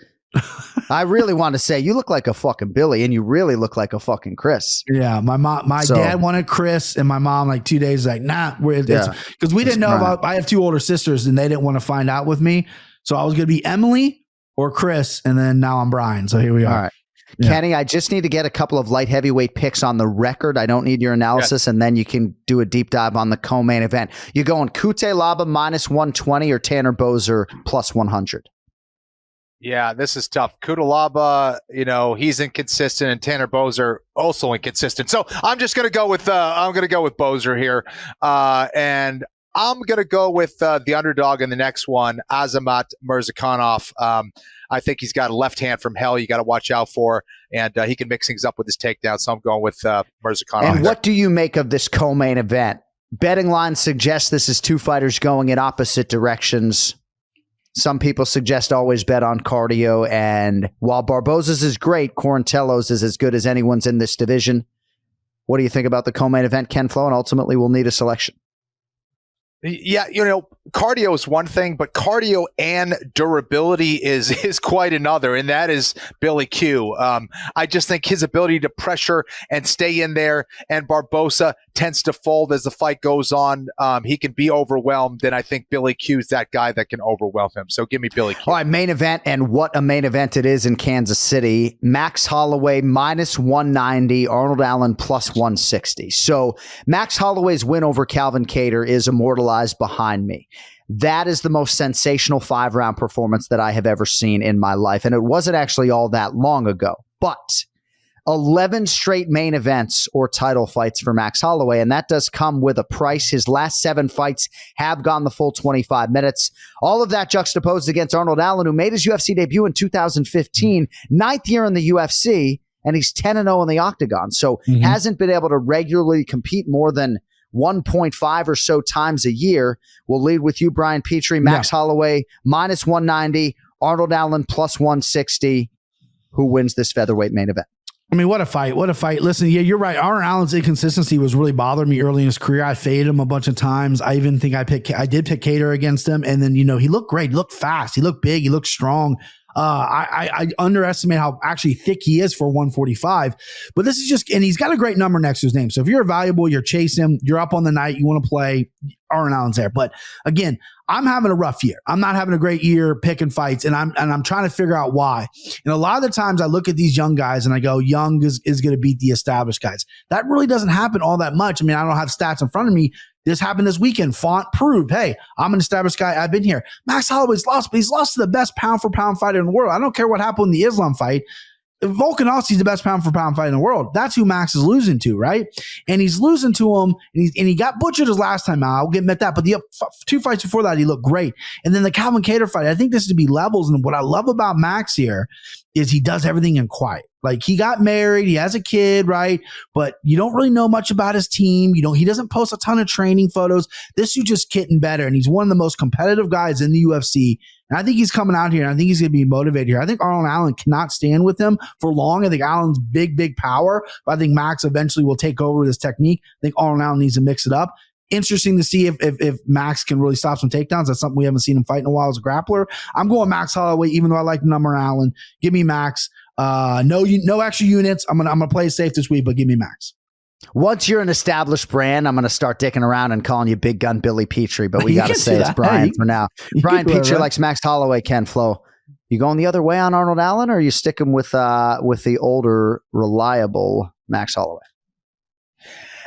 Speaker 6: I really want to say you look like a fucking Billy, and you really look like a fucking Chris.
Speaker 9: Yeah, my dad wanted Chris, and my mom like 2 days like because we didn't know about. I have two older sisters, and they didn't want to find out with me, so I was going to be Emily or Chris, and then now I'm Brian. So here we are. All right.
Speaker 6: Yeah. Kenny, I just need to get a couple of light heavyweight picks on the record. I don't need your analysis, and then you can do a deep dive on the co-main event. You going Cutelaba minus 120 or Tanner Boser plus 100?
Speaker 7: Yeah, this is tough. Cutelaba, he's inconsistent, and Tanner Boser also inconsistent. So I'm just going to go with Boser here, and I'm going to go with the underdog in the next one, Azamat Murzakanov. I think he's got a left hand from hell you got to watch out for, and he can mix things up with his takedown. So I'm going with Murzakanov.
Speaker 6: And what do you make of this co-main event? Betting lines suggest this is two fighters going in opposite directions. Some people suggest always bet on cardio, and while Barboza's is great, Quarantello's is as good as anyone's in this division. What do you think about the co-main event, Ken-Flo? And ultimately, we'll need a selection.
Speaker 7: Yeah, cardio is one thing, but cardio and durability is quite another, and that is Billy Q. I just think his ability to pressure and stay in there, and Barboza tends to fold as the fight goes on. He can be overwhelmed, and I think Billy Q's that guy that can overwhelm him. So give me Billy Q.
Speaker 6: All right, main event, and what a main event it is in Kansas City. Max Holloway minus 190, Arnold Allen plus 160. So Max Holloway's win over Calvin Kattar is immortalized behind me. That is the most sensational 5-round performance that I have ever seen in my life. And it wasn't actually all that long ago, but 11 straight main events or title fights for Max Holloway. And that does come with a price. His last 7 fights have gone the full 25 minutes. All of that juxtaposed against Arnold Allen, who made his UFC debut in 2015, 9th year in the UFC, and he's 10-0 in the octagon. So hasn't been able to regularly compete more than 1.5 or so times a year. We'll lead with you, Brian Petrie. Max Holloway minus 190, Arnold Allen plus 160. Who wins this featherweight main event?
Speaker 9: I mean, what a fight. What a fight. Listen, yeah, you're right. Arnold Allen's inconsistency was really bothering me early in his career. I faded him a bunch of times. I even think I did pick Kattar against him. And then, he looked great. He looked fast. He looked big. He looked strong. I underestimate how actually thick he is for 145, but this is and he's got a great number next to his name. So if you're valuable, you're chasing him, you're up on the night, you want to play, Arnold Allen's there. But again, I'm having a rough year. I'm not having a great year picking fights, and I'm trying to figure out why. And a lot of the times I look at these young guys and I go, young is going to beat the established guys. That really doesn't happen all that much. I mean, I don't have stats in front of me. This happened this weekend. Font proved, hey, I'm an established guy. I've been here. Max Holloway's lost, but he's lost to the best pound-for-pound fighter in the world. I don't care what happened in the Islam fight. Volkanovski's the best pound for pound fight in the world. That's who Max is losing to, right? And he's losing to him, and he got butchered his last time out. I'll admit that. But the 2 fights before that, he looked great. And then the Calvin Kattar fight, I think this is to be levels. And what I love about Max here is he does everything in quiet. Like, he got married, he has a kid, right? But you don't really know much about his team. He doesn't post a ton of training photos. This dude just getting better, and he's one of the most competitive guys in the UFC. And I think he's coming out here, and I think he's going to be motivated here. I think Arnold Allen cannot stand with him for long. I think Allen's big power, but I think Max eventually will take over this technique. I think Arnold Allen needs to mix it up. Interesting to see if Max can really stop some takedowns. That's something we haven't seen him fight in a while as a grappler. I'm going Max Holloway, even though I like the number Allen. Give me Max. No extra units. I'm gonna play it safe this week, but give me Max.
Speaker 6: Once you're an established brand, I'm going to start dicking around and calling you Big Gun Billy Petrie, but we got to say it's Brian for now. Brian Petrie likes Max Holloway, Ken-Flo. You going the other way on Arnold Allen, or are you sticking with the older, reliable Max Holloway?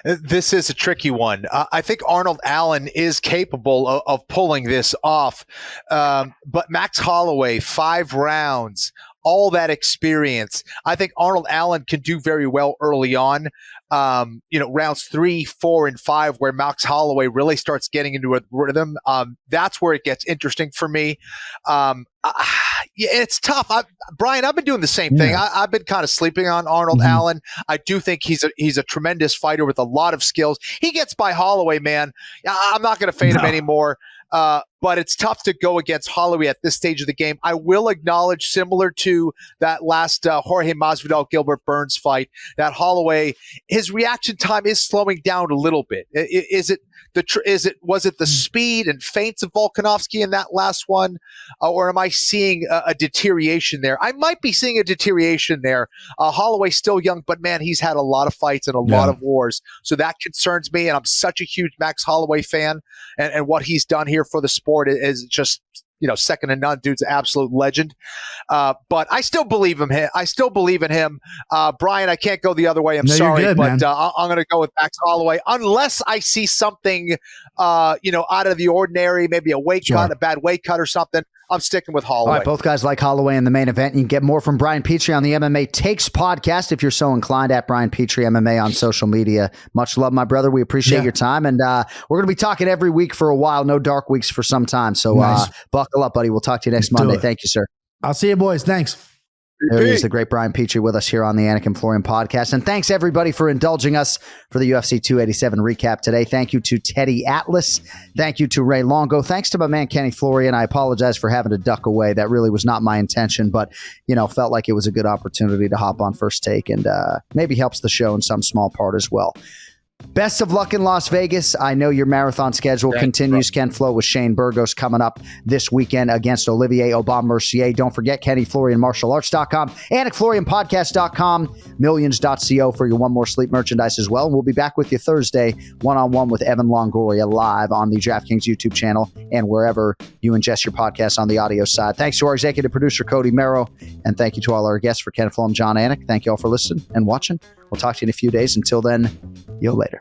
Speaker 7: This is a tricky one. I think Arnold Allen is capable of pulling this off. But Max Holloway, 5 rounds, all that experience. I think Arnold Allen can do very well early on. Rounds 3, 4, and 5, where Max Holloway really starts getting into a rhythm. That's where it gets interesting for me. It's tough. Brian, I've been doing the same thing. I've been kind of sleeping on Arnold Allen. I do think he's a tremendous fighter with a lot of skills. He gets by Holloway, man. I'm not going to fade him anymore. But it's tough to go against Holloway at this stage of the game. I will acknowledge, similar to that last Jorge Masvidal Gilbert Burns fight, that Holloway, his reaction time is slowing down a little bit. Was it the speed and feints of Volkanovski in that last one, or am I seeing a deterioration there? I might be seeing a deterioration there. Holloway's still young, but man, he's had a lot of fights and a lot of wars, so that concerns me. And I'm such a huge Max Holloway fan, and what he's done here for the sport is just, second to none. Dude's an absolute legend. But I still believe him. I still believe in him. Brian, I can't go the other way. I'm sorry, good, but I'm going to go with Max Holloway unless I see something, out of the ordinary, maybe a weight cut, a bad weight cut or something. I'm sticking with Holloway.
Speaker 6: All right, both guys like Holloway in the main event. You can get more from Brian Petrie on the MMA Takes podcast if you're so inclined, at Brian Petrie MMA on social media. Much love, my brother. We appreciate your time, and we're going to be talking every week for a while. No dark weeks for some time. So buckle up, buddy. We'll talk to you next Monday. Thank you, sir.
Speaker 9: I'll see you, boys. Thanks.
Speaker 6: There he is, the great Brian Petrie, with us here on the Anik and Florian podcast. And thanks, everybody, for indulging us for the UFC 287 recap today. Thank you to Teddy Atlas. Thank you to Ray Longo. Thanks to my man, Kenny Florian. I apologize for having to duck away. That really was not my intention, but, felt like it was a good opportunity to hop on First Take, and maybe helps the show in some small part as well. Best of luck in Las Vegas. I know your marathon schedule continues. Ken-Flo with Shane Burgos coming up this weekend against Olivier Aubin-Mercier. Don't forget KennyFlorianMartialArts.com, AnikFlorianPodcast.com, Millions.co for your One More Sleep merchandise as well. We'll be back with you Thursday, one-on-one with Evan Longoria, live on the DraftKings YouTube channel and wherever you ingest your podcasts on the audio side. Thanks to our executive producer, Cody Merrow, and thank you to all our guests. For Ken-Flo, I'm John Anik. Thank you all for listening and watching. We'll talk to you in a few days. Until then, yo later.